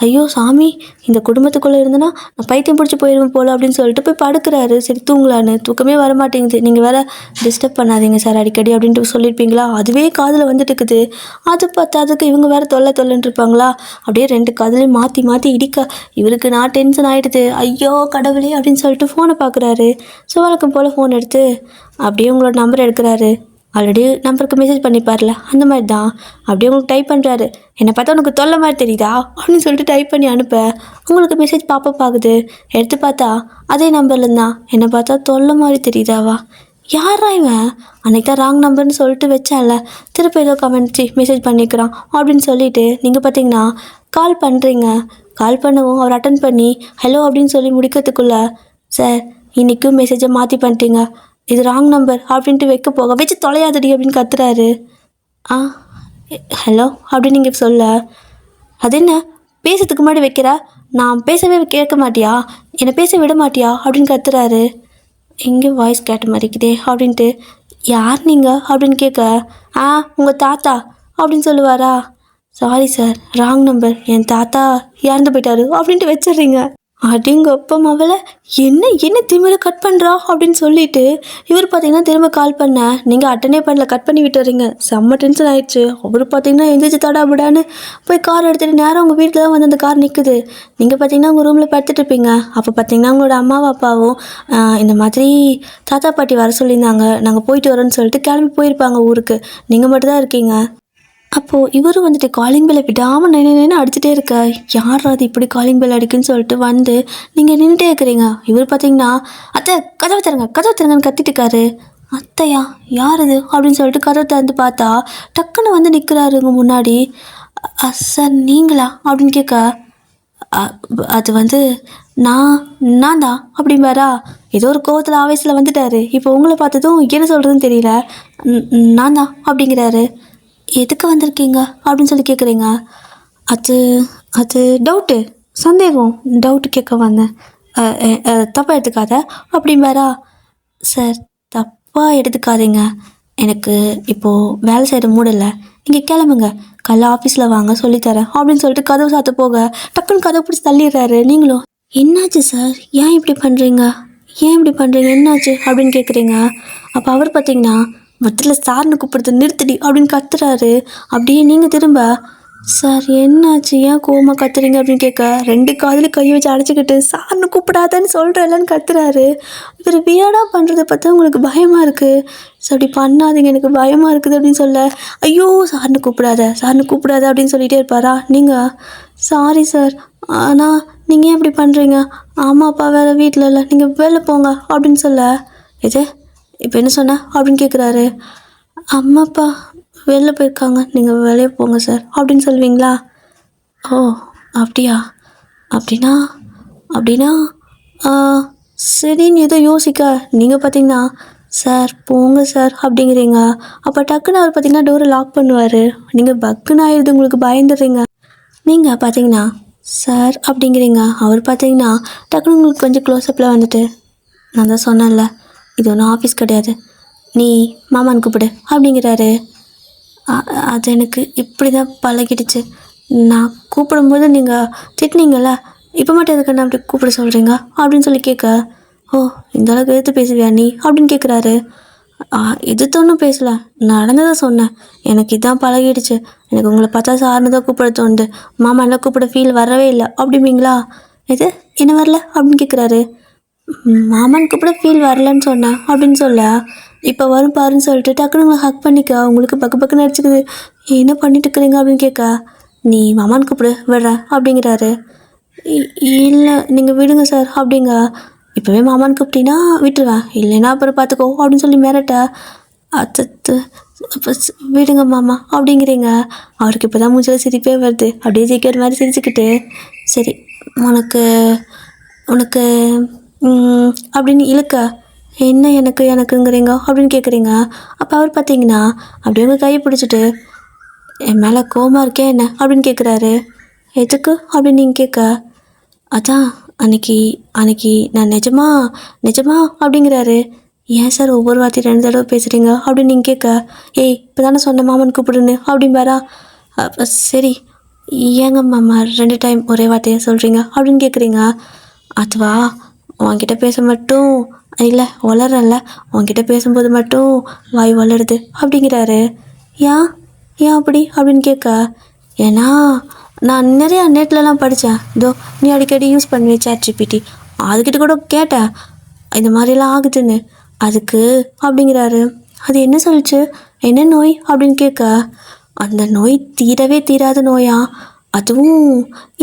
ஐயோ சாமி, இந்த குடும்பத்துக்குள்ளே இருந்தேன்னா நான் பைத்தியம் பிடிச்சி போயிடுவேன் போல் அப்படின்னு சொல்லிட்டு போய் படுக்கிறாரு. சரி தூங்கலான்னு, தூக்கமே வர மாட்டேங்குது. நீங்கள் வேறு டிஸ்டர்ப் பண்ணாதீங்க சார் அடிக்கடி அப்படின்ட்டு சொல்லியிருப்பீங்களா, அதுவே காதில் வந்துட்டு இருக்குது. அது பார்த்தா அதுக்கு இவங்க வேறு தொல்லைன்னு இருப்பாங்களா? அப்படியே 2 காதுலையும் மாற்றி இடிக்க இவருக்கு நான் டென்ஷன் ஆகிடுது. ஐயோ கடவுளே அப்படின்னு சொல்லிட்டு ஃபோனை பார்க்குறாரு. ஸோ வழக்கம் போல் ஃபோன் எடுத்து அப்படியே உங்களோட நம்பர் எடுக்கிறாரு. ஆல்ரெடி நம்பருக்கு மெசேஜ் பண்ணிப்பார்ல, அந்த மாதிரி தான் அப்படியே உங்களுக்கு டைப் பண்ணுறாரு. என்னை பார்த்தா உனக்கு தொல்லை மாதிரி தெரியுதா அப்படின்னு சொல்லிட்டு டைப் பண்ணி அனுப்ப உங்களுக்கு மெசேஜ் பாப்பப் ஆகுது. எடுத்து பார்த்தா அதே நம்பர்லேருந்து தான். என்னை பார்த்தா தொல்லை மாதிரி தெரியுதாவா? யாரா இவன்? அன்றைக்கி தான் ராங் நம்பர்னு சொல்லிட்டு வச்சால, திருப்பி ஏதோ கமெண்ட் மெசேஜ் பண்ணிக்கிறான் அப்படின்னு சொல்லிட்டு நீங்கள் பார்த்தீங்கன்னா கால் பண்ணுறீங்க. கால் பண்ணவும் அவர் அட்டன் பண்ணி ஹலோ அப்படின்னு சொல்லி முடிக்கிறதுக்குள்ளே, சார் இன்றைக்கும் மெசேஜை மாற்றி பண்ணிட்டீங்க, இது ராங் நம்பர் அப்படின்ட்டு வைக்க போக வச்சு தொலையாதடி அப்படின்னு கத்துறாரு. ஹலோ அப்படின்னு நீங்கள் சொல்ல, அது என்ன பேசுறதுக்கு முன்னாடி வைக்கிற, நான் பேசவே கேட்க மாட்டியா, என்னை பேச விட மாட்டியா அப்படின்னு கத்துறாரு. எங்கே வாய்ஸ் கேட்ட மாதிரிக்குதே அப்படின்ட்டு, யார் நீங்கள் அப்படின்னு கேட்க, உங்கள் தாத்தா அப்படின்னு சொல்லுவாரா. சாரி சார் ராங் நம்பர், என் தாத்தா இறந்து போயிட்டாரு அப்படின்ட்டு வச்சிடுறீங்க. அப்படிங்கப்ப அவளை என்ன திமிர கட் பண்ணுறா அப்படின்னு சொல்லிட்டு இவர் பார்த்தீங்கன்னா திரும்ப கால் பண்ண, நீங்கள் அட்டனே பண்ணல, கட் பண்ணி விட்டுறீங்க. செம்ம டென்ஷன் ஆயிடுச்சு. அவர் பார்த்தீங்கன்னா எந்திரிச்சு தடாபடான்னு போய் கார் எடுத்துகிட்டு நேரம் உங்கள் வீட்டில் தான் வந்து அந்த கார் நிற்குது. நீங்கள் பார்த்தீங்கன்னா உங்கள் ரூமில் படுத்துட்டு இருப்பீங்க. அப்போ பார்த்தீங்கன்னா உங்களோட அம்மாவும் அப்பாவும் இந்த மாதிரி தாத்தா பாட்டி வர சொல்லியிருந்தாங்க, நாங்கள் போயிட்டு வரோன்னு சொல்லிட்டு கிளம்பி போயிருப்பாங்க ஊருக்கு. நீங்கள் மட்டும் தான் இருக்கீங்க. அப்போது இவரும் வந்துட்டு காலிங் பெல்லை விடாமல் நின்று அடிச்சுட்டே இருக்க, யார் அது இப்படி காலிங் பெல் அடிக்குன்னு சொல்லிட்டு வந்து நீங்கள் நின்றுட்டே இருக்கிறீங்க. இவர் பார்த்தீங்கன்னா அத்தை கதவை தருங்கன்னு கத்திட்டு இருக்காரு. அத்தையா யார் இது அப்படின்னு சொல்லிட்டு கதவை திறந்து பார்த்தா டக்குன்னு வந்து நிற்கிறாருங்க முன்னாடி. சார் நீங்களா அப்படின்னு கேட்க, அது வந்து நான் தான் அப்படிம்பாரா. ஏதோ ஒரு கோவத்தில் ஆவேசில் வந்துட்டாரு. இப்போ உங்களை பார்த்ததும் என்ன சொல்கிறதுன்னு தெரியல. நான் தான் அப்படிங்கிறாரு. எதுக்கு வந்திருக்கீங்க அப்படின்னு சொல்லி கேட்குறீங்க. அது டவுட்டு கேட்க வந்தேன், தப்பாக எடுத்துக்காத அப்படிம்பாரா. சார் தப்பாக எடுத்துக்காதீங்க, எனக்கு இப்போது வேலை செய்கிற மூடில்லை, நீங்கள் கிளம்புங்க, காலைல ஆஃபீஸில் வாங்க சொல்லித்தரேன் அப்படின்னு சொல்லிட்டு கதவு சாத்த போக டக்குன்னு கதவு பிடிச்சி தள்ளிடுறாரு. நீங்களும் என்னாச்சு சார், ஏன் இப்படி பண்ணுறீங்க என்னாச்சு அப்படின்னு கேட்குறீங்க. அப்போ அவர் பார்த்தீங்கன்னா மொத்தத்தில் சார்னு கூப்பிடுறது நிறுத்தடி அப்படின்னு கத்துறாரு. அப்படியே நீங்கள் திரும்ப சார் என்னாச்சு, ஏன் கோவமாக கத்துறீங்க அப்படின்னு கேட்க 2 காதில் கை வச்சு அடைச்சிக்கிட்டு சார்னு கூப்பிடாதன்னு சொல்கிறல்லன்னு கத்துறாரு. இவர் வியாடாக பண்ணுறதை பார்த்தா உங்களுக்கு பயமாக இருக்குது. ஸோ அப்படி பண்ணாதீங்க, எனக்கு பயமாக இருக்குது அப்படின்னு சொல்ல, ஐயோ சார்னு கூப்பிடாத அப்படின்னு சொல்லிகிட்டே இருப்பாரா. நீங்கள் சாரி சார், ஆனால் நீங்கள் ஏன் இப்படி பண்ணுறீங்க, அம்மா அப்பா வேறு வீட்டில் இல்லை, நீங்கள் வெளில போங்க அப்படின்னு சொல்ல, இது இப்போ என்ன சொன்ன அப்படின்னு கேட்குறாரு. அம்மா அப்பா வெளில போயிருக்காங்க, நீங்கள் வெளியே போங்க சார் அப்படின்னு சொல்லுவீங்களா. ஓ அப்படியா, அப்படின்னா சரின்னு ஏதோ யோசிக்க நீங்கள் பார்த்தீங்கன்னா சார் போங்க சார் அப்படிங்கிறீங்க. அப்போ டக்குன்னு அவர் பார்த்தீங்கன்னா டோரை லாக் பண்ணுவார். நீங்கள் பக்குன்னு ஆயிடுது, உங்களுக்கு பயந்துடுறீங்க. நீங்கள் பார்த்தீங்கன்னா சார் அப்படிங்கிறீங்க. அவர் பார்த்தீங்கன்னா டக்குன்னு உங்களுக்கு கொஞ்சம் க்ளோஸ்அப்பில் வந்துட்டு, நான் தான் சொன்னேன்ல இது ஒன்றும் ஆஃபீஸ் கிடையாது, நீ மாமான்னு கூப்பிடு அப்படிங்கிறாரு. அது எனக்கு இப்படி தான் பழகிடுச்சு, நான் கூப்பிடும்போது நீங்கள் திட்டினீங்கள, இப்போ மட்டும் எதுக்கு அப்படி கூப்பிட சொல்கிறீங்க அப்படின்னு சொல்லி கேட்க, ஓ இந்த அளவுக்கு எதிர்த்து பேசுவியா நீ அப்படின்னு கேட்குறாரு. எதிர்த்து ஒன்றும் பேசலை, நடந்ததை சொன்னேன், எனக்கு இதான் பழகிடுச்சு, எனக்கு உங்களை பார்த்தா சார்னு தான் கூப்பிட தோணுது, மாமா என்ன கூப்பிட ஃபீல் வரவே இல்லை அப்படிங்களா. இது என்ன வரல அப்படின்னு கேட்குறாரு. மாமன் கூப்பிட ஃபீல் வரலன்னு சொன்னேன் அப்படின்னு சொல்ல, இப்போ வரும் பாருன்னு சொல்லிட்டு டக்குனு உங்களை ஹக் பண்ணிக்க உங்களுக்கு பக்குன்னு அடிச்சுக்குது. என்ன பண்ணிட்டு இருக்கிறீங்க அப்படின்னு கேட்க, நீ மாமான் கூப்பிடு விடுறேன் அப்படிங்கிறாரு. இல்லை நீங்கள் விடுங்க சார் அப்படிங்க. இப்போவே மாமான்னு கூப்பிட்டீங்கன்னா விட்டுருவேன், இல்லைன்னா அப்புறம் பார்த்துக்கோ அப்படின்னு சொல்லி மிரட்ட. அத்தத்து அப்போ விடுங்க மாமா அப்படிங்கிறீங்க. அவருக்கு இப்போ தான் மூஞ்சில் சிரிப்பே வருது. அப்படியே ஜிக்கெட் மாதிரி சிரிச்சுக்கிட்டு, சரி உனக்கு உனக்கு அப்படின்னு இழுக்க, என்ன எனக்கு எனக்குங்கிறீங்க அப்படின்னு கேட்குறீங்க. அப்போ அவர் பார்த்தீங்கன்னா அப்படியே உங்கள் கையை பிடிச்சிட்டு, என் மேலே கோவமாக இருக்கே என்ன அப்படின்னு கேட்குறாரு. எதுக்கு அப்படின்னு நீங்கள் கேட்க, அதான் அன்னைக்கு அன்னைக்கு நான் நிஜமா நிஜமா அப்படிங்கிறாரு. ஏன் சார் ஒவ்வொரு வார்த்தை 2 தடவை பேசுகிறீங்க அப்படின்னு நீங்கள் கேட்க, ஏய் இப்போ தானே சொன்ன மாமன் கூப்பிடுன்னு அப்படிம்பாரா. அப்போ சரி ஏங்க மாமா 2 டைம் ஒரே வார்த்தையை சொல்கிறீங்க அப்படின்னு கேட்குறீங்க. அதுவா உன்கிட்ட பேச மட்டும் இல்லை வளரல, உன்கிட்ட பேசும்போது மட்டும் வாய் வளருது அப்படிங்கிறாரு. ஏன் ஏன் அப்படி அப்படின்னு கேட்க, ஏன்னா நான் நிறையா நெட்லலாம் படித்தேன். இதோ நீ அடிக்கடி யூஸ் பண்ணுவேன் ChatGPT, அதுக்கிட்ட கூட கேட்டேன் இந்த மாதிரிலாம் ஆகுதுன்னு. அதுக்கு அப்படிங்கிறாரு. அது என்ன சொல்லிச்சு, என்ன நோய் அப்படின்னு கேட்க, அந்த நோய் தீரவே தீராத நோயா, அதுவும்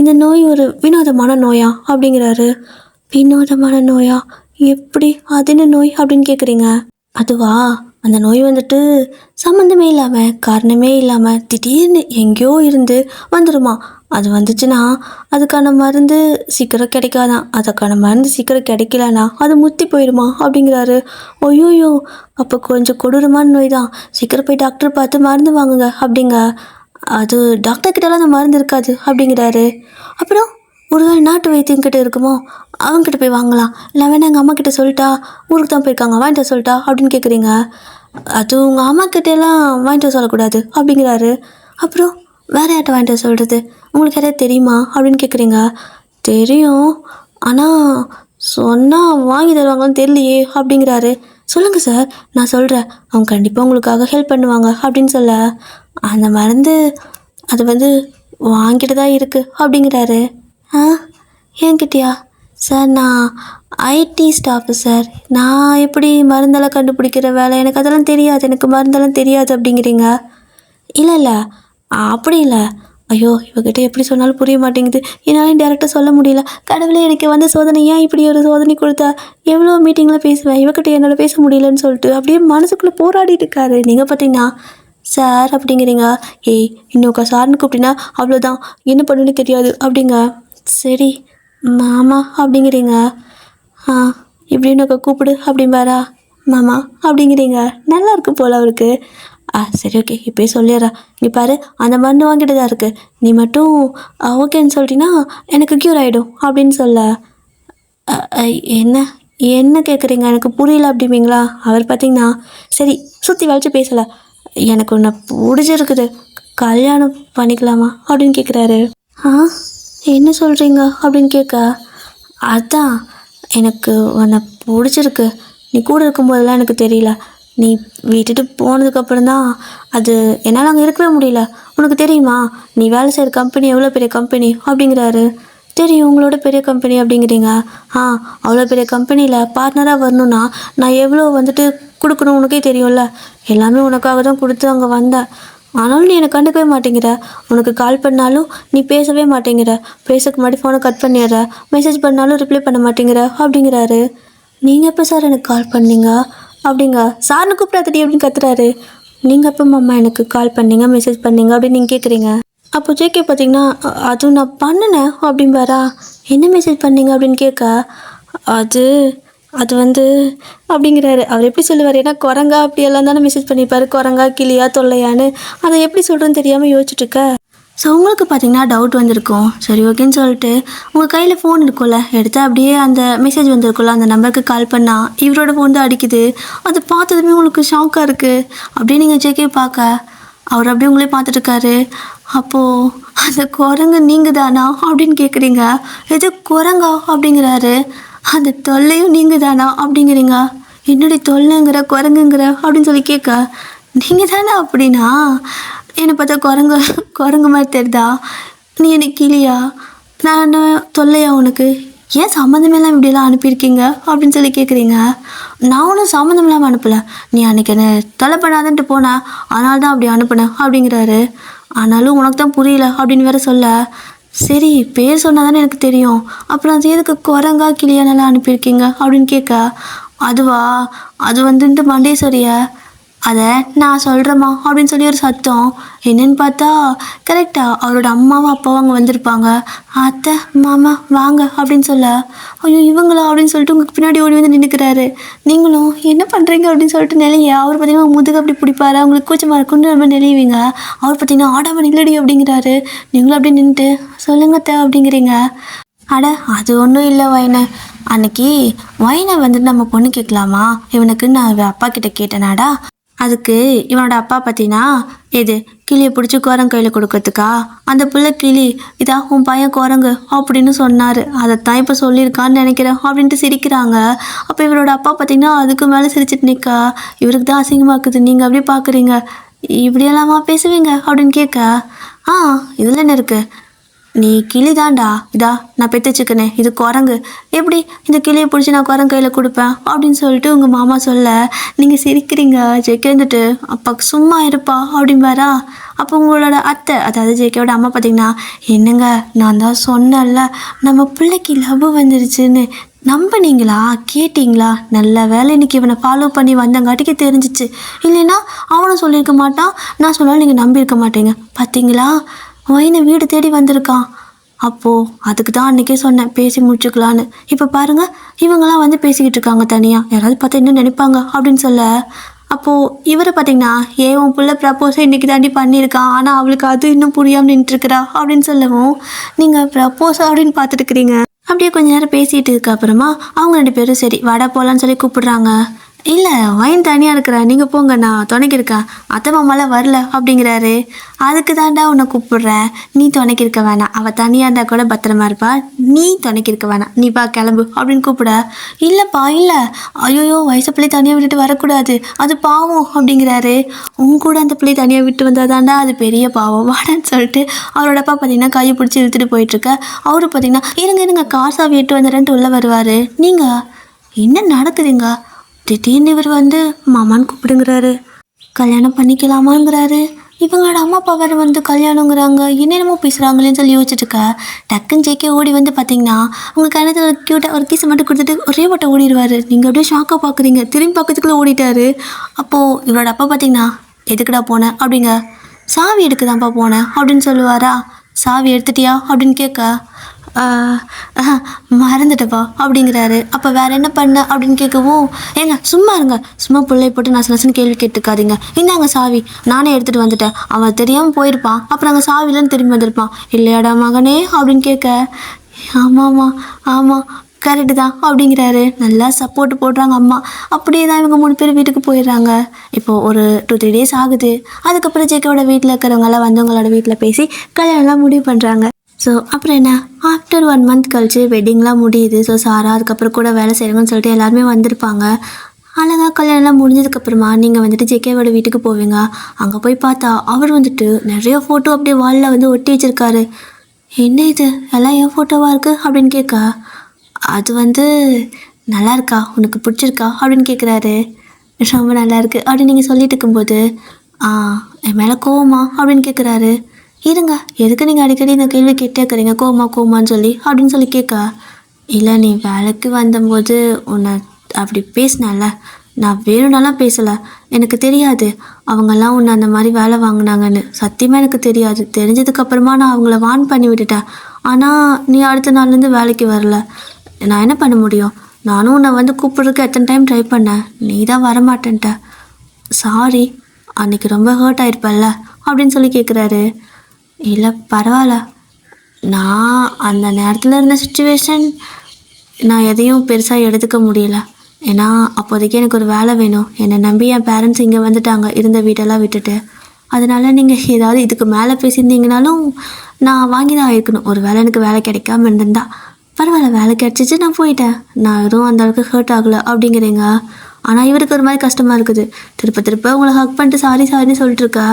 இந்த நோய் ஒரு வினோதமான நோயா அப்படிங்கிறாரு. வினோதமான நோயா, எப்படி அது என்ன நோய் அப்படின்னு கேட்குறீங்க. அதுவா அந்த நோய் வந்துட்டு சம்மந்தமே இல்லாமல் காரணமே இல்லாமல் திடீர்னு எங்கேயோ இருந்து வந்துடுமா. அது வந்துச்சுன்னா அதுக்கான மருந்து சீக்கிரம் கிடைக்காதான், அதுக்கான மருந்து சீக்கிரம் கிடைக்கலனா அது முத்தி போயிடுமா அப்படிங்கிறாரு. ஐயோயோ அப்போ கொஞ்சம் கொடூரமான நோய் தான், சீக்கிரம் போய் டாக்டர் பார்த்து மருந்து வாங்குங்க அப்படிங்க. அது டாக்டர்கிட்டலாம் அந்த மருந்து இருக்காது அப்படிங்கிறாரு. அப்புறம் ஒருவேளை நாட்டு வைத்தியங்கிட்ட இருக்குமோ, அவங்ககிட்ட போய் வாங்கலாம், இல்லை வேணா எங்கள் அம்மா கிட்ட சொல்லிட்டா, ஊருக்கு தான் போயிருக்காங்க வாங்கிட்டு சொல்லிட்டா அப்படின்னு கேட்குறீங்க. அது உங்கள் அம்மா கிட்டேலாம் வாங்கிட்டு சொல்லக்கூடாது அப்படிங்கிறாரு. அப்புறம் வேறு யார்கிட்ட வாங்கிட்டு சொல்கிறது, உங்களுக்கு யாராவது தெரியுமா அப்படின்னு கேட்குறீங்க. தெரியும், ஆனால் சொன்னால் வாங்கி தருவாங்கன்னு தெரியலையே அப்படிங்கிறாரு. சொல்லுங்கள் சார் நான் சொல்கிறேன், அவங்க கண்டிப்பாக உங்களுக்காக ஹெல்ப் பண்ணுவாங்க அப்படின்னு சொல்ல, அந்த மருந்து அது வந்து வாங்கிட்டு தான் இருக்குது அப்படிங்கிறாரு. ஆ என்கிட்டயா சார், நான் ஐடி ஸ்டாஃபு சார், நான் எப்படி மருந்தெல்லாம் கண்டுபிடிக்கிற வேலை, எனக்கு அதெல்லாம் தெரியாது, எனக்கு மருந்தெல்லாம் தெரியாது அப்படிங்கிறீங்க. இல்லை அப்படி இல்லை. ஐயோ இவகிட்ட எப்படி சொன்னாலும் புரிய மாட்டேங்குது, என்னால் டேரெக்டாக சொல்ல முடியல. கடவுளே எனக்கு வந்த சோதனை ஏன் இப்படி ஒரு சோதனை கொடுத்தா, எவ்வளோ மீட்டிங்கில் பேசுவேன், இவகிட்ட என்னால் பேச முடியலன்னு சொல்லிட்டு அப்படியே மனசுக்குள்ளே போராடிட்டு இருக்காரு. நீங்கள் பார்த்தீங்கன்னா சார் அப்படிங்கிறீங்க. ஏய் இன்னொக்கா சார்னு கூப்பிட்டீங்கன்னா அவ்வளோதான், என்ன பண்ணுன்னு தெரியாது அப்படிங்க. சரி மாமா அப்படிங்கிறீங்க. இப்படின்னு கூப்பிடு அப்படிம்பாரா. மாமா அப்படிங்கிறீங்க. நல்லா இருக்கு போல் அவருக்கு. சரி ஓகே இப்போயே சொல்லிடுறேன், நீ பாரு அந்த மருந்து வாங்கிட்டு தான் இருக்குது, நீ மட்டும் ஓகேன்னு சொல்லிட்டீங்கன்னா எனக்கு க்யூர் ஆகிடும் அப்படின்னு சொல்ல, என்ன என்ன கேட்குறீங்க எனக்கு புரியல அப்படிங்களா. அவர் பார்த்தீங்கன்னா சரி சுற்றி வளைச்சி பேசலை, எனக்கு ஒன்று பிடிச்சிருக்குது, கல்யாணம் பண்ணிக்கலாமா அப்படின்னு கேட்குறாரு. என்ன சொல்கிறீங்க அப்படின்னு கேட்க, அதான் எனக்கு உன்னை பிடிச்சிருக்கு, நீ கூட இருக்கும்போதெல்லாம் எனக்கு தெரியல, நீ விட்டுட்டு போனதுக்கப்புறம் தான் அது என்னால் அங்கே இருக்கவே முடியல. உனக்கு தெரியுமா நீ வேலை செய்கிற கம்பெனி எவ்வளோ பெரிய கம்பெனி அப்படிங்கிறாரு. தெரியும் உங்களோட பெரிய கம்பெனி அப்படிங்கிறீங்க. அவ்வளோ பெரிய கம்பெனியில் பார்ட்னராக வரணுன்னா நான் எவ்வளோ வந்துட்டு கொடுக்கணும் உனக்கே தெரியும்ல, எல்லாமே உனக்காக தான் கொடுத்து அங்கே வந்தேன், ஆனாலும் நீ என்னை கண்டுக்கவே மாட்டேங்கிற, உனக்கு கால் பண்ணாலும் நீ பேசவே மாட்டேங்கிற, பேசக்கு முன்னாடி ஃபோனை கட் பண்ணிடுற, மெசேஜ் பண்ணாலும் ரிப்ளை பண்ண மாட்டேங்கிற அப்படிங்கிறாரு. நீங்கள் எப்போ சார் எனக்கு கால் பண்ணீங்க அப்படிங்க. சார்னு கூப்பிடாதடி அப்படின்னு கத்துறாரு. நீங்கள் எப்போ மாமா எனக்கு கால் பண்ணீங்க மெசேஜ் பண்ணீங்க அப்படின்னு நீங்கள் கேட்குறீங்க. அப்போ ஜேகே பார்த்தீங்கன்னா அதுவும் நான் பண்ணினேன் அப்படிம்பாரா. என்ன மெசேஜ் பண்ணீங்க அப்படின்னு கேட்க, அது அது வந்து அப்படிங்கிறாரு. அவர் எப்படி சொல்லுவார், ஏன்னா குரங்கா அப்படியெல்லாம் தானே மெசேஜ் பண்ணியிருப்பார், குரங்கா கிளியா தொல்லையான்னு, அதை எப்படி சொல்கிறேன்னு தெரியாமல் யோசிச்சுட்ருக்க. ஸோ உங்களுக்கு பார்த்தீங்கன்னா டவுட் வந்திருக்கும். சரி ஓகேன்னு சொல்லிட்டு உங்கள் கையில் ஃபோன் இருக்கும்ல, எடுத்து அப்படியே அந்த மெசேஜ் வந்திருக்கும்ல, அந்த நம்பருக்கு கால் பண்ணால் இவரோட ஃபோன் தான் அடிக்குது. அதை பார்த்ததுமே உங்களுக்கு ஷாக்காக இருக்குது. அப்படியே நீங்கள் ஜேகே பார்க்க அவர் அப்படியே உங்களே பார்த்துட்ருக்காரு. அப்போது அந்த குரங்கு நீங்கள் தானா அப்படின்னு கேட்குறீங்க. எது குரங்கா அப்படிங்கிறாரு. அந்த தொல்லையும் நீங்கள் தானா அப்படிங்கிறீங்க. என்னுடைய தொல்லைங்கிற குரங்குங்கிற அப்படின்னு சொல்லி கேட்க, நீங்கள் தானே அப்படின்னா என்னை பார்த்தா குரங்கு மாதிரி தெரிதா, நீ என்ன கிளியா, நான் தொல்லையா உனக்கு, ஏன் சம்மந்தமெல்லாம் இப்படியெல்லாம் அனுப்பியிருக்கீங்க அப்படின்னு சொல்லி கேட்குறீங்க. நான் ஒன்றும் சம்மந்தம் இல்லாமல் அனுப்பலை, நீ அன்றைக்கி என்ன தொலை பண்ணாதன்ட்டு போனேன், அதனால தான் அப்படி அனுப்புனேன் அப்படிங்கிறாரு. ஆனாலும் உனக்கு தான் புரியல அப்படின்னு வேற சொல்ல, சரி பேர் சொன்னால் தானே எனக்கு தெரியும். அப்புறம் அது எதுக்கு குரங்கா கிளியானெல்லாம் அனுப்பியிருக்கீங்க அப்படின்னு கேட்க, அதுவா அது வந்து இந்த மண்டேஸ்வரிய அதை நான் சொல்கிறேம்மா அப்படின்னு சொல்லி ஒரு சத்தம். என்னன்னு பார்த்தா கரெக்டாக அவரோட அம்மாவும் அப்பாவும் அங்கே வந்திருப்பாங்க. அத்தை மாமா வாங்க அப்படின்னு சொல்ல, ஐயோ இவங்களா அப்படின்னு சொல்லிட்டு உங்களுக்கு பின்னாடி ஓடி வந்து நின்றுக்கிறாரு. நீங்களும் என்ன பண்ணுறீங்க அப்படின்னு சொல்லிட்டு நிலைய அவர் பார்த்தீங்கன்னா முதுகு அப்படி பிடிப்பாரு. அவங்களுக்கு கூச்சமாக இருக்குன்னு நம்ம நெளிவீங்க. அவர் பார்த்தீங்கன்னா ஆடாமல் நில்லடி அப்படிங்கிறாரு. நீங்களும் அப்படியே நின்றுட்டு சொல்லுங்க அத்தை அப்படிங்கிறீங்க. அட அது ஒன்றும் இல்லை வயனை, அன்னைக்கு வயனை வந்துட்டு நம்ம பொண்ணு கேட்கலாமா இவனுக்கு நான் அப்பா கிட்ட கேட்டேனாடா. அதுக்கு இவனோட அப்பா பார்த்தீங்கன்னா எது கிளியை பிடிச்சி குரங்கு கையில் கொடுக்கறதுக்கா, அந்த பிள்ளை கிளி இதா உன் பையன் குரங்கு அப்படின்னு சொன்னார். அதைத்தான் இப்போ சொல்லியிருக்கான்னு நினைக்கிறேன் அப்படின்ட்டு சிரிக்கிறாங்க. அப்போ இவரோட அப்பா பார்த்தீங்கன்னா அதுக்கு மேலே சிரிச்சிட்டு நிற்கா. இவருக்கு தான் அசிங்கமாக இருக்குது, நீங்கள் அப்படியே பார்க்குறீங்க, இப்படியெல்லாமா பேசுவீங்க அப்படின்னு கேட்க, இதில் என்ன இருக்குது, நீ கிளி தாண்டா, இதா நான் பெற்று வச்சுக்கனே இது குரங்கு, எப்படி இந்த கிளியை பிடிச்சி நான் குரங்கு கையில் கொடுப்பேன் அப்படின்னு சொல்லிட்டு உங்கள் மாமா சொல்ல நீங்கள் சிரிக்கிறீங்க. ஜெகே வந்துட்டு அப்பா சும்மா இருப்பா அப்படின்பாரா. அப்போ உங்களோட அத்தை அதாவது ஜெகேயோட அம்மா பார்த்தீங்கன்னா, என்னங்க நான் தான் சொன்னேன்ல நம்ம பிள்ளைக்கு லவ் வந்துருச்சுன்னு, நம்பினீங்களா கேட்டிங்களா, நல்ல வேலை இன்னைக்கு இவனை ஃபாலோ பண்ணி வந்தங்காட்டிக்கு தெரிஞ்சிச்சு, இல்லைன்னா அவனும் சொல்லியிருக்க மாட்டான், நான் சொன்னாலும் நீங்கள் நம்பியிருக்க மாட்டீங்க. பார்த்தீங்களா வயனை வீடு தேடி வந்திருக்கான். அப்போது அதுக்கு தான் அன்றைக்கே சொன்னேன் பேசி முடிச்சுக்கலான்னு. இப்போ பாருங்கள் இவங்கெல்லாம் வந்து பேசிக்கிட்டு இருக்காங்க தனியாக, யாராவது பார்த்தா என்ன நினைப்பாங்க அப்படின்னு சொல்ல, அப்போது இவரை பார்த்தீங்கன்னா உன் பிள்ளை ப்ரப்போஸை இன்றைக்கி தாண்டி பண்ணியிருக்கான், ஆனால் அவளுக்கு அது இன்னும் புரியாமல் நின்றுட்டுருக்குறா அப்படின்னு சொல்லவும், நீங்கள் ப்ரப்போஸ் அப்படின்னு பார்த்துட்டுருக்கிறீங்க. அப்படியே கொஞ்ச நேரம் பேசிகிட்டு இருக்க அப்புறமா அவங்க 2 பேரும் சரி வடை போகலான்னு சொல்லி கூப்பிடுறாங்க. இல்லை வயன் தனியாக இருக்கிறேன், நீங்கள் போங்க நான் துணைக்கு இருக்கேன், அத்தை மாமாலாம் வரல அப்படிங்கிறாரு. அதுக்கு தாண்டா உன்னை கூப்பிடுறேன், நீ துணைக்கு இருக்க வேணாம், அவள் தனியாக இருந்தால் கூட பத்திரமா இருப்பா, நீ துணைக்கு இருக்க வேணாம், நீ பா கிளம்பு அப்படின்னு கூப்பிட, இல்லைப்பா இல்லை, ஐயோ வயசு பிள்ளை தனியாக விட்டுட்டு வரக்கூடாது அது பாவம் அப்படிங்கிறாரு. உங்க கூட அந்த பிள்ளை தனியாக விட்டு வந்தால் தாண்டா அது பெரிய பாவம் வாடான்னு சொல்லிட்டு அவரோட அப்பா பார்த்தீங்கன்னா கையை பிடிச்சி இழுத்துட்டு போயிட்டுருக்க. அவரு பார்த்தீங்கன்னா இருங்க கார் சாவி எட்டு வந்துடுறேன்ட்டு உள்ளே வருவார். நீங்கள் என்ன நடக்குதுங்க, திடீர்னு இவர் வந்து மாமான்னு கூப்பிடுங்கிறாரு, கல்யாணம் பண்ணிக்கலாமாங்கிறாரு. இவங்களோட அம்மா அப்பா வேறு வந்து கல்யாணங்கிறாங்க, என்னென்னமோ பேசுகிறாங்களேன்னு சொல்லி யோசிச்சுட்டுருக்க. டக்குன்னு ஜேக்கே ஓடி வந்து பார்த்தீங்கன்னா உங்கள் கணத்தில் ஒரு க்யூட்டாக ஒரு கீஸை மட்டும் கொடுத்துட்டு ஒரே வட்டம் ஓடிடுவார். நீங்கள் அப்படியே ஷாக்காக பார்க்குறீங்க, திரும்பி பக்கத்துக்குள்ளே ஓடிட்டாரு. அப்போது இவரோட அப்பா பார்த்தீங்கன்னா எதுக்குடா போனேன் அப்படிங்க, சாவி எடுக்குதான்ப்பா போனேன் அப்படின்னு சொல்லுவாரா. சாவி எடுத்துட்டியா அப்படின்னு கேட்க, மறந்துட்டப்பா அப்படிங்கிறாரு. அப்போ வேற என்ன பண்ண அப்படின்னு கேட்கவும், ஏங்க சும்மா இருங்க, சும்மா பிள்ளை போட்டு நான் சிலசன்னு கேள்வி கேட்டுக்காதீங்க, இந்தாங்க சாவி நானே எடுத்துகிட்டு வந்துட்டேன், அவன் தெரியாமல் போயிருப்பான், அப்புறம் அங்கே சாவிலன்னு திரும்பி வந்திருப்பான் இல்லையாடா மகனே அப்படின்னு கேட்க, ஆமாம் கரெக்டு தான் அப்படிங்கிறாரு. நல்லா சப்போர்ட் போடுறாங்க அம்மா. அப்படியே தான் இவங்க 3 பேர் வீட்டுக்கு போயிடுறாங்க. இப்போது ஒரு 2-3 டேஸ் ஆகுது. அதுக்கப்புறம் ஜேக்கோட வீட்டில் இருக்கிறவங்கெல்லாம் வந்தவங்களோட வீட்டில் பேசி கல்யாணம்லாம் முடிவு பண்ணுறாங்க. ஸோ அப்புறம் என்ன, ஆஃப்டர் 1 மந்த் கழிச்சு வெட்டிங்லாம் முடியுது. ஸோ சாரா அதுக்கப்புறம் கூட வேலை செய்கிறவங்கன்னு சொல்லிட்டு எல்லாருமே வந்திருப்பாங்க. அழகாக கல்யாணம்லாம் முடிஞ்சதுக்கப்புறமா நீங்கள் வந்துட்டு ஜேகேவோட வீட்டுக்கு போவீங்க. அங்கே போய் பார்த்தா அவர் வந்துட்டு நிறைய ஃபோட்டோ அப்படியே வாலில் வந்து ஒட்டி வச்சுருக்காரு. என்ன இது எல்லாம் என் ஃபோட்டோவாக இருக்குது அப்படின்னு கேட்க, அது வந்து நல்லா இருக்கா உனக்கு பிடிச்சிருக்கா அப்படின்னு கேட்குறாரு. ரொம்ப நல்லா இருக்குது அப்படின்னு நீங்கள் சொல்லிட்டு இருக்கும்போது, என் மேலே கோவமா அப்படின்னு கேட்குறாரு. இருங்க எதுக்கு நீங்கள் அடிக்கடி இந்த கேள்வி கேட்டே இருக்கிறீங்க கோமான்னு சொல்லி அப்படின்னு சொல்லி கேட்க, இல்லை நீ வேலைக்கு வந்தபோது உன்னை அப்படி பேசினால, நான் வேணும்னாலாம் பேசலை, எனக்கு தெரியாது அவங்கெல்லாம் உன்னை அந்த மாதிரி வேலை வாங்கினாங்கன்னு, சத்தியமாக எனக்கு தெரியாது. தெரிஞ்சதுக்கப்புறமா நான் அவங்கள வார்ன் பண்ணி விட்டுட்டேன். ஆனால் நீ அடுத்த நாள்லேருந்து வேலைக்கு வரல, நான் என்ன பண்ண முடியும், நானும் உன்னை வந்து கூப்பிட்றதுக்கு எத்தனை டைம் ட்ரை பண்ணேன், நீ தான் வரமாட்டேன்ட்ட, சாரி அன்றைக்கி ரொம்ப ஹர்ட் ஆகிருப்பல்ல அப்படின்னு சொல்லி கேட்குறாரு. இல்லை பரவாயில்ல, நான் அந்த நேரத்தில் இருந்த சுச்சுவேஷன் நான் எதையும் பெருசாக எடுத்துக்க முடியல, ஏன்னா அப்போதைக்கு எனக்கு ஒரு வேலை வேணும், என்னை நம்பி என் பேரண்ட்ஸ் இங்கே வந்துட்டாங்க இருந்த வீட்டெல்லாம் விட்டுட்டு, அதனால் நீங்கள் ஏதாவது இதுக்கு மேலே பேசியிருந்தீங்கனாலும் நான் வாங்கி தான் ஆயிருக்கணும். ஒரு வேலை எனக்கு வேலை கிடைக்காம இருந்திருந்தா பரவாயில்ல, வேலை கிடச்சிச்சு நான் போயிட்டேன், நான் எதுவும் அந்த அளவுக்கு ஹர்ட் ஆகலை அப்படிங்கிறீங்க. ஆனால் இவருக்கு ஒரு மாதிரி கஷ்டமாக இருக்குது. திருப்ப உங்களை ஹக் பண்ணிட்டு சாரின்னு சொல்லிட்டுருக்கா.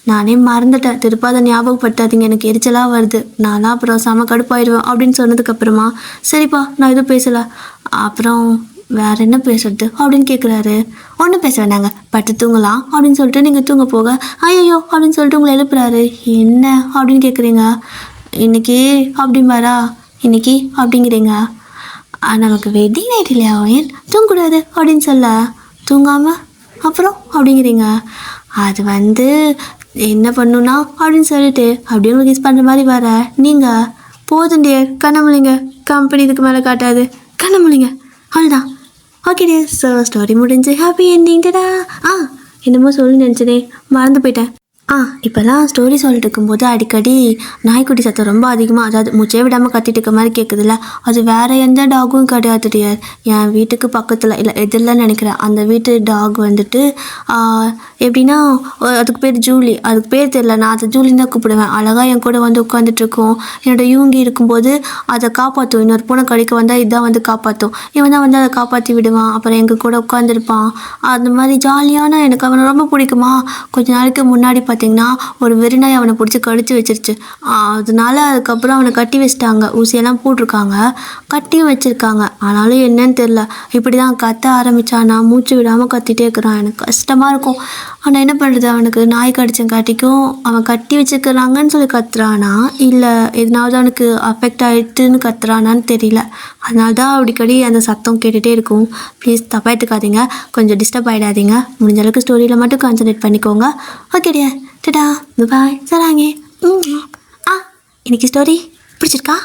நானே மறந்துட்டேன், திருப்ப அதை ஞாபகப்படுத்தாதீங்க, எனக்கு எரிச்சலாக வருது, நான்லாம் அப்புறம் செம கடுப்பாயிடுவேன் அப்படின்னு சொன்னதுக்கப்புறமா, சரிப்பா நான் எதுவும் பேசலை, அப்புறம் வேற என்ன பேசுறது அப்படின்னு கேட்குறாரு. ஒன்றும் பேச வேணாங்க, பட்டு தூங்கலாம் அப்படின்னு சொல்லிட்டு நீங்கள் தூங்க போக, ஐயோ அப்படின்னு சொல்லிட்டு உங்களை எழுப்புறாரு. என்ன அப்படின்னு கேட்குறீங்க. இன்னைக்கு அப்படிம்பாரா, இன்னைக்கு அப்படிங்கிறீங்க. நமக்கு வெட்டிங் நைட் இல்லையா, ஏன் தூங்கக்கூடாது அப்படின்னு சொல்ல தூங்காமல் அப்புறம் அப்படிங்கிறீங்க. அது என்ன பண்ணுன்னா அப்படின்னு சொல்லிட்டு அப்படியே உங்களுக்கு கிஸ் பண்ணுற மாதிரி வர நீங்கள் போதும் டியர் கண்ணமுழிங்க, கம்பெனி இதுக்கு மேலே காட்டாது, கண்ணமுழிங்க, அவ்வளோதான். ஓகே டியர், ஸோ ஸ்டோரி முடிஞ்சு ஹாப்பி என்டிங் டடா. என்னமோ சொல்லி நினச்சதே மறந்து போயிட்டேன். இப்போல்லாம் ஸ்டோரி சொல்லிட்டு இருக்கும்போது அடிக்கடி நாய்க்குட்டி சத்தம் ரொம்ப அதிகமாக, அதாவது மூச்சே விடாமல் கத்திட்டு இருக்க மாதிரி கேட்குதுல்ல, அது வேறு எந்த டாகும் கிடையாது டியர். என் வீட்டுக்கு பக்கத்தில் இல்லை எதிரில் நினைக்கிறேன், அந்த வீட்டு டாக் எப்படின்னா அதுக்கு பேர் ஜூலி, அதுக்கு பேர் தெரியல, நான் அதை ஜூலின்னு தான் கூப்பிடுவேன். அழகாக என் கூட உட்காந்துட்ருக்கோம். என்னோட யூங்கி இருக்கும்போது அதை காப்பாற்றும், இன்னொரு பூனை கடிக்க வந்தால் இதான் காப்பாற்றும், இவன் தான் அதை காப்பாற்றி விடுவான், அப்புறம் எங்கள் கூட உட்காந்துருப்பான். அந்த மாதிரி ஜாலியான, எனக்கு அவனை ரொம்ப பிடிக்குமா. கொஞ்ச நாளைக்கு முன்னாடி பார்த்தீங்கன்னா ஒரு வெறிநாய் அவனை பிடிச்சி கடிச்சு வச்சிருச்சு. அதனால அதுக்கப்புறம் அவனை கட்டி வச்சிட்டாங்க, ஊசியெல்லாம் போட்டிருக்காங்க, கட்டியும் வச்சுருக்காங்க. ஆனாலும் என்னன்னு தெரில, இப்படி தான் கத்த ஆரம்பித்தானா மூச்சு விடாமல் கத்திட்டே இருக்கிறான். எனக்கு கஷ்டமாக இருக்கும். ஆனால் என்ன பண்ணுறது, அவனுக்கு நாய் கடிச்சங்காட்டிக்கும் அவன் கட்டி வச்சுக்கிறாங்கன்னு சொல்லி கத்துறானா இல்லை எதனாவது அவனுக்கு அஃபெக்ட் ஆகிட்டுன்னு கத்துறானான்னு தெரியல. அதனால தான் அடிக்கடி அந்த சத்தம் கேட்டுகிட்டே இருக்கும். ப்ளீஸ் தப்பாக எடுத்துக்காதீங்க, கொஞ்சம் டிஸ்டர்ப் ஆகிடாதீங்க. முடிஞ்ச அளவுக்கு ஸ்டோரியில் மட்டும் கான்சன்ட்ரேட் பண்ணிக்கோங்க. ஓகேடியா, டடா, பாய், சராங்கே. இன்னைக்கு ஸ்டோரி பிடிச்சிருக்கா?